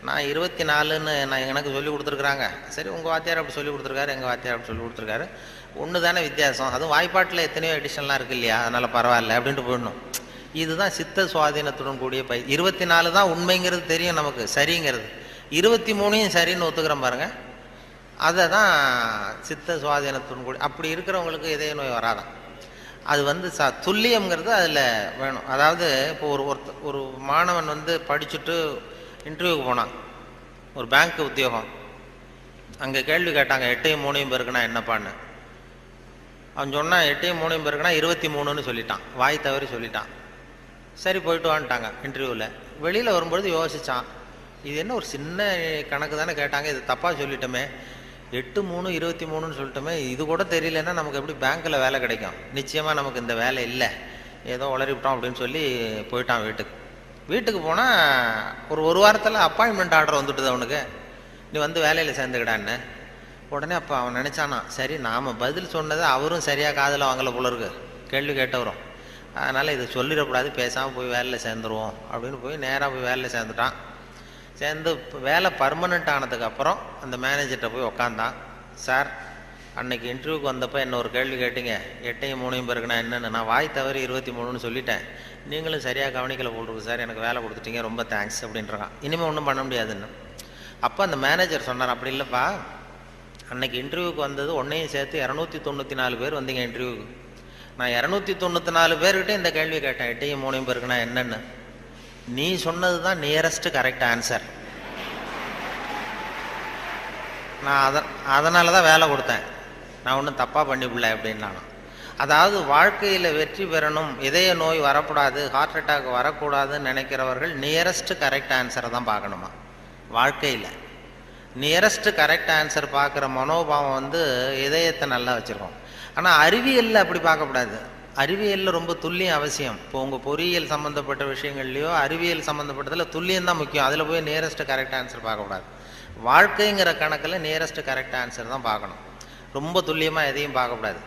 நான் 24ன்னு எனக்கு சொல்லி கொடுத்துருக்குறாங்க. சரி, உங்கள் வாத்தியார் அப்படி சொல்லி கொடுத்துருக்காரு, எங்கள் வாத்தியார் அப்படி சொல்லி கொடுத்துருக்காரு, ஒன்று தானே வித்தியாசம், அதுவும் வாய்ப்பாட்டில் எத்தனையோ எடிஷன்லாம் இருக்குது இல்லையா, அதனால் பரவாயில்ல அப்படின்ட்டு போயிடணும். இதுதான் சித்த சுவாதீனத்துடன் கூடிய 24 தான் உண்மைங்கிறது தெரியும் நமக்கு, சரிங்கிறது. 23ஐயும் சரின்னு ஒத்துக்கிறோம் பாருங்கள், அதை தான் சித்த சுவாதீனத்துடன் கூடிய. அப்படி இருக்கிறவங்களுக்கு இதய நோய் வராதான். அது துல்லியம்ங்கிறது அதில் வேணும். அதாவது இப்போ ஒரு மாணவன் படிச்சுட்டு இன்டர்வியூக்கு போனான், ஒரு பேங்க் உத்தியோகம். அங்கே கேள்வி கேட்டாங்க, 8ஐயும் 3ஐயும் பெருக்குனா என்னப்பான்னு. அவன் சொன்னான், 8ஐயும் 3ஐயும் பெருக்குனா 23ன்னு சொல்லிட்டான், வாய் தவறி சொல்லிட்டான். சரி, போயிட்டு வான்ட்டாங்க இன்டர்வியூவில். வெளியில் வரும்பொழுது யோசித்தான், இது என்ன ஒரு சின்ன கணக்கு தானே கேட்டாங்க, இது தப்பாக சொல்லிட்டோமே, 8/3/23 சொல்லிட்டோமே, இது கூட தெரியலன்னா நமக்கு எப்படி பேங்க்கில் வேலை கிடைக்கும்? நிச்சயமாக நமக்கு இந்த வேலை இல்லை, ஏதோ உளறிவிட்டோம் அப்படின்னு சொல்லி போயிட்டான் வீட்டுக்கு. வீட்டுக்கு போனால் ஒரு வாரத்தில் அப்பாயின்மெண்ட் ஆர்டர் வந்துட்டுது அவனுக்கு, நீ வந்து வேலையில் சேர்ந்துக்கிடான்னு. உடனே அப்போ அவன் நினச்சானா, சரி நாம் பதில் சொன்னதை அவரும் சரியாக காதில் வாங்கலை போல இருக்கு, கேள்வி கேட்டவரும், அதனால் இதை சொல்லிடக்கூடாது, பேசாமல் போய் வேலையில் சேர்ந்துருவோம் அப்படின்னு போய் நேராக போய் வேலையில் சேர்ந்துட்டான். சேர்ந்து வேலை பர்மனெண்ட் ஆனதுக்கப்புறம் அந்த மேனேஜர்கிட்ட போய் உக்காந்தான். சார், அன்னைக்கு இன்டர்வியூக்கு வந்தப்போ என்ன ஒரு கேள்வி கேட்டீங்க, 8/3 பேருக்கு நான் என்னென்னு, நான் வாய் தவறி 23 சொல்லிட்டேன், நீங்களும் சரியாக கவனிக்கலை போட்டுருக்கு சார், எனக்கு வேலை கொடுத்துட்டீங்க, ரொம்ப தேங்க்ஸ் அப்படின்றான். இனிமேல் ஒன்றும் பண்ண முடியாதுன்னு. அப்போ அந்த மேனேஜர் சொன்னார், அப்படி இல்லைப்பா, அன்னைக்கு இன்டர்வியூக்கு வந்தது ஒன்றையும் சேர்த்து 294 பேர் வந்தீங்க இன்டர்வியூக்கு, நான் 294 பேர்கிட்ட இந்த கேள்வி கேட்டேன், 8/3 பேருக்கு நான் என்னென்னு, நீ சொன்னது தான் நியரஸ்ட் கரெக்ட் ஆன்சர், நான் அதனால தான் வேலை கொடுத்தேன், நான் ஒன்றும் தப்பாக பண்ணிவிடல அப்படின்னாலும். அதாவது வாழ்க்கையில் வெற்றி பெறணும், இதய நோய் வரக்கூடாது, ஹார்ட் அட்டாக் வரக்கூடாதுன்னு நினைக்கிறவர்கள் நியரஸ்ட் கரெக்ட் ஆன்சரை தான் பார்க்கணுமா வாழ்க்கையில். நியரஸ்ட் கரெக்ட் ஆன்சர் பார்க்குற மனோபாவம் வந்து இதயத்தை நல்லா வச்சுருக்கோம். ஆனால் அறிவியலில் அப்படி பார்க்கக்கூடாது. அறிவியலில் ரொம்ப துல்லியம் அவசியம். இப்போ உங்கள் பொறியியல் சம்மந்தப்பட்ட விஷயங்கள்லையோ அறிவியல் சம்மந்தப்பட்டதில் துல்லியம் தான் முக்கியம், அதில் போய் நியரஸ்ட் கரெக்ட் ஆன்சர் பார்க்கக்கூடாது. வாழ்க்கைங்கிற கணக்கில் நியரஸ்ட் கரெக்ட் ஆன்சர் தான் பார்க்கணும், ரொம்ப துல்லியமாக எதையும் பார்க்கக்கூடாது.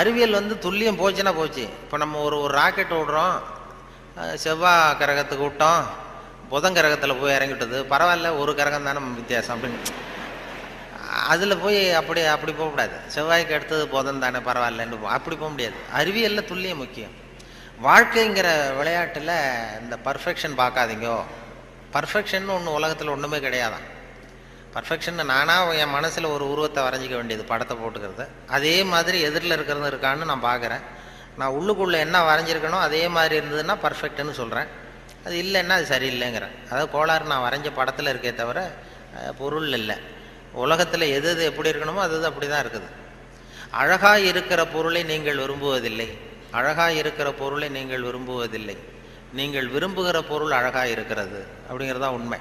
அறிவியல் வந்து துல்லியம் போச்சுன்னா போச்சு. இப்போ நம்ம ஒரு ராக்கெட் விடுறோம், செவ்வாய் கிரகத்துக்கு விட்டோம், புதன் கிரகத்தில் போய் இறங்கிவிட்டது, பரவாயில்ல, ஒரு கிரகம் தானே வித்தியாசம் அப்படின்னு அதில் போய் அப்படி போகக்கூடாது. செவ்வாய்க்கு அடுத்தது புதன் தானே, பரவாயில்லன்னு அப்படி போக முடியாது. அறிவியலில் துல்லியம் முக்கியம். வாழ்க்கைங்கிற விளையாட்டில் இந்த பர்ஃபெக்ஷன் பார்க்காதீங்கோ. பர்ஃபெக்ஷன் ஒன்று உலகத்தில் ஒன்றுமே கிடையாதான். பர்ஃபெக்ஷன் நானாக என் மனசில் ஒரு உருவத்தை வரைஞ்சிக்க வேண்டியது, படத்தை போட்டுக்கிறது, அதே மாதிரி எதிரில் இருக்கிறது இருக்கான்னு நான் பார்க்குறேன். நான் உள்ளுக்குள்ளே என்ன வரைஞ்சிருக்கணும் அதே மாதிரி இருந்ததுன்னா பர்ஃபெக்ட்னு சொல்கிறேன், அது இல்லைன்னா அது சரியில்லைங்கிறேன். அதாவது கோளாறு நான் வரைஞ்ச படத்தில் இருக்கே தவிர பொருள் இல்லை. உலகத்தில் எது எது எப்படி இருக்கணுமோ அது அப்படி தான் இருக்குது. அழகாக இருக்கிற பொருளை நீங்கள் விரும்புவதில்லை, அழகாக இருக்கிற பொருளை நீங்கள் விரும்புவதில்லை, நீங்கள் விரும்புகிற பொருள் அழகாக இருக்கிறது அப்படிங்கிறது தான் உண்மை.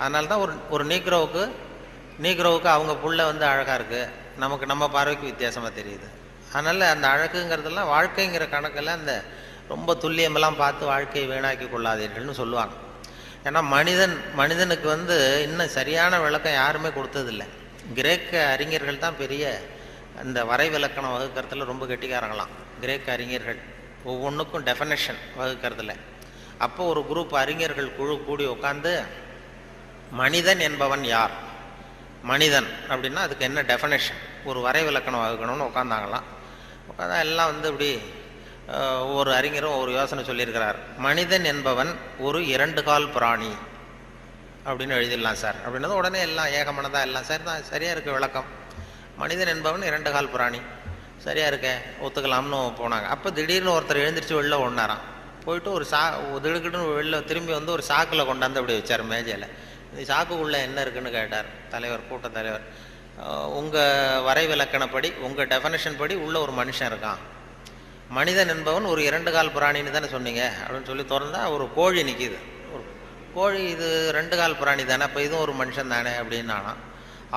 அதனால தான் ஒரு நீக்ரோவுக்கு அவங்க புள்ள வந்து அழகாக இருக்குது, நமக்கு நம்ம பார்வைக்கு வித்தியாசமாக தெரியுது. அதனால் அந்த அழகுங்கிறதெல்லாம் வாழ்க்கைங்கிற கணக்கில் அந்த ரொம்ப துல்லியமெல்லாம் பார்த்து வாழ்க்கையை வீணாக்கி கொள்ளாதீர்கள்னு சொல்லுவாங்க. ஏன்னா மனிதனுக்கு வந்து இன்னும் சரியான விளக்கம் யாருமே கொடுத்ததில்லை. கிரேக்க அறிஞர்கள் தான் பெரிய அந்த வரைவிலக்கணம் வகுக்கிறதுல ரொம்ப கெட்டிக்காரங்களாம். கிரேக்க அறிஞர்கள் ஒவ்வொன்றுக்கும் டெஃபனேஷன் வகுக்கிறதுல. அப்போ ஒரு குரூப் அறிஞர்கள் குழு கூடி உட்காந்து மனிதன் என்பவன் யார், மனிதன் அப்படின்னா அதுக்கு என்ன டெஃபனேஷன், ஒரு வரைவிலக்கணம் வகுக்கணும்னு உட்காந்தாங்களாம். உட்காந்தா எல்லாம் வந்து இப்படி ஒவ்வொரு அறிஞரும் ஒரு யோசனை சொல்லியிருக்கிறார். மனிதன் என்பவன் ஒரு 2 கால் பிராணி அப்படின்னு எழுதிடலாம் சார் அப்படின்னது உடனே எல்லாம் ஏகமனதாக எல்லாம் சார் தான் சரியாக இருக்குது விளக்கம். மனிதன் என்பவன் 2 கால் பிராணி, சரியாக இருக்க ஒத்துக்கலாம்னு போனாங்க. அப்போ திடீர்னு ஒருத்தர் எழுந்திரிச்சு வெளில ஒன்றாராம். போயிட்டு ஒரு திடுக்கிட்டுன்னு வெளில திரும்பி வந்து ஒரு சாக்கில் கொண்டாந்து அப்படி வச்சார் மேஜையில். இந்த சாக்குக்குள்ளே என்ன இருக்குன்னு கேட்டார் தலைவர், கூட்ட தலைவர். உங்கள் வரைவிலக்கணப்படி உங்கள் டெஃபனேஷன் படி உள்ள ஒரு மனுஷன் இருக்கான், மனிதன் என்பவன் ஒரு 2 கால் பிராணின்னு தானே சொன்னீங்க அப்படின்னு சொல்லி திறந்தா ஒரு கோழி நிற்கிது. ஒரு கோழி இது 2 கால் பிராணி தானே, அப்போ இதுவும் ஒரு மனுஷன் தானே அப்படின்னானா.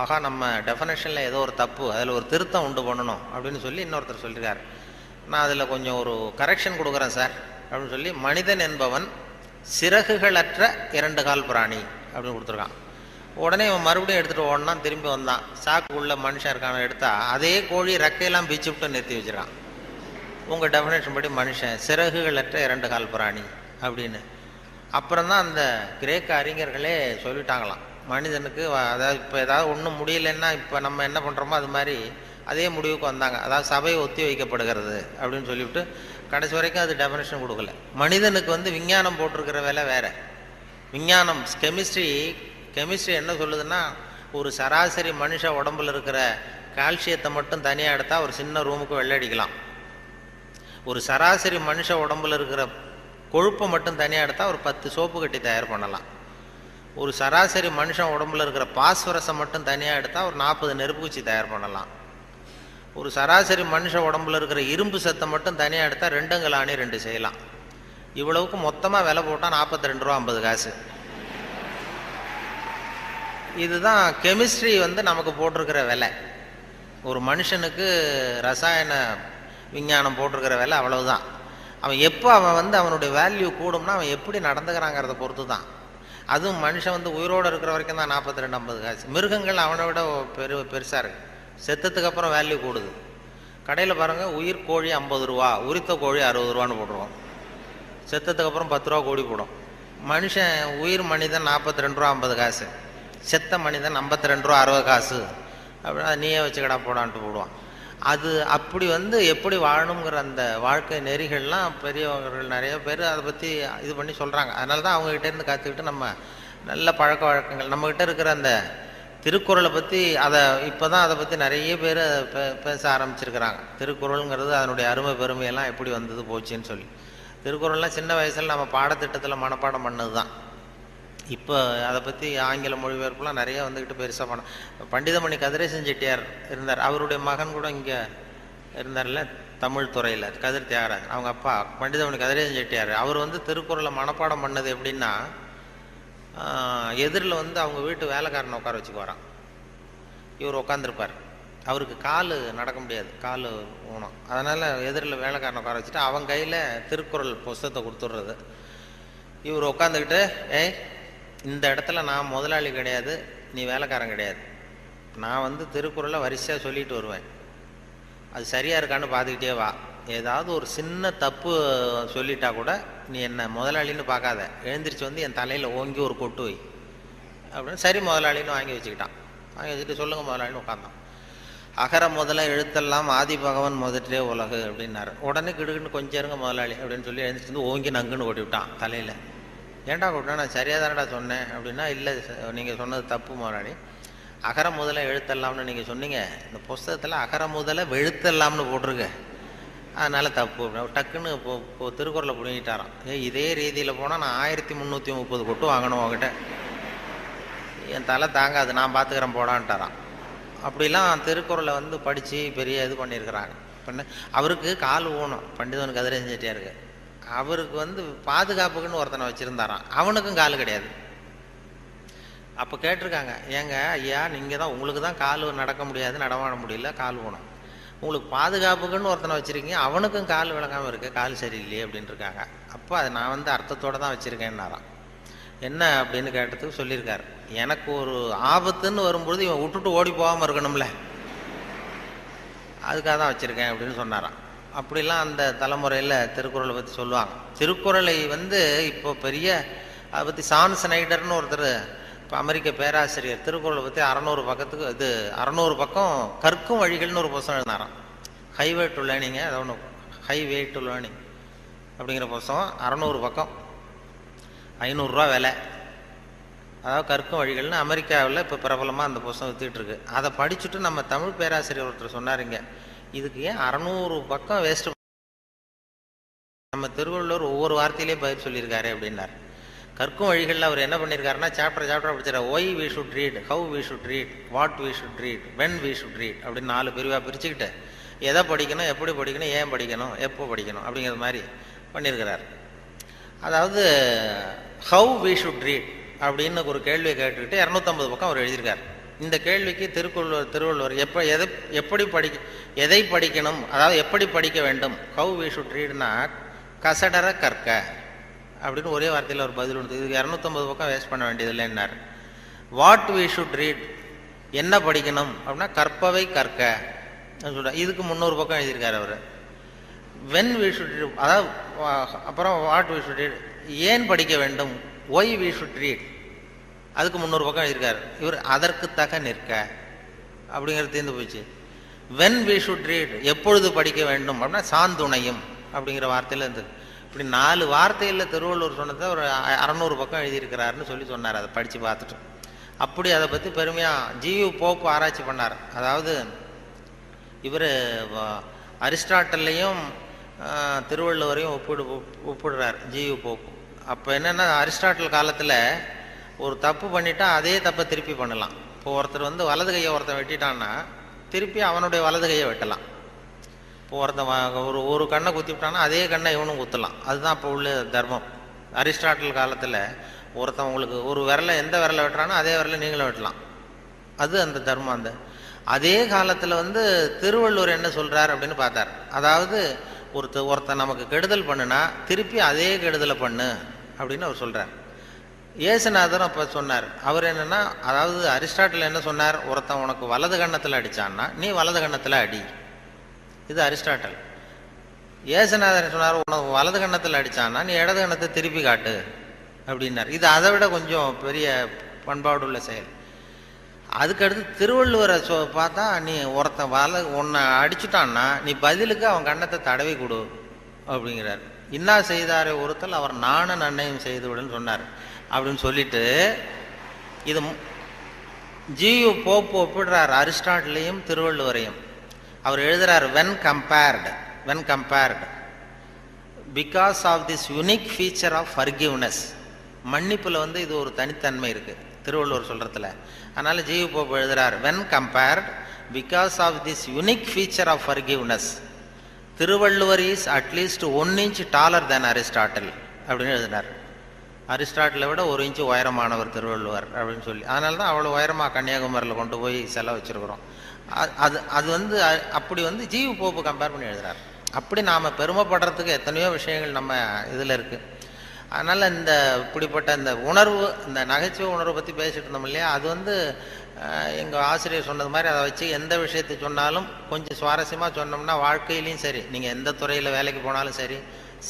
ஆகா, நம்ம டெஃபனேஷனில் ஏதோ ஒரு தப்பு, அதில் ஒரு திருத்தம் உண்டு பண்ணணும் அப்படின்னு சொல்லி இன்னொருத்தர் சொல்லியிருக்கார். நான் அதில் கொஞ்சம் ஒரு கரெக்ஷன் கொடுக்குறேன் சார் அப்படின்னு சொல்லி மனிதன் என்பவன் சிறகுகளற்ற 2 கால் பிராணி அப்படின்னு கொடுத்துருக்கான். உடனே இவன் மறுபடியும் எடுத்துகிட்டு ஓடனான், திரும்பி வந்தான், சாக்கு உள்ள மனுஷன் இருக்கான்னு எடுத்தா அதே கோழி ரெக்கையெல்லாம் பிச்சு விட்டு நிறுத்தி வச்சிருக்கான். உங்கள் டெஃபினேஷன் படி மனுஷன் சிறகுகளற்ற 2 கால் பிராணி அப்படின்னு. அப்புறம் தான் அந்த கிரேக்க அறிஞர்களே சொல்லிட்டாங்களாம், மனிதனுக்கு அதாவது இப்போ ஏதாவது ஒன்றும் முடியலன்னா இப்போ நம்ம என்ன பண்ணுறோமோ அது மாதிரி அதே முடிவுக்கு வந்தாங்க. அதாவது சபை ஒத்தி வைக்கப்படுகிறது அப்படின்னு சொல்லிவிட்டு கடைசி வரைக்கும் அது டெஃபினேஷன் கொடுக்கல. மனிதனுக்கு வந்து விஞ்ஞானம் போட்டிருக்கிற வேலை வேறு. விஞ்ஞானம் கெமிஸ்ட்ரி என்ன சொல்லுதுன்னா, ஒரு சராசரி மனுஷ உடம்புல இருக்கிற கால்சியத்தை மட்டும் தனியாக எடுத்தால் ஒரு சின்ன ரூமுக்கு வெள்ளடிக்கலாம். ஒரு சராசரி மனுஷ உடம்புல இருக்கிற கொழுப்பை மட்டும் தனியாக எடுத்தால் ஒரு 10 சோப்பு கட்டி தயார் பண்ணலாம். ஒரு சராசரி மனுஷன் உடம்புல இருக்கிற பாஸ்பரஸை மட்டும் தனியாக எடுத்தால் ஒரு 40 நெருப்புக்குச்சி தயார் பண்ணலாம். ஒரு சராசரி மனுஷ உடம்புல இருக்கிற இரும்பு சத்தை மட்டும் தனியாக எடுத்தால் 2 கலாணி 2 செய்யலாம். இவ்வளவுக்கு மொத்தமாக விலை போட்டால் 42 ரூபா 50 காசு. இதுதான் கெமிஸ்ட்ரி நமக்கு போட்டிருக்கிற விலை. ஒரு மனுஷனுக்கு ரசாயன விஞ்ஞானம் போட்டிருக்கிற விலை அவ்வளவுதான். அவன் எப்போ அவன் அவனுடைய வேல்யூ கூடும்னா அவன் எப்படி நடந்துக்கிறாங்கிறத பொறுத்து தான். அதுவும் மனுஷன் உயிரோடு இருக்கிற வரைக்கும் தான் 42-50 காசு. மிருகங்கள் அவனை விட பெருசாக இருக்கு. செத்தத்துக்கு அப்புறம் வேல்யூ கூடுது. கடையில் பாருங்கள், உயிர் கோழி 50 ரூபா, உரித்த கோழி 60 ரூபான்னு போட்டுருவோம். செத்தத்துக்கு அப்புறம் 10 ரூபா கோழி போடும். மனுஷன் உயிர் மனிதன் 42 ரூபா 50 காசு, செத்த மனிதன் 52 ரூபா 60 காசு. அப்படின்னா நீயே வச்சுக்கடா போடான்ட்டு போடுவான். அது அப்படி எப்படி வாழணுங்கிற அந்த வாழ்க்கை நெறிகள்லாம் பெரியவர்கள் நிறைய பேர் அதை பற்றி இது பண்ணி சொல்கிறாங்க. அதனால தான் அவங்ககிட்டேருந்து கற்றுக்கிட்டு நம்ம நல்ல பழக்க வழக்கங்கள் நம்மக்கிட்ட இருக்கிற அந்த திருக்குறளை பற்றி இப்போ தான் அதை பற்றி நிறைய பேர் பேச ஆரம்பிச்சிருக்கிறாங்க. திருக்குறளுங்கிறது அதனுடைய அருமை பெருமையெல்லாம் எப்படி வந்தது போச்சுன்னு சொல்லி. திருக்குறள்லாம் சின்ன வயசில் நம்ம பாடத்திட்டத்தில் மனப்பாடம் பண்ணது தான். இப்போ அதை பற்றி ஆங்கில மொழிபெயர்ப்புலாம் நிறைய பெருசாக பண்ண. பண்டிதமணி கதிரேசன் செட்டியார் இருந்தார். அவருடைய மகன் கூட இங்கே இருந்தார்ல, தமிழ் துறையில், கதிர் தியாகராஜன். அவங்க அப்பா பண்டிதமணி கதிரேசன் செட்டியார். அவர் திருக்குறளை மனப்பாடம் பண்ணது எப்படின்னா, எதிரில் அவங்க வீட்டு வேலைக்காரனை உட்கார வச்சுக்குவாராம். இவர் உட்காந்துருப்பார். அவருக்கு கால் நடக்க முடியாது, கால் ஊனம். அதனால் எதிரில் வேலைக்காரனை உட்கார வச்சுட்டு அவன் கையில் திருக்குறள் புஸ்தகத்தை கொடுத்துட்றது. இவர் உட்காந்துக்கிட்டு, இந்த இடத்துல நான் முதலாளி கிடையாது, நீ வேலைக்காரன் கிடையாது, நான் திருக்குறளை வரிசையாக சொல்லிட்டு வருவேன், அது சரியாக இருக்கான்னு பார்த்துக்கிட்டே வா, ஏதாவது ஒரு சின்ன தப்பு சொல்லிட்டா கூட நீ என்ன முதலாளின்னு பார்க்காத, எழுந்திரிச்சு என் தலையில் ஓங்கி ஒரு கொட்டு வை அப்படின்னு. சரி முதலாளின்னு வாங்கி வச்சுக்கிட்டான். வாங்கி வச்சுட்டு சொல்லுங்கள் முதலாளின்னு உட்காந்தான். அகர முதல எழுத்தெல்லாம் ஆதி பகவன் முதற்றே உலகு அப்படின்னாரு. உடனே கிடுக்குன்னு கொஞ்சம் இருங்க முதலாளி அப்படின்னு சொல்லி எழுந்திரிச்சு ஓங்கி நங்குன்னு கொட்டி விட்டான் தலையில். ஏன்டா கொட்டினா, நான் சரியாக தானடா சொன்னேன் அப்படின்னா, இல்லை நீங்கள் சொன்னது தப்பு முதலாளி, அகர முதல எழுத்தெல்லாம்னு நீங்கள் சொன்னீங்க, இந்த புஸ்தகத்தில் அகர முதல வெழுத்தெல்லாம்னு போட்டிருக்கு, அதனால் தப்பு. டக்குன்னு இப்போ திருக்குறளை புரிஞ்சிட்டாரான். இதே ரீதியில் போனால் நான் 1330 கொட்டு வாங்கணும் உங்ககிட்ட, என் தலை தாங்காது, நான் பார்த்துக்கிறேன் போடான்ட்டாரான். அப்படிலாம் திருக்குறளை படித்து பெரிய இது பண்ணியிருக்கிறாங்க. பண்ண அவருக்கு கால் ஊனம், பண்டிதவன் கதிரேசன் செட்டியாருக்கு. அவருக்கு பாதுகாப்புக்குன்னு ஒருத்தனை வச்சுருந்தாரான், அவனுக்கும் கால் கிடையாது. அப்போ கேட்டிருக்காங்க, ஏங்க ஐயா நீங்கள் தான், உங்களுக்கு தான் கால் நடக்க முடியாது, நடமாட முடியல, கால் ஊனம், உங்களுக்கு பாதுகாப்புக்குன்னு ஒருத்தனை வச்சுருக்கீங்க, அவனுக்கும் கால் விளங்காமல் இருக்கு, கால் சரியில்லையே அப்படின்ட்டு இருக்காங்க. அப்போ அதை நான் அர்த்தத்தோடு தான் வச்சுருக்கேன்னாரான். என்ன அப்படின்னு கேட்டதுக்கு சொல்லியிருக்காரு, எனக்கு ஒரு ஆபத்துன்னு வரும்பொழுது இவன் விட்டுட்டு ஓடி போகாமல் இருக்கணும்ல, அதுக்காக தான் வச்சுருக்கேன் அப்படின்னு சொன்னாரான். அப்படிலாம் அந்த தலைமுறையில் திருக்குறளை பற்றி சொல்லுவாங்க. திருக்குறளை இப்போ பெரிய அதை பற்றி சான் ஸ்னைடர்னு ஒருத்தர், இப்போ அமெரிக்க பேராசிரியர், திருக்குறளை பற்றி 600 பக்கத்துக்கு 600 பக்கம் கற்கும் வழிகள்னு ஒரு புத்தகம் எழுதினாராம். ஹைவே டு லேர்னிங், அதை ஒன்று ஹைவே டு லேர்னிங் அப்படிங்கிற புத்தகம் 600 பக்கம், 500 ரூபா விலை. அதாவது கற்கும் வழிகள்னு அமெரிக்காவில் இப்போ பிரபலமாக அந்த புத்தகம் விற்றுக்கிட்டு இருக்கு. அதை படிச்சுட்டு நம்ம தமிழ் பேராசிரியர் ஒருத்தர் சொன்னாருங்க, இதுக்கு ஏன் 600 பக்கம் வேஸ்ட்டு, நம்ம திருவள்ளுவர் ஒவ்வொரு வார்த்தையிலே பயிர் சொல்லியிருக்காரு அப்படின்னார். கற்கும் வழிகளில் அவர் என்ன பண்ணியிருக்காருன்னா, சாப்டர் படிச்சார். Why we should read, how we should read, what we should read, when we should read அப்படின்னு 4 பிரிவாக பிரிச்சுக்கிட்டு எதை படிக்கணும், எப்படி படிக்கணும், ஏன் படிக்கணும், எப்போ படிக்கணும் அப்படிங்கிற மாதிரி பண்ணியிருக்கிறார். அதாவது ஹவு வி ஷுட் ரீட் அப்படின்னு ஒரு கேள்வியை கேட்டுக்கிட்டு 250 பக்கம் அவர் எழுதியிருக்கார். இந்த கேள்விக்கு திருவள்ளுவர் எதை படிக்கணும், அதாவது எப்படி படிக்க வேண்டும், ஹவு வி ஷுட் ரீட்னா கசடர கற்க அப்படின்னு ஒரே வார்த்தையில் ஒரு பதில் உண்டு. இதுக்கு 250 பக்கம் வேஸ்ட் பண்ண வேண்டியது இல்லைன்னார். வாட் வி ஷுட் ரீட், என்ன படிக்கணும் அப்படின்னா கற்பவை கற்க சொல்ற, இதுக்கு 300 பக்கம் எழுதியிருக்காரு அவர். வென் வி ஷுட் ரீட், அதாவது அப்புறம் வாட் வி ஷுட் ரீட், ஏன் படிக்க வேண்டும், ஒய் வி ஷுட் ரீட், அதுக்கு 300 பக்கம் எழுதியிருக்காரு இவர். அதற்கு தக நிற்க அப்படிங்கிறது தீர்ந்து போச்சு. வென் வி ஷுட் ரீட், எப்பொழுது படிக்க வேண்டும் அப்படின்னா சாந்துணையும் அப்படிங்கிற வார்த்தையில் இருந்தது. இப்படி 4 வார்த்தையில் திருவள்ளுவர் சொன்னதை ஒரு 600 பக்கம் எழுதியிருக்கிறாருன்னு சொல்லி சொன்னார். அதை படித்து பார்த்துட்டு அப்படி அதை பற்றி பெருமையாக ஜியு போப்பு ஆராய்ச்சி பண்ணார். அதாவது இவர் அரிஸ்டாட்டல்லையும் திருவள்ளுவரையும் ஒப்பிடுறார் ஜியு போப்பு. அப்போ என்னென்னா, அரிஸ்டாட்டில் காலத்தில் ஒரு தப்பு பண்ணிட்டா அதே தப்பை திருப்பி பண்ணலாம். இப்போ ஒருத்தர் வலது கையை ஒருத்தன் வெட்டிட்டான்னா திருப்பி அவனுடைய வலது கையை வெட்டலாம். இப்போ ஒருத்தன் ஒரு கண்ணை குத்தி விட்டான்னா அதே கண்ணை இவனும் குத்தலாம். அதுதான் இப்போ உள்ள தர்மம். அரிஸ்டாட்டில் காலத்தில் ஒருத்தன் உங்களுக்கு ஒரு விரலை எந்த விரலை வெட்டுறானோ அதே விரலை நீங்களும் வெட்டலாம். அது அந்த தர்மம். அந்த அதே காலத்தில் திருவள்ளுவர் என்ன சொல்கிறார் அப்படின்னு பார்த்தார். அதாவது ஒருத்தன் நமக்கு கெடுதல் பண்ணுனா திருப்பி அதே கெடுதலை பண்ணு அப்படின்னு அவர் சொல்கிறார். இயேசுநாதரும் அப்போ சொன்னார். அவர் என்னென்னா, அதாவது அரிஸ்டாட்டில் என்ன சொன்னார், ஒருத்தன் உனக்கு வலது கன்னத்தில் அடித்தான்னா நீ வலது கன்னத்தில் அடி. இது அரிஸ்டாட்டல். இயேசுநாதர் சொன்னார், உனக்கு வலது கன்னத்தில் அடித்தான்னா நீ இடது கன்னத்தை திருப்பி காட்டு அப்படின்னார். இது அதை விட கொஞ்சம் பெரிய பண்பாடு உள்ள செயல். அதுக்கடுத்து திருவள்ளுவரை பார்த்தா, நீ ஒருத்தன் உன்னை அடிச்சுட்டான்னா நீ பதிலுக்கு அவன் கன்னத்தை தடவி கொடு அப்படிங்கிறார். இன்னா செய்தாரை ஒருத்தல் அவர் நானும் நன்னையும் செய்து விடுன்னு சொன்னார். அப்படின்னு சொல்லிட்டு இது ஜியு போப்பு ஒப்பிடுறார் அரிஸ்டாட்டிலையும் திருவள்ளுவரையும். அவர் எழுதுறார், when compared because of this unique feature of forgiveness. மன்னிப்பில் இது ஒரு தனித்தன்மை இருக்கு திருவள்ளுவர் சொல்றதுல. அதனால ஜியு போப்பு எழுதுறார், when compared because of this unique feature of forgiveness Thiruvalluvar is at least 1 inch taller than Aristotle அப்படின்னு எழுதினார். அரிஸ்டாட்டிலை விட 1 inch உயரமானவர் திருவள்ளுவர் அப்படின்னு சொல்லி. அதனால தான் அவ்வளோ உயரமாக கன்னியாகுமரியில் கொண்டு போய் செலவு வச்சுருக்கிறோம். அது அப்படி ஜியு போப்பு கம்பேர் பண்ணி எழுதுறார். அப்படி நாம் பெருமைப்படுறதுக்கு எத்தனையோ விஷயங்கள் நம்ம இதில் இருக்குது. அதனால் இப்படிப்பட்ட இந்த உணர்வு, இந்த நகைச்சுவை உணர்வை பற்றி பேசிட்டு இருந்தோம் இல்லையா, அது எங்கள் ஆசிரியர் சொன்னது மாதிரி அதை வச்சு எந்த விஷயத்தை சொன்னாலும் கொஞ்சம் சுவாரஸ்யமாக சொன்னோம்னா வாழ்க்கையிலையும் சரி, நீங்கள் எந்த துறையில் வேலைக்கு போனாலும் சரி,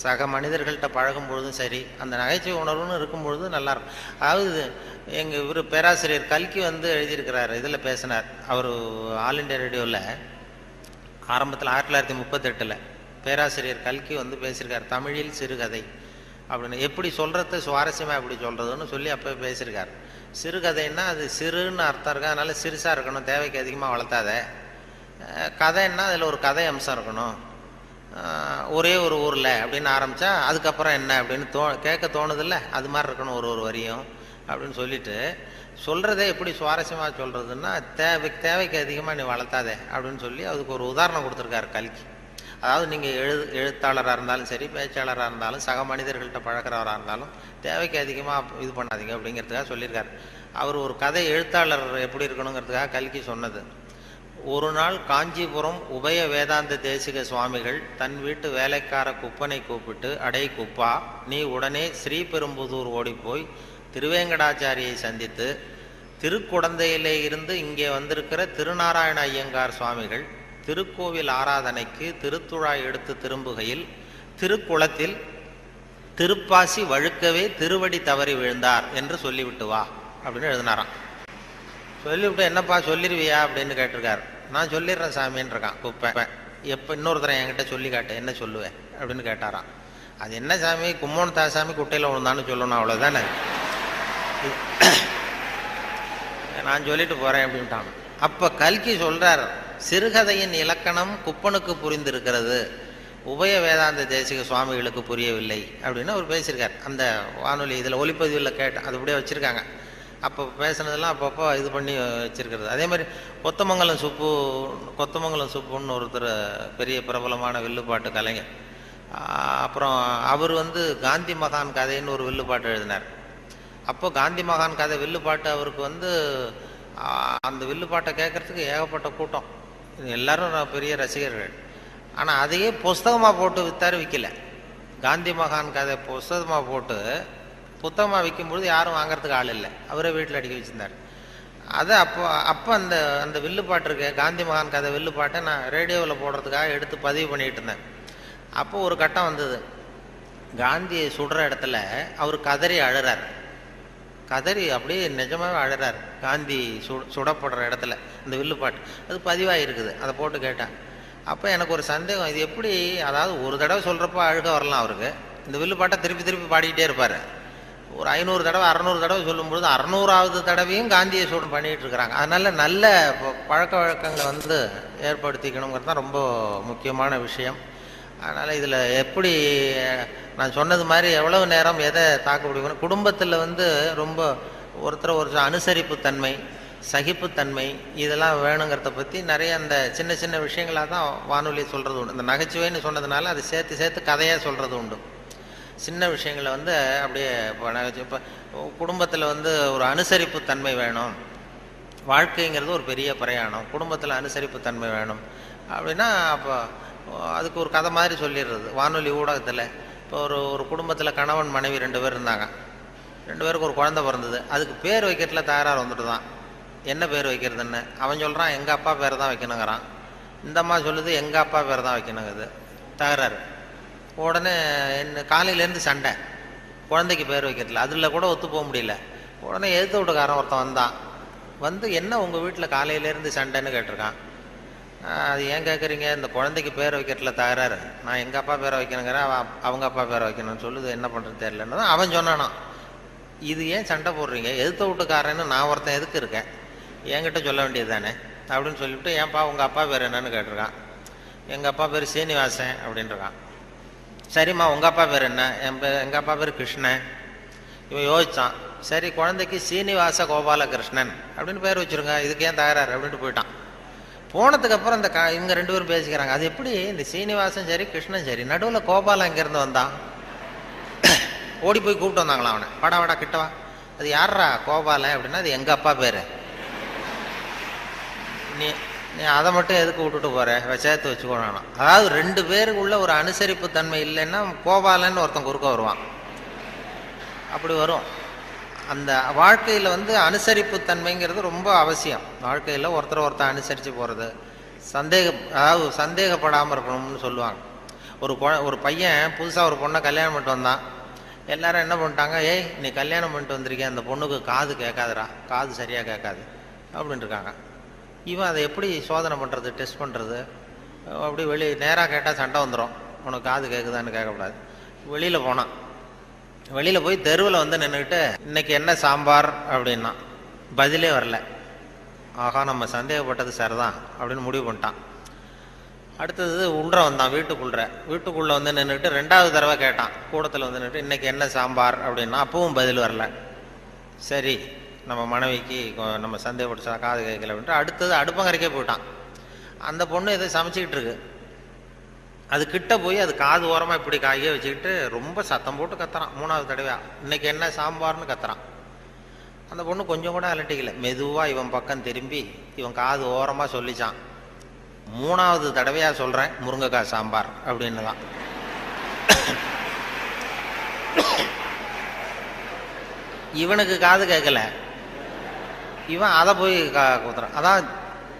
சக மனிதர்கள்ட்ட பழகும் பொழுதும் சரி, அந்த நகைச்சுவை உணர்வுன்னு இருக்கும் பொழுது நல்லாயிருக்கும். அதாவது இவர் பேராசிரியர் கல்கி எழுதியிருக்கிறார், இதில் பேசினார். அவர் ஆல் இண்டியா ரேடியோவில் ஆரம்பத்தில் 1938 பேராசிரியர் கல்கி பேசியிருக்கார், தமிழில் சிறுகதை அப்படின்னு. எப்படி சொல்கிறது, சுவாரஸ்யமாக எப்படி சொல்கிறதுன்னு சொல்லி அப்போ பேசியிருக்கார். சிறுகதைன்னா அது சிறுன்னு அர்த்தம் இருக்கு, அதனால சிறுசாக இருக்கணும், தேவைக்கு அதிகமாக வளர்த்தாத. கதைன்னா அதில் ஒரு கதை அம்சம் இருக்கணும். ஒரே ஒரு ஊரில் அப்படின்னு ஆரம்பித்தா அதுக்கப்புறம் என்ன அப்படின்னு கேட்க தோணுதில்ல, அது மாதிரி இருக்கணும் ஒரு வரியும் அப்படின்னு சொல்லிட்டு, சொல்கிறதே எப்படி சுவாரஸ்யமாக சொல்கிறதுன்னா தேவைக்கு அதிகமாக நீ வளர்த்தாதே அப்படின்னு சொல்லி அதுக்கு ஒரு உதாரணம் கொடுத்துருக்காரு கல்கி. அதாவது நீங்கள் எழுத்தாளராக இருந்தாலும் சரி, பேச்சாளராக இருந்தாலும், சக மனிதர்கள்ட்ட பழக்கிறவராக இருந்தாலும் தேவைக்கு அதிகமாக இது பண்ணாதீங்க அப்படிங்கிறதுக்காக சொல்லியிருக்காரு. அவர் ஒரு கதை எழுத்தாளர் எப்படி இருக்கணுங்கிறதுக்காக கல்கி சொன்னது. ஒரு நாள் காஞ்சிபுரம் உபய வேதாந்த தேசிக சுவாமிகள் தன் வீட்டு வேலைக்கார குப்பனை கூப்பிட்டு, அடை குப்பா, நீ உடனே ஸ்ரீபெரும்புதூர் ஓடிப்போய் திருவேங்கடாச்சாரியை சந்தித்து திருக்குடந்தையிலே இருந்து இங்கே வந்திருக்கிற திருநாராயண ஐயங்கார் சுவாமிகள் திருக்கோவில் ஆராதனைக்கு திருத்துழாய் எடுத்து திரும்புகையில் திருக்குளத்தில் திருப்பாசி வழுக்கவே திருவடி தவறி விழுந்தார் என்று சொல்லிவிட்டு வா அப்படின்னு எழுதினாராம். சொல்லிவிட்டு, என்னப்பா சொல்லிடுவியா அப்படின்னு கேட்டிருக்காரு. நான் சொல்லிடுறேன் சாமின்னு இருக்கான் குப்பை. எப்போ இன்னொருத்தரை என்கிட்ட சொல்லி காட்டு, என்ன சொல்லுவேன் அப்படின்னு கேட்டாராம். அது என்ன சாமி, கும்மோன் தாசாமி குட்டையில் விழுந்தான்னு சொல்லணும், அவ்வளோதானே, நான் சொல்லிட்டு போகிறேன் அப்படின்ட்டான். அப்போ கல்கி சொல்கிறார், சிறுகதையின் இலக்கணம் குப்பனுக்கு புரிந்திருக்கிறது, உபய வேதாந்த தேசிக சுவாமிகளுக்கு புரியவில்லை அப்படின்னு அவர் பேசியிருக்கார். அந்த வானொலி இதில் ஒலிப்பதிவில் கேட்டேன், அது அப்படியே வச்சுருக்காங்க. அப்போ பேசுனதெல்லாம் அப்பப்போ இது பண்ணி வச்சுருக்கிறது. அதே மாதிரி கொத்தமங்கலம் சுப்புன்னு ஒருத்தர் பெரிய பிரபலமான வில்லுப்பாட்டு கலைஞர். அப்புறம் அவர் காந்தி மகான் கதைன்னு ஒரு வில்லுப்பாட்டு எழுதினார். அப்போ காந்தி மகான் கதை வில்லுப்பாட்டு அவருக்கு அந்த வில்லுப்பாட்டை கேட்கறதுக்கு ஏகப்பட்ட கூட்டம், எல்லாரும் பெரிய ரசிகர்கள். ஆனால் அதையே புஸ்தகமாக போட்டு விற்கல. காந்தி மகான் கதை புஸ்தகமாக போட்டு புத்தகமாக விற்கும்பொழுது யாரும் வாங்கிறதுக்கு ஆள் இல்லை, அவரே வீட்டில் அடிக்க வச்சுருந்தார். அதை அப்போ அந்த வில்லுப்பாட்டு இருக்கு, காந்தி மகான் கதை வில்லுப்பாட்டை நான் ரேடியோவில் போடுறதுக்காக எடுத்து பதிவு பண்ணிகிட்டு இருந்தேன். அப்போது ஒரு கட்டம் வந்தது, காந்தியை சுடுற இடத்துல அவர் கதறி அழுறார். கதறி அப்படியே நிஜமாகவே அழுறார் காந்தி சுடப்படுற இடத்துல. அந்த வில்லுப்பாட்டு அது பதிவாக இருக்குது, அதை போட்டு கேட்டேன். அப்போ எனக்கு ஒரு சந்தேகம், இது எப்படி, அதாவது ஒரு தடவை சொல்கிறப்ப அழுக வரலாம் அவருக்கு, இந்த வில்லுப்பாட்டை திருப்பி திருப்பி பாடிக்கிட்டே இருப்பார். ஒரு 500 தடவை 600 தடவை சொல்லும்பொழுது 600வது தடவையும் காந்தியை சூடு பண்ணிகிட்டு இருக்கிறாங்க. அதனால் நல்ல பழக்க வழக்கங்களை ஏற்படுத்திக்கணுங்கிறது தான் ரொம்ப முக்கியமான விஷயம். அதனால் இதில் எப்படி நான் சொன்னது மாதிரி எவ்வளவு நேரம் எதை தாக்கு பிடிக்கணும், குடும்பத்தில் ரொம்ப ஒரு அனுசரிப்புத்தன்மை, சகிப்புத்தன்மை இதெல்லாம் வேணுங்கிறத பற்றி நிறைய அந்த சின்ன சின்ன விஷயங்களாக தான் வானொலி சொல்கிறது உண்டு. இந்த நகைச்சுவைன்னு சொன்னதுனால அதை சேர்த்து கதையாக சொல்கிறது உண்டு. சின்ன விஷயங்களை வந்து அப்படியே இப்போ குடும்பத்தில் வந்து ஒரு அனுசரிப்பு தன்மை வேணும், வாழ்க்கைங்கிறது ஒரு பெரிய பிரயாணம், குடும்பத்தில் அனுசரிப்பு தன்மை வேணும் அப்படின்னா அப்போ அதுக்கு ஒரு கதை மாதிரி சொல்லிடுறது. வானொலி ஊடகத்தில் இப்போ ஒரு குடும்பத்தில் கணவன் மனைவி 2 பேர் இருந்தாங்க. 2 பேருக்கு ஒரு குழந்தை பிறந்தது. அதுக்கு பேர் வைக்கிறதுல தகராறு வந்துட்டு தான். என்ன பேர் வைக்கிறதுன்னு அவன் சொல்கிறான் எங்கள் அப்பா பேர் தான் வைக்கணுங்கிறான். இந்த அம்மா சொல்லுது எங்கள் அப்பா பேர் தான் வைக்கணுங்குது. தகராறு. உடனே என்ன காலையிலேருந்து சண்டை, குழந்தைக்கு பேர் வைக்கிறதுல. அதில் கூட ஒத்து போக முடியல. உடனே எதிர்த்து வீட்டுக்காரன் ஒருத்தன் வந்தான். வந்து என்ன உங்கள் வீட்டில் காலையிலேருந்து சண்டைன்னு கேட்டிருக்கான். அது ஏன் கேட்குறீங்க, இந்த குழந்தைக்கு பேர் வைக்கிறதுல தகராறு, நான் எங்கள் அப்பா பேரை வைக்கணுங்கிறேன், அவங்க அப்பா பேரை வைக்கணும்னு சொல்லுது, என்ன பண்ணுறது தெரியலன்னு தான் அவன் சொன்னானா. இது ஏன் சண்டை போடுறீங்க, எதிர்த்த வீட்டுக்காரன்னு நான் ஒருத்தன் எதுக்கு இருக்கேன், என்கிட்ட சொல்ல வேண்டியது தானே அப்படின்னு சொல்லிவிட்டு ஏன்ப்பா உங்கள் அப்பா பேர் என்னன்னு கேட்டிருக்கான். எங்கள் அப்பா பேர் சீனிவாசன் அப்படின்ட்டுருக்கான். சரிம்மா உங்கள் அப்பா பேர் என்ன, எங்கள் அப்பா பேர் கிருஷ்ணன். இவன் யோசித்தான். சரி குழந்தைக்கு சீனிவாச கோபாலகிருஷ்ணன் அப்படின்னு பேர் வச்சுருங்க, இதுக்கு ஏன் தகராறு அப்படின்ட்டு போயிட்டான். போனதுக்கப்புறம் இந்த இவங்க 2 பேரும் பேசிக்கிறாங்க. அது எப்படி இந்த சீனிவாசன் சரி கிருஷ்ணன் சரி, நடுவில் கோபாலம் எங்கேருந்து வந்தான். ஓடி போய் கூப்பிட்டு வந்தாங்களாம் அவனை. வாடா கிட்டவா, அது யாரா கோபாலன் அப்படின்னா அது எங்கள் அப்பா பேர், நீ அதை மட்டும் எதுக்கு விட்டுட்டு போற, சேர்த்து வச்சுக்கோனா. அதாவது 2 பேருக்குள்ள ஒரு அனுசரிப்பு தன்மை இல்லைன்னா கோபாலன்னு ஒருத்தன் குறுக்க வருவான். அப்படி வரும். அந்த வாழ்க்கையில் வந்து அனுசரிப்பு தன்மைங்கிறது ரொம்ப அவசியம். வாழ்க்கையில் ஒருத்தர் அனுசரித்து போகிறது, அதாவது சந்தேகப்படாமல் இருக்கணும்னு சொல்லுவாங்க. ஒரு பையன் புதுசாக ஒரு பொண்ணை கல்யாணம் பண்ணிட்டு வந்தான். எல்லாரும் என்ன பண்ணிட்டாங்க, ஏய் நீ கல்யாணம் பண்ணிட்டு வந்திருக்கேன், அந்த பொண்ணுக்கு காது கேட்காதுடா, காது சரியாக கேட்காது அப்படின்ட்டு இருக்காங்க. இவன் அதை எப்படி சோதனை பண்ணுறது, டெஸ்ட் பண்ணுறது, அப்படி நேராக கேட்டால் சண்டை வந்துடும், உனக்கு காது கேட்குதான்னு கேட்கக்கூடாது. வெளியில் போனான். வெளியில் போய் தெருவில் வந்து நின்றுக்கிட்டு இன்னைக்கு என்ன சாம்பார் அப்படின்னா பதிலே வரல. ஆகா நம்ம சந்தேகப்பட்டது சரிதான் அப்படின்னு முடிவு பண்ணிட்டான். அடுத்தது உள்ற வந்தான், வீட்டுக்குள்ளே வந்து நின்றுக்கிட்டு 2வது தடவை கேட்டான். கூடத்தில் வந்து நின்றுட்டு இன்னைக்கு என்ன சாம்பார் அப்படின்னா அப்பவும் பதில் வரல. சரி நம்ம மனைவிக்கு நம்ம சந்தேகப்பட்டு காது கேட்கல அப்படின்ட்டு அடுத்தது அடுப்பங்கரைக்கே போயிட்டான். அந்த பொண்ணு எதோ சமைச்சிக்கிட்டு இருக்கு. அது கிட்ட போய் அது காது ஓரமாக இப்படி காயே வச்சுக்கிட்டு ரொம்ப சத்தம் போட்டு கத்துறான். 3வது தடவையா இன்னைக்கு என்ன சாம்பார்னு கத்துறான். அந்த பொண்ணு கொஞ்சம் கூட அலட்டிக்கல. மெதுவாக இவன் பக்கம் திரும்பி இவன் காது ஓரமாக சொல்லிச்சான், 3வது தடவையா சொல்கிறேன் முருங்கைக்காய் சாம்பார் அப்படின்னு தான். இவனுக்கு காது கேட்கல, இவன் அதை போய் குத்துறான். அதான்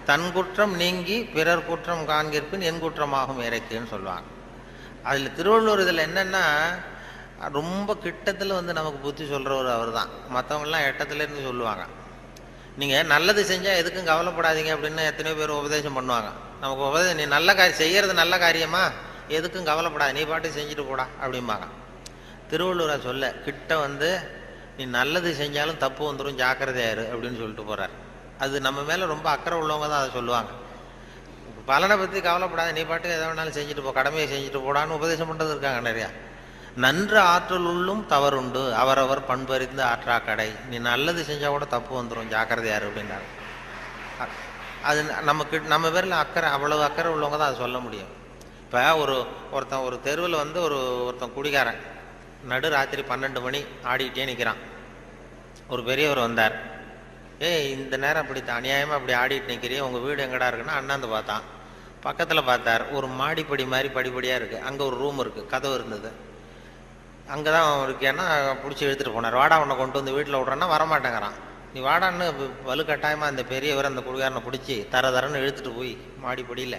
தன் குற்றம் நீங்கி பிறர் குற்றம் காண்கிற்பின் என் குற்றமாகும் இறைக்குன்னு சொல்லுவாங்க. அதில் திருவள்ளுவர் இதில் என்னென்னா ரொம்ப கிட்டத்தில் வந்து நமக்கு புத்தி சொல்கிறவர் அவர் தான். மற்றவங்களாம் எட்டத்துலேருந்து சொல்லுவாங்க. நீங்கள் நல்லது செஞ்சால் எதுக்கும் கவலைப்படாதீங்க அப்படின்னு எத்தனையோ பேர் உபதேசம் பண்ணுவாங்க. நமக்கு நீ நல்ல காரியம் செய்கிறது நல்ல காரியமா, எதுக்கும் கவலைப்படாது, நீ பாட்டு செஞ்சுட்டு போடா அப்படிம்பாங்க. திருவள்ளுவரை சொல்ல கிட்ட வந்து நீ நல்லது செஞ்சாலும் தப்பு வந்துடும், ஜாக்கிரதையாரு அப்படின்னு சொல்லிட்டு போகிறார். அது நம்ம மேலே ரொம்ப அக்கறை உள்ளவங்க தான் அதை சொல்லுவாங்க. பலனை பற்றி கவலைப்படாத, நீ பாட்டு எதை வேணாலும் செஞ்சுட்டு போ, கடமையை செஞ்சுட்டு போடான்னு உபதேசம் பண்ணுறது இருக்காங்க நிறையா. நன்று ஆற்றல் உள்ளும் தவறுண்டு, அவரவர் பண்பறிந்து ஆற்றா கடை, நீ நல்லது செஞ்சால் கூட தப்பு வந்துடும், ஜாக்கிரதையாரு அப்படின்னாரு. அது நம்ம பேரில் அக்கறை, அவ்வளவு அக்கறை உள்ளவங்க தான் அதை சொல்ல முடியும். இப்போ ஒருத்தன் ஒரு தெருவில் வந்து ஒருத்தன் குடிகாரன் நடு ராத்திரி 12 மணி ஆடிக்கிட்டே நிற்கிறான். ஒரு பெரியவர் வந்தார். இந்த நேரம் அப்படி அநியாயமாக அப்படி ஆடிட்டு நிற்கிறியே, உங்கள் வீடு எங்கடா இருக்குன்னா அண்ணாந்து பார்த்தான். பக்கத்தில் பார்த்தார், ஒரு மாடிப்படி மாதிரி படிப்படியாக இருக்குது. அங்கே ஒரு ரூம் இருக்குது, கதவு இருந்தது. அங்கே தான் இருக்கேன்னா பிடிச்சி இழுத்துட்டு போனார். வாடா உன்னை கொண்டு வந்து வீட்டில் விட்றேன்னா வரமாட்டேங்கிறான். நீ வாடான்னு வலுக்கட்டாயமாக அந்த பெரியவர் அந்த குடிகாரனை பிடிச்சி தரன்னு இழுத்துட்டு போய் மாடிப்படியில்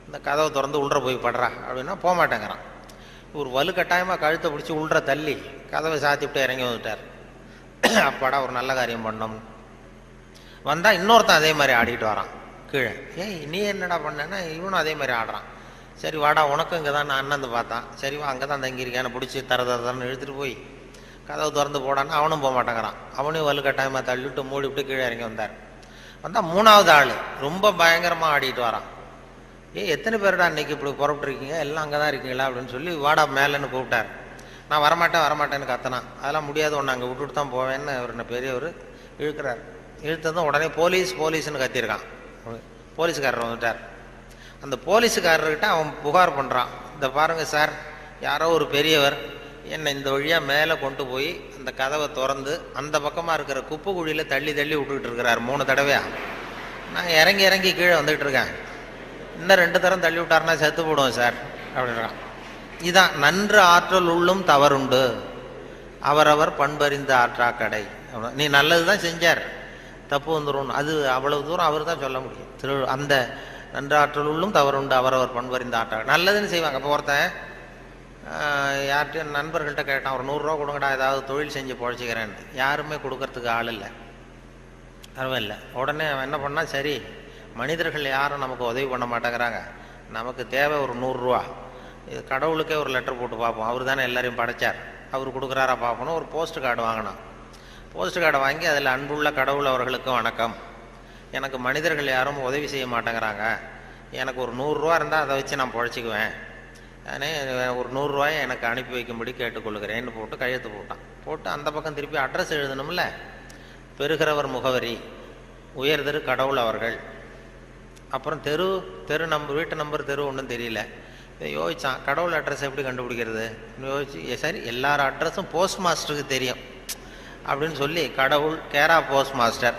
இந்த கதவை திறந்து உள்ற போய் படுறா அப்படின்னா போக மாட்டேங்கிறான். ஒரு வலுக்கட்டாயமாக கழுத்தை பிடிச்சி உள்ற தள்ளி கதவை சாத்திவிட்டு இறங்கி வந்துட்டார். அப்பாடா ஒரு நல்ல காரியம் பண்ணோம். வந்தால் இன்னொருத்தன் அதே மாதிரி ஆடிக்கிட்டு வரான் கீழே. நீ என்னடா பண்ணேன்னா இவனும் அதே மாதிரி ஆடுறான். சரி வாடா உனக்கும் இங்கே தான் நான் அண்ணந்து பார்த்தான். சரிவா அங்கே தான் தங்கியிருக்கேன்னு பிடிச்சி தரன்னு இழுத்துட்டு போய் கதவு திறந்து போடான்னு அவனும் போக மாட்டேங்கிறான். அவனையும் வலுக்கட்டாயமாக தள்ளிவிட்டு மூடிவிட்டு கீழே இறங்கி வந்தார். வந்தால் 3வது ஆள் ரொம்ப பயங்கரமாக ஆடிட்டு வரான். எத்தனை பேருடா இன்னைக்கு இப்படி புறப்பட்டுருக்கீங்க, எல்லாம் அங்கே தான் இருக்கீங்களா அப்படின்னு சொல்லி வாடா மேலேன்னு கூப்பிட்டார். நான் வரமாட்டேன்னு கத்தினான். அதெல்லாம் முடியாது, ஒன்று அங்கே விட்டுட்டு தான் போவேன்னு அவர் பெரியவர் இழுக்கிறார். இழுத்ததும் உடனே போலீஸ்னு கத்திருக்கான். போலீஸுக்காரர் வந்துட்டார். அந்த போலீஸுக்காரர்கிட்ட அவன் புகார் பண்ணுறான். இந்த பாருங்க சார், யாரோ ஒரு பெரியவர் என்னை இந்த வழியாக மேலே கொண்டு போய் அந்த கதவை திறந்து அந்த பக்கமாக இருக்கிற குப்பை குழியில் தள்ளி தள்ளி விட்டுக்கிட்டு இருக்கிறார் 3 தடவையாக. நான் இறங்கி இறங்கி கீழே வந்துக்கிட்டு இருக்கேன். இன்னும் 2 தரம் தள்ளி விட்டாருன்னா செத்து போடுவோம் சார் அப்படின்றான். இதான் நன்று ஆற்றல் உள்ளும் தவறுண்டு, அவரவர் பண்பறிந்த ஆற்றா கடை. நீ நல்லது தான் செஞ்சார், தப்பு வந்துடும், அது அவ்வளவு தூரம் அவர் தான் சொல்ல முடியும். அந்த நன்றாற்றல் உள்ளும் தவறுண்டு, அவரவர் பண்பறிந்த ஆற்றா. நல்லதுன்னு செய்வாங்க. இப்போ ஒருத்தன் யார்கிட்டையும் நண்பர்கள்ட்ட கேட்டான், ஒரு 100 ரூபா கொடுங்கடா, ஏதாவது தொழில் செஞ்சு பொழைச்சிக்கிறேன்னு. யாருமே கொடுக்கறதுக்கு ஆள் இல்லை, பரவாயில்ல. உடனே அவன் என்ன பண்ணால், சரி மனிதர்கள் யாரும் நமக்கு உதவி பண்ண மாட்டேங்கிறாங்க, நமக்கு தேவை ஒரு 100 ரூபா, இது கடவுளுக்கே ஒரு லெட்டர் போட்டு பார்ப்போம், அவர் தானே எல்லாரையும் படைச்சார், அவர் கொடுக்குறாரா பார்க்கணும். ஒரு போஸ்ட் கார்டு வாங்கினான். போஸ்ட் கார்டை வாங்கி அதில் அன்புள்ள கடவுள் அவர்களுக்கு வணக்கம், எனக்கு மனிதர்கள் யாரும் உதவி செய்ய மாட்டேங்கிறாங்க, எனக்கு ஒரு 100 ரூபா இருந்தால் அதை வச்சு நான் பொழைச்சிக்குவேன், நானே ஒரு 100 ரூபாயை எனக்கு அனுப்பி வைக்கும்படி கேட்டுக்கொள்கிறேன்னு போட்டு கையெழுத்து போட்டான். போட்டு அந்த பக்கம் திருப்பி அட்ரஸ் எழுதணும்ல, பெறுகிறவர் முகவரி, உயர்திரு கடவுள் அவர்கள், அப்புறம் தெரு நம்பர், வீட்டு நம்பர், தெரு ஒன்றும் தெரியல. யோசிச்சான், கடவுள் அட்ரஸ் எப்படி கண்டுபிடிக்கிறது யோசிச்சு, சரி எல்லார் அட்ரஸும் போஸ்ட் மாஸ்டருக்கு தெரியும் அப்படின்னு சொல்லி கடவுள் கேரா போஸ்ட் மாஸ்டர்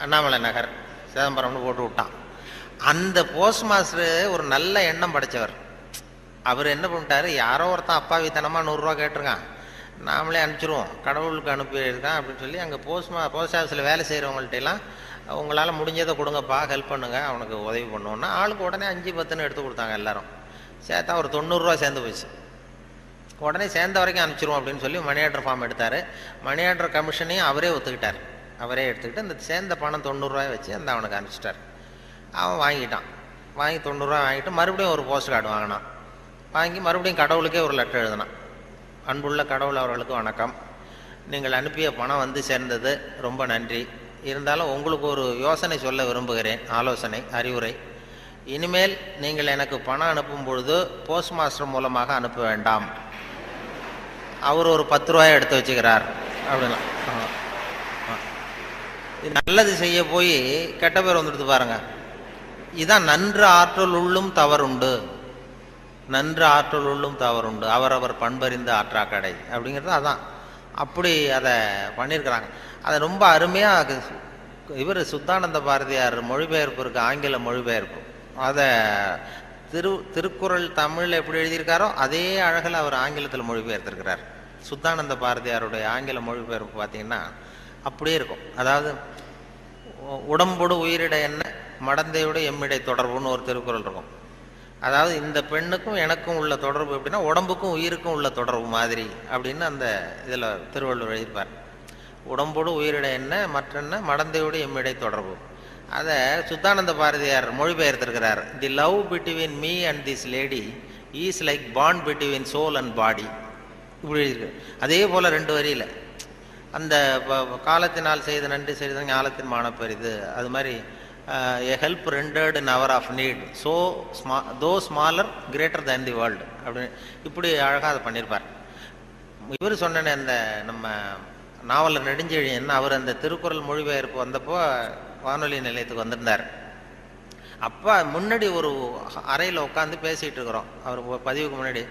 அண்ணாமலை நகர் சிதம்பரம்னு போட்டு விட்டான். அந்த போஸ்ட் மாஸ்டர் ஒரு நல்ல எண்ணம் படைச்சவர். அவர் என்ன பண்ணிட்டாரு, யாரோ ஒருத்தன் அப்பாவித்தனமாக 100 ரூபா கேட்டிருக்கான், நாமளே அனுப்பிச்சிருவோம், கடவுளுக்கு அனுப்பியிருக்கான் அப்படின்னு சொல்லி அங்கே போஸ்ட் ஆஃபீஸில் வேலை செய்கிறவங்கள்ட்டெல்லாம் உங்களால் முடிஞ்சதை கொடுங்கப்பா, ஹெல்ப் பண்ணுங்க, அவனுக்கு உதவி பண்ணுவோன்னா ஆளுக்கு உடனே 5-10 எடுத்து கொடுத்தாங்க. எல்லாரும் சேர்த்தா ஒரு 90 ரூபா சேர்ந்து போச்சு. உடனே சேர்ந்த வரைக்கும் அனுப்பிச்சிருவோம் அப்படின்னு சொல்லி மணி ஆர்டர் ஃபார்ம் எடுத்தார். மணி ஆர்டர் கமிஷனையும் அவரே ஒத்துக்கிட்டார். அவரே எடுத்துக்கிட்டு அந்த சேர்ந்த பணம் 90 ரூபாய் வச்சு அந்த அவனுக்கு அனுப்பிச்சிட்டார். அவன் வாங்கிட்டான். வாங்கி 90 ரூபா வாங்கிட்டு மறுபடியும் ஒரு போஸ்ட் கார்டு வாங்கினான். வாங்கி மறுபடியும் கடவுளுக்கே ஒரு லெட்டர் எழுதினான். அன்புள்ள கடவுள் அவர்களுக்கு வணக்கம், நீங்கள் அனுப்பிய பணம் வந்து சேர்ந்தது, ரொம்ப நன்றி. இருந்தாலும் உங்களுக்கு ஒரு யோசனை சொல்ல விரும்புகிறேன், ஆலோசனை, அறிவுரை. இனிமேல் நீங்கள் எனக்கு பணம் அனுப்பும் பொழுது போஸ்ட் மாஸ்டர் மூலமாக அனுப்ப வேண்டாம், அவர் ஒரு 10 ரூபாயை எடுத்து வச்சுக்கிறார் அப்படின்னா. நல்லது செய்ய போய் கெட்ட பேர் வந்துடுது பாருங்க. இதுதான் நன்று ஆற்றல் உள்ளும் தவறுண்டு, நன்று ஆற்றல் உள்ளும் தவறுண்டு, அவரவர் பண்பறிந்த ஆற்றா கடை அப்படிங்கிறது அதான். அப்படி அதை பண்ணியிருக்கிறாங்க. அதை ரொம்ப அருமையாக இவர் சுத்தானந்த பாரதியார் மொழிபெயர்ப்பு இருக்கு, ஆங்கில மொழிபெயர்ப்பு. அதை திருக்குறள் தமிழில் எப்படி எழுதியிருக்காரோ அதே அழகில் அவர் ஆங்கிலத்தில் மொழிபெயர்த்திருக்கிறார். சுத்தானந்த பாரதியாருடைய ஆங்கில மொழிபெயர்ப்பு பார்த்தீங்கன்னா அப்படியே இருக்கும். அதாவது உடம்போடு உயிரிட என்ன, மடந்தையோடு எம்மிடை தொடர்புன்னு ஒரு திருக்குறள் இருக்கும். அதாவது இந்த பெண்ணுக்கும் எனக்கும் உள்ள தொடர்பு எப்படின்னா உடம்புக்கும் உயிருக்கும் உள்ள தொடர்பு மாதிரி அப்படின்னு அந்த இதில் திருவள்ளுவர் எழுதியிருப்பார். உடம்போடு உயிரிட என்ன, மற்றென்ன, மடந்தையோடு எம்மிடை தொடர்பு. அதை சுத்தானந்த பாரதியார் மொழிபெயர்த்திருக்கிறார். The love between me and this lady is like bond between soul and body, இப்படி எழுதியிருக்கு. அதே போல் 2 வரியில் அந்த காலத்தினால் செய்த நன்றி செய்த ஞாலத்தின் மானப்பெரிது, அது மாதிரி a help rendered in hour of need, so though smaller greater than the world அப்படின்னு இப்படி அழகாக அதை பண்ணியிருப்பார். இவர் சொன்ன அந்த நம்ம நாவலர் நெடுஞ்செழியன், அவர் அந்த திருக்குறள் மொழிபெயர்ப்பு வந்தப்போ வானொலி நிலையத்துக்கு வந்திருந்தார். அப்போ முன்னாடி ஒரு அறையில் உட்காந்து பேசிகிட்டு இருக்கிறோம், அவர் பதிவுக்கு முன்னாடி.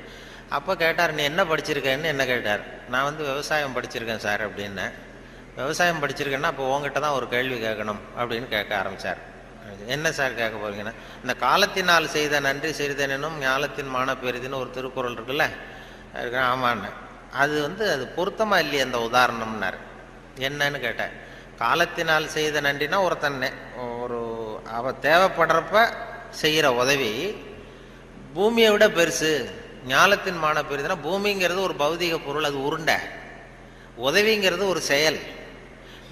அப்போ கேட்டார், நீ என்ன படிச்சிருக்கேன்னு என்ன கேட்டார். நான் விவசாயம் படிச்சிருக்கேன் சார் அப்படின்னு. விவசாயம் படிச்சிருக்கேன்னா அப்போ உங்ககிட்ட தான் ஒரு கேள்வி கேட்கணும் அப்படின்னு கேட்க ஆரம்பித்தார். என்ன சார் கேட்க போறீங்கன்னா, இந்த காலத்தினால் செய்த நன்றி செய்தேனும் ஞாலத்தின் மான பெரிதுன்னு ஒரு திருக்குறள் இருக்குல்ல. ஆமான்னு. அது அது பொருத்தமாக இல்லையே அந்த உதாரணம்னார். என்னன்னு கேட்டேன். காலத்தினால் செய்த நன்றினா ஒருத்தன் அவ தேவைப்படுறப்ப செய்கிற உதவி பூமியை விட பெருசு. ஞாலத்தின் மான பெரிதுனா பூமிங்கிறது ஒரு பௌதிக பொருள், அது உருண்டை. உதவிங்கிறது ஒரு செயல்.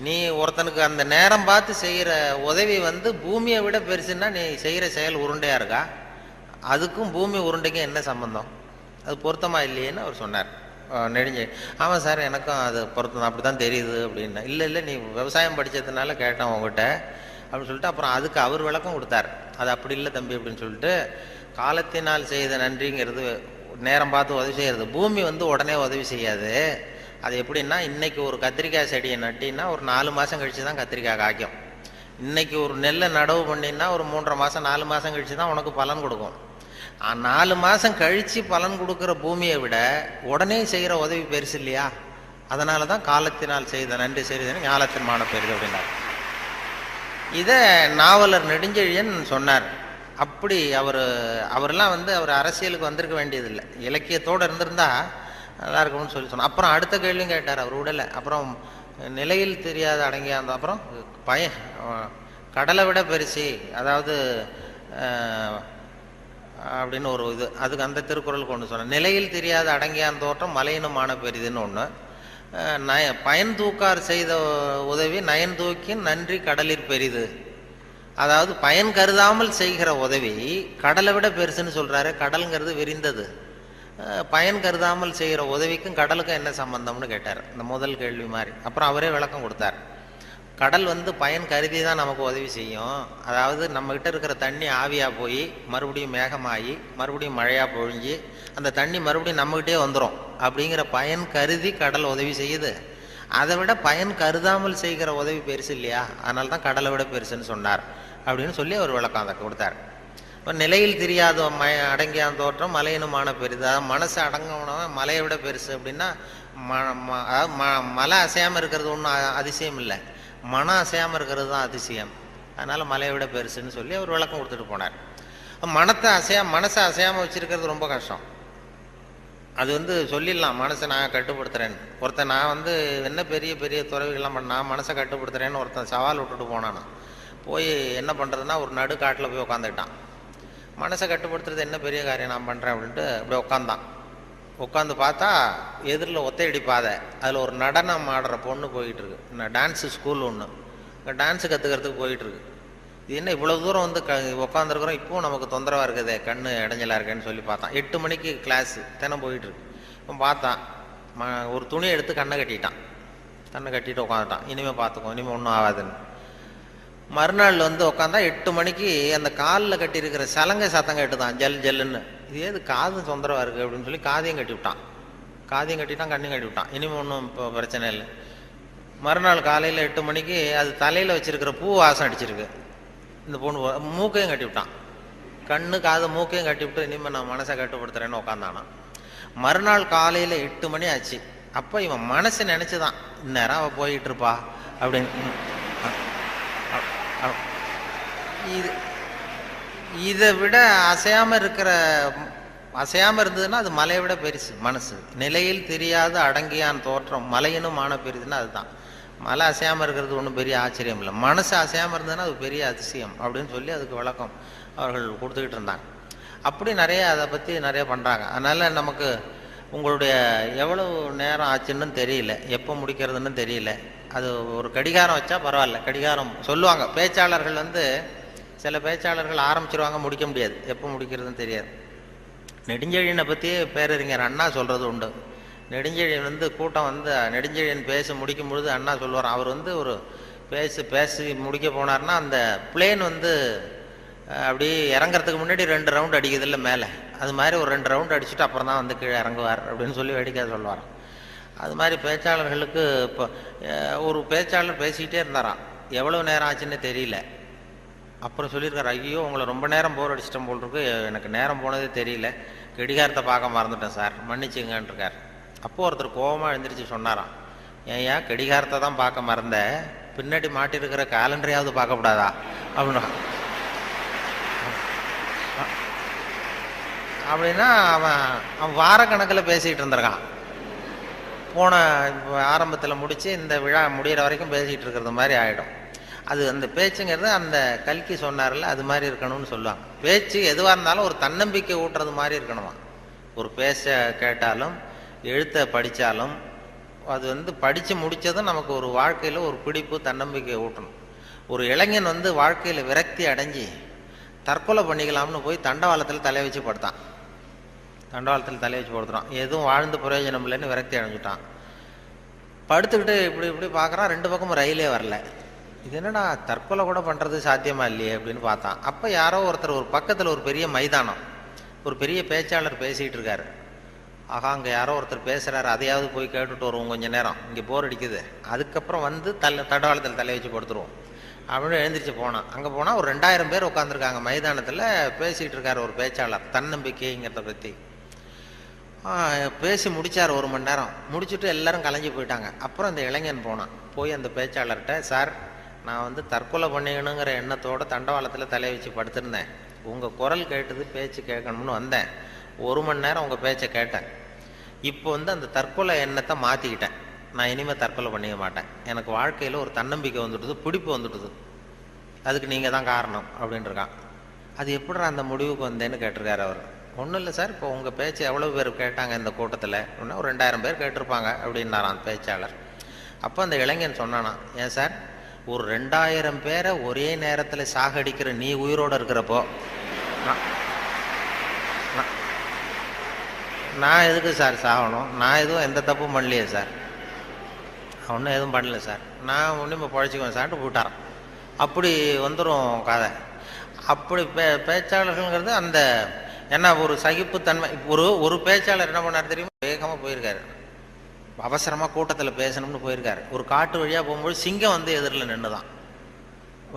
நீ ஒருத்தனுக்கு அந்த நேரம் பார்த்து செய்கிற உதவி பூமியை விட பெருசுன்னா நீ செய்கிற செயல் உருண்டையா இருக்கா? அதுக்கும் பூமி உருண்டைக்கும் என்ன சம்பந்தம்? அது பொருத்தமா இல்லையேன்னு அவர் சொன்னார். நெடுஞ்செழி, ஆமாம் சார் எனக்கும் அது பொருத்தம் அப்படி தான் தெரியுது அப்படின்னா. இல்லை நீ விவசாயம் படித்ததுனால கேட்டேன் உங்ககிட்ட அப்படின்னு சொல்லிட்டு அப்புறம் அதுக்கு அவர் விளக்கம் கொடுத்தார். அது அப்படி இல்லை தம்பி அப்படின்னு சொல்லிட்டு, காலத்தினால் செய்த நன்றிங்கிறது நேரம் பார்த்து உதவி செய்கிறது. பூமி உடனே உதவி செய்யாது. அது எப்படின்னா, இன்னைக்கு ஒரு கத்திரிக்காய் செடியை நட்டின்னா ஒரு 4 மாதம் கழிச்சு தான் கத்திரிக்காய் காய்க்கும். இன்னைக்கு ஒரு நெல்லை நடவு பண்ணினா ஒரு 3.5 மாதம் 4 மாதம் கழிச்சு தான் உனக்கு பலன் கொடுக்கும். 4 மாதம் கழித்து பலன் கொடுக்குற பூமியை விட உடனே செய்கிற உதவி பெருசு இல்லையா? அதனால தான் காலத்தினால் செய்த நன்றி செய்தேன்னு ஞாலத்தின் மான பெரிது அப்படின்னார். இதை நாவலர் நெடுஞ்செழியன் சொன்னார். அப்படி அவரெல்லாம் அவர் அரசியலுக்கு வந்திருக்க வேண்டியதில்லை, இலக்கியத்தோடு இருந்திருந்தா நல்லா இருக்கும்னு சொன்னார். அப்புறம் அடுத்த கேள்வியும் கேட்டார், அவர் விடலை. அப்புறம் நிலையில் தெரியாத அடங்கிய அந்த அப்புறம் கடலை விட பெருசி, அதாவது அப்படின்னு ஒரு இது, அதுக்கு அந்த திருக்குறள் கொண்டு சொன்னார். நிலையில் தெரியாத அடங்கியான் தோற்றம் மலையினுமான பெரிதுன்னு ஒன்று. பயன் தூக்கார் செய்த உதவி நயன் தூக்கின் நன்றி கடலிற் பெரிது. அதாவது பயன் கருதாமல் செய்கிற உதவி கடலை விட பெருசுன்னு சொல்கிறாரு. கடலுங்கிறது விரிந்தது. பயன் கருதாமல் செய்கிற உதவிக்கும் கடலுக்கும் என்ன சம்பந்தம்னு கேட்டார், இந்த முதல் கேள்வி மாதிரி. அப்புறம் அவரே விளக்கம் கொடுத்தார். கடல் பயன் கருதி தான் நமக்கு உதவி செய்யும். அதாவது நம்மகிட்ட இருக்கிற தண்ணி ஆவியாக போய் மறுபடியும் மேகமாகி மறுபடியும் மழையாக பொழிஞ்சு அந்த தண்ணி மறுபடியும் நம்மகிட்டே வந்துடும். அப்படிங்கிற பயன் கருதி கடல் உதவி செய்யுது. அதை விட பயன் கருதாமல் செய்கிற உதவி பெருசு இல்லையா? அதனால தான் கடலை விட பெருசுன்னு சொன்னார் அப்படின்னு சொல்லி அவர் விளக்கம் அதை கொடுத்தார். இப்போ நிலையில் தெரியாத அடங்கியான் தோற்றம் மலையினுமான பெரிது. அதாவது மனசு அடங்கினவன் மலையை விட பெருசு அப்படின்னா மலை அசையாமல் இருக்கிறது ஒன்றும் அதிசயம் இல்லை, மனம் அசையாமல் இருக்கிறது தான் அதிசயம். அதனால் மலையை விட பெருசுன்னு சொல்லி அவர் விளக்கம் கொடுத்துட்டு போனார். மனசை அசையாமல் வச்சுருக்கிறது ரொம்ப கஷ்டம். அது சொல்லிடலாம், மனசை நான் கட்டுப்படுத்துகிறேன்னு. ஒருத்தன் நான் என்ன பெரிய பெரிய துறவிகள்லாம் நான் மனசை கட்டுப்படுத்துகிறேன்னு ஒருத்தன் சவால் விட்டுட்டு போனானா, போய் என்ன பண்ணுறதுன்னா ஒரு நடுக்காட்டில் போய் உட்காந்துக்கிட்டான். மனசை கட்டுப்படுத்துறது என்ன பெரிய காரியம் நான் பண்ணுறேன் அப்படின்ட்டு அப்படியே உட்காந்து பார்த்தா எதிரில் ஒத்தையடி பாதை, அதில் ஒரு நடனம் ஆடுற பொண்ணு போயிட்டுருக்கு. டான்ஸு ஸ்கூல் ஒன்று, டான்ஸு கற்றுக்கிறதுக்கு போயிட்டுருக்கு. இது என்ன இவ்வளோ தூரம் உட்காந்துருக்குறோம், இப்போவும் நமக்கு தொந்தரவாக இருக்குது, கண்ணு இடைஞ்சலாக இருக்கேன்னு சொல்லி பார்த்தான். 8 மணிக்கு கிளாஸு தினம் போயிட்டுருக்கு. இப்போ பார்த்தான், ஒரு துணியை எடுத்து கண்ணை கட்டிட்டு உட்காந்துட்டான். இனிமேல் பார்த்துக்கோ, இனிமேல் ஒன்றும் ஆகாதுன்னு. மறுநாள் உட்காந்தா 8 மணிக்கு அந்த காலில் கட்டியிருக்கிற சலங்கை சத்தம் கேட்டுதான், ஜல் ஜல்லுன்னு. இது ஏது காது தொந்தரவாக இருக்குது அப்படின்னு சொல்லி காதையும் கட்டிவிட்டான். கண்ணையும் கட்டிவிட்டான். இனிமேல் ஒன்றும் இப்போ பிரச்சனை இல்லை. மறுநாள் காலையில் 8 மணிக்கு அது தலையில் வச்சுருக்கிற பூ வாசம் அடிச்சிருக்கு. இந்த பொண்ணு மூக்கையும் கட்டிவிட்டான். கண்ணு காது மூக்கையும் கட்டிவிட்டு இனிமேல் நான் மனசை கட்டுப்படுத்துறேன்னு உட்காந்தானா. மறுநாள் காலையில் 8 மணி ஆச்சு. அப்போ இவன் மனசு நினச்சிதான் இந்நேரம் அவள் போயிட்டு இருப்பா அப்படின்னு. இதை விட அசையாமல் இருந்ததுன்னா அது மலையை விட பெருசு மனசு. நிலையில் தெரியாத அடங்கியான் தோற்றம் மலையினும் ஆன பெரிதுன்னா அதுதான். மலை அசையாமல் இருக்கிறது ஒன்றும் பெரிய ஆச்சரியம் இல்லை, மனசு அசையாமல் இருந்ததுன்னா அது பெரிய அதிசயம் அப்படின்னு சொல்லி அதுக்கு விளக்கம் அவர்கள் கொடுத்துக்கிட்டு இருந்தாங்க. அப்படி அதை பற்றி நிறைய பண்ணுறாங்க. அதனால் நமக்கு உங்களுடைய எவ்வளவு நேரம் ஆச்சுன்னு தெரியல, எப்போ முடிக்கிறதுன்னு தெரியல. அது ஒரு கடிகாரம் வச்சா பரவாயில்ல. கடிகாரம் சொல்லுவாங்க பேச்சாளர்கள், சில பேச்சாளர்கள் ஆரம்பிச்சிருவாங்க, முடிக்க முடியாது, எப்போ முடிக்கிறதுன்னு தெரியாது. நெடுஞ்செழியனை பற்றி பேரறிஞர் அண்ணா சொல்கிறது உண்டு. நெடுஞ்செழியன் கூட்டம் நெடுஞ்செழியன் பேச முடிக்கும் பொழுது அண்ணா சொல்லுவார், அவர் ஒரு பேசி முடிக்க போனார்னா அந்த பிளேன் அப்படியே இறங்குறதுக்கு முன்னாடி 2 ரவுண்ட் அடிக்குது இல்லை மேலே, அது மாதிரி ஒரு 2 ரவுண்ட் அடிச்சுட்டு அப்புறம் தான் கீழே இறங்குவார் அப்படின்னு சொல்லி வேடிக்கை சொல்லுவார். அது மாதிரி பேச்சாளர்களுக்கு இப்போ ஒரு பேச்சாளர் பேசிக்கிட்டே இருந்தாராம், எவ்வளோ நேரம் ஆச்சுன்னு தெரியல. அப்புறம் சொல்லியிருக்காரு, ஐயோ உங்களை ரொம்ப நேரம் போர் அடிச்சிட்டேன் போல் இருக்கு, எனக்கு நேரம் போனதே தெரியல, கடிகாரத்தை பார்க்க மறந்துட்டேன் சார், மன்னிச்சுங்கன்னு இருக்கார். அப்போது ஒருத்தர் கோபமாக எழுந்திரிச்சு சொன்னாராம், ஏன் கடிகாரத்தை தான் பார்க்க மறந்த, பின்னாடி மாட்டிருக்கிற கேலண்டரையாவது பார்க்கக்கூடாதா அப்படின்னா அவன் வாரக்கணக்கில் பேசிகிட்டு இருந்திருக்கான். போன ஆரம்பத்தில் முடித்து இந்த விழா முடிகிற வரைக்கும் பேசிகிட்டு இருக்கிறது மாதிரி ஆகிடும். அது அந்த பேச்சுங்கிறது அந்த கல்கி சொன்னார்ல, அது மாதிரி இருக்கணும்னு சொல்லுவாங்க. பேச்சு எதுவாக இருந்தாலும் ஒரு தன்னம்பிக்கை ஊட்டுறது மாதிரி இருக்கணுமா. ஒரு பேச கேட்டாலும் எழுத்தை படித்தாலும் அது படித்து முடித்ததும் நமக்கு ஒரு வாழ்க்கையில் ஒரு பிடிப்பு தன்னம்பிக்கை ஊட்டணும். ஒரு இளைஞன் வாழ்க்கையில் விரக்தி அடைஞ்சி தற்கொலை பண்ணிக்கலாம்னு போய் தண்டவாளத்தில் தலையை வச்சு படுத்தான். எதுவும் வாழ்ந்து பிரயோஜனம் இல்லைன்னு விரக்தி அடைஞ்சிட்டான். படுத்துக்கிட்டு இப்படி பார்க்குறான், 2 பக்கமும் ரயிலே வரல. இது என்னடா தற்கொலை கூட பண்ணுறது சாத்தியமா இல்லையே அப்படின்னு பார்த்தான். அப்போ யாரோ ஒருத்தர் ஒரு பக்கத்தில் ஒரு பெரிய மைதானம், ஒரு பெரிய பேச்சாளர் பேசிகிட்டு இருக்காரு. ஆகா அங்கே யாரோ ஒருத்தர் பேசுகிறாரு, அதையாவது போய் கேட்டுட்டு வருவோம் கொஞ்சம் நேரம், இங்கே போர் அடிக்குது, அதுக்கப்புறம் தண்டவாளத்தில் தலை வச்சு படுத்துருவோம் அப்படின்னு எழுந்திரிச்சு போனான். அங்கே போனால் ஒரு 2000 பேர் உட்காந்துருக்காங்க மைதானத்தில். பேசிகிட்டு இருக்கார் ஒரு பேச்சாளர் தன்னம்பிக்கைங்கிறத பற்றி. பேசி முடித்தார் 1 மணி நேரம். முடிச்சுட்டு எல்லாரும் கலைஞ்சி போயிட்டாங்க. அப்புறம் அந்த இளைஞன் போனான். போய் அந்த பேச்சாளர்கிட்ட, சார் நான் வந்து தற்கொலை பண்ணிக்கணுங்கிற எண்ணத்தோடு தண்டவாளத்தில் தலையை வச்சு படுத்திருந்தேன். உங்கள் குரல் கேட்டது, பேச்சு கேட்கணும்னு வந்தேன். 1 மணி நேரம் உங்கள் பேச்சை கேட்டேன். இப்போ வந்து அந்த தற்கொலை எண்ணத்தை மாற்றிக்கிட்டேன். நான் இனிமேல் தற்கொலை பண்ணிக்க மாட்டேன். எனக்கு வாழ்க்கையில் ஒரு தன்னம்பிக்கை வந்துடுது, பிடிப்பு வந்துடுது. அதுக்கு நீங்கள் தான் காரணம் அப்படின்ட்டுருக்கான். அது எப்படி அந்த முடிவுக்கு வந்தேன்னு கேட்டிருக்காரு அவர். ஒன்றும் இல்லை சார், இப்போ உங்கள் பேச்சு எவ்வளோ பேர் கேட்டாங்க இந்த கூட்டத்தில் அப்படின்னா ஒரு 2000 பேர் கேட்டிருப்பாங்க அப்படின்னாரான் அந்த பேச்சாளர். அப்போ அந்த இளைஞன் சொன்னானா, ஏன் சார் ஒரு 2000 பேரை ஒரே நேரத்தில் சாகடிக்கிற நீ உயிரோடு இருக்கிறப்போ நான் எதுக்கு சார் சாகணும்? நான் எதுவும் எந்த தப்பும் பண்ணலையே சார், ஒன்றும் எதுவும் பண்ணல சார், நான் ஒன்றும் இப்போ பழச்சிக்குவேன் சார்ட்டு போட்டாரான். அப்படி வந்துடும் கதை. அப்படி பேச்சாளர்கள்ங்கிறது அந்த என்ன ஒரு சகிப்புத்தன்மை. ஒரு பேச்சாளர் என்ன பண்ணார் தெரியுமா, வேகமாக போயிருக்காரு, அவசரமாக கூட்டத்தில் பேசணும்னு போயிருக்காரு. ஒரு காட்டு வழியாக போகும்போது சிங்கம் வந்து எதிரில் நின்று தான்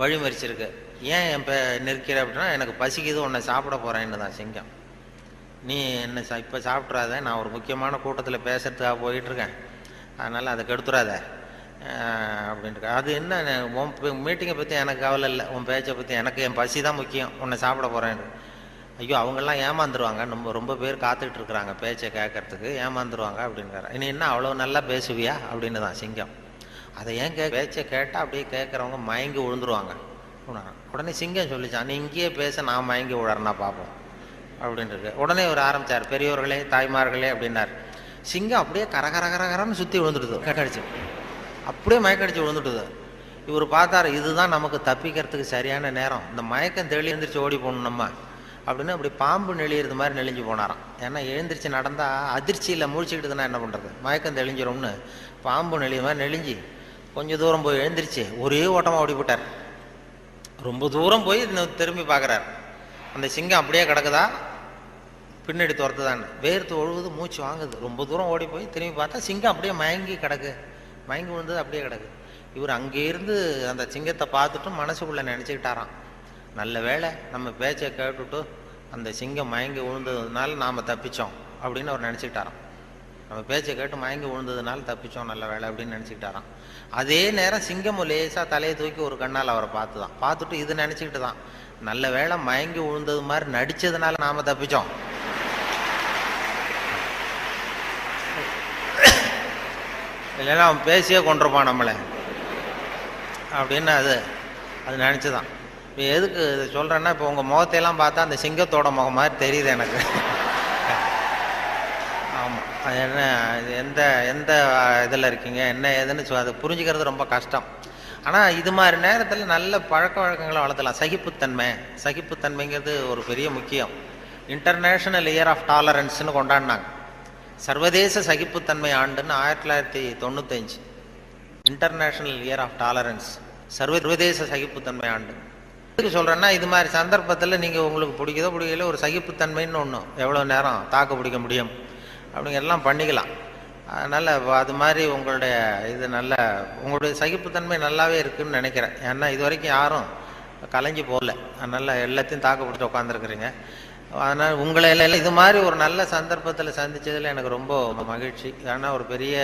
வழி மறிச்சிருக்கு. ஏன் என் நிற்கிற அப்படின்னா, எனக்கு பசிக்குது, உன்னை சாப்பிட போகிறேன்னு தான் சிங்கம். நீ என்ன இப்போ சாப்பிட்றாத, நான் ஒரு முக்கியமான கூட்டத்தில் பேசுறதுக்காக போயிட்டுருக்கேன், அதனால் அதை கெடுத்துறாத அப்படின்ட்டு. அது என்ன, உன் மீட்டிங்கை பற்றி எனக்கு கவலை இல்லை, உன் பேச்சை பற்றி எனக்கு, என் பசி தான் முக்கியம், உன்னை சாப்பிட போகிறேன்னு. ஐயோ அவங்கெல்லாம் ஏமாந்துருவாங்க, ரொம்ப பேர் காத்துக்கிட்டு இருக்கிறாங்க பேச்சை கேட்கறதுக்கு, ஏமாந்துருவாங்க அப்படின்றாரு. இனி என்ன அவ்வளோ நல்லா பேசுவியா அப்படின்னு தான் சிங்கம். அதை ஏன் பேச்சை கேட்டால் அப்படியே கேட்குறவங்க மயங்கி விழுந்துருவாங்க. உடனே சிங்கம் சொல்லிச்சான், நீ இங்கேயே பேச, நான் மயங்கி விழறேன்னா பார்ப்போம் அப்படின்ட்டு. உடனே ஒரு ஆரம்பித்தார், பெரியோர்களே தாய்மார்களே அப்படின்னார். சிங்கம் அப்படியே கரகரன்னு சுற்றி விழுந்துடுது, மயக்கடிச்சு, அப்படியே மயக்கடிச்சு விழுந்துட்டுது. இவர் பார்த்தார், இதுதான் நமக்கு தப்பிக்கிறதுக்கு சரியான நேரம், இந்த மயக்கம் தெளி எழுந்திரிச்சு ஓடி போகணும் நம்ம அப்படின்னு. அப்படி பாம்பு நெளியிறது மாதிரி நெளிஞ்சு போனாராம். ஏன்னா எழுந்திரிச்சு நடந்தால் அதிர்ச்சியில் முழிச்சுக்கிட்டுதுன்னா என்ன பண்ணுறது, மயக்கம் தெளிஞ்சிரும்னு பாம்பு நெளிய மாதிரி நெளிஞ்சு கொஞ்சம் தூரம் போய் எழுந்திரிச்சு ஒரே ஓட்டமாக ஓடி போட்டார். ரொம்ப தூரம் போய் திரும்பி பார்க்குறாரு, அந்த சிங்கம் அப்படியே கிடக்குதா, பின்னாடி துரத்துதான்னு வேர்த்து ஒழுகுது, மூச்சு வாங்குது. ரொம்ப தூரம் ஓடி போய் திரும்பி பார்த்தா சிங்கம் அப்படியே மயங்கி கிடக்கு, மயங்கி விழுந்தது அப்படியே கிடக்கு. இவர் அங்கே இருந்து அந்த சிங்கத்தை பார்த்துட்டு மனசுக்குள்ளே நினச்சிக்கிட்டாராம், நல்ல வேளை நம்ம பேச்சை கேட்டுட்டு அந்த சிங்கம் மயங்கி விழுந்ததுனால நாம் தப்பித்தோம் அப்படின்னு அவர் நினச்சிக்கிட்டாராம். நம்ம பேச்சை கேட்டு மயங்கி விழுந்ததுனால தப்பித்தோம், நல்ல வேலை அப்படின்னு நினச்சிக்கிட்டாராம். அதே நேரம் சிங்கம் லேசாக தலையை தூக்கி ஒரு கண்ணால் அவரை பார்த்துட்டு இது நினச்சிக்கிட்டு தான், நல்ல வேளை மயங்கி விழுந்தது மாதிரி நடித்ததுனால நாம் தப்பித்தோம், இல்லைன்னா அவன் பேசியே கொண்டிருப்பான் நம்மளை அப்படின்னு அது நினச்சிதான். இப்போ எதுக்கு இதை சொல்கிறேன்னா, இப்போ உங்கள் முகத்தையெல்லாம் பார்த்தா அந்த சிங்கத்தோட முகம் மாதிரி தெரியுது எனக்கு. ஆமாம், அது என்ன, எந்த எந்த இதில் இருக்கீங்க என்ன ஏதுன்னு அதை புரிஞ்சுக்கிறது ரொம்ப கஷ்டம். ஆனால் இது மாதிரி நேரத்தில் நல்ல பழக்க வழக்கங்களை வளர்த்தலாம். சகிப்புத்தன்மைங்கிறது ஒரு பெரிய முக்கியம். இன்டர்நேஷ்னல் இயர் ஆஃப் டாலரன்ஸ்னு கொண்டாடினாங்க. சர்வதேச சகிப்புத்தன்மை ஆண்டுன்னு 1995 இன்டர்நேஷ்னல் இயர் ஆஃப் டாலரன்ஸ், சர்வதேச சகிப்புத்தன்மை ஆண்டு. எதுக்கு சொல்கிறேன்னா, இது மாதிரி சந்தர்ப்பத்தில் நீங்கள் உங்களுக்கு பிடிக்குதோ பிடிக்கல ஒரு சகிப்புத்தன்மைன்னு ஒன்று, எவ்வளோ நேரம் தாக்கு பிடிக்க முடியும் அப்படிங்கிறதெல்லாம் பண்ணிக்கலாம். அதனால் அது மாதிரி உங்களுடைய உங்களுடைய சகிப்புத்தன்மை நல்லாவே இருக்குதுன்னு நினைக்கிறேன். ஏன்னா இது வரைக்கும் யாரும் கலைஞ்சி போகல, அதனால் எல்லாத்தையும் தாக்கு பிடிச்சி உட்காந்துருக்குறீங்க. அதனால் உங்களை எல்லாம் இது மாதிரி ஒரு நல்ல சந்தர்ப்பத்தில் சந்தித்ததில் எனக்கு ரொம்ப மகிழ்ச்சி. ஏன்னா ஒரு பெரிய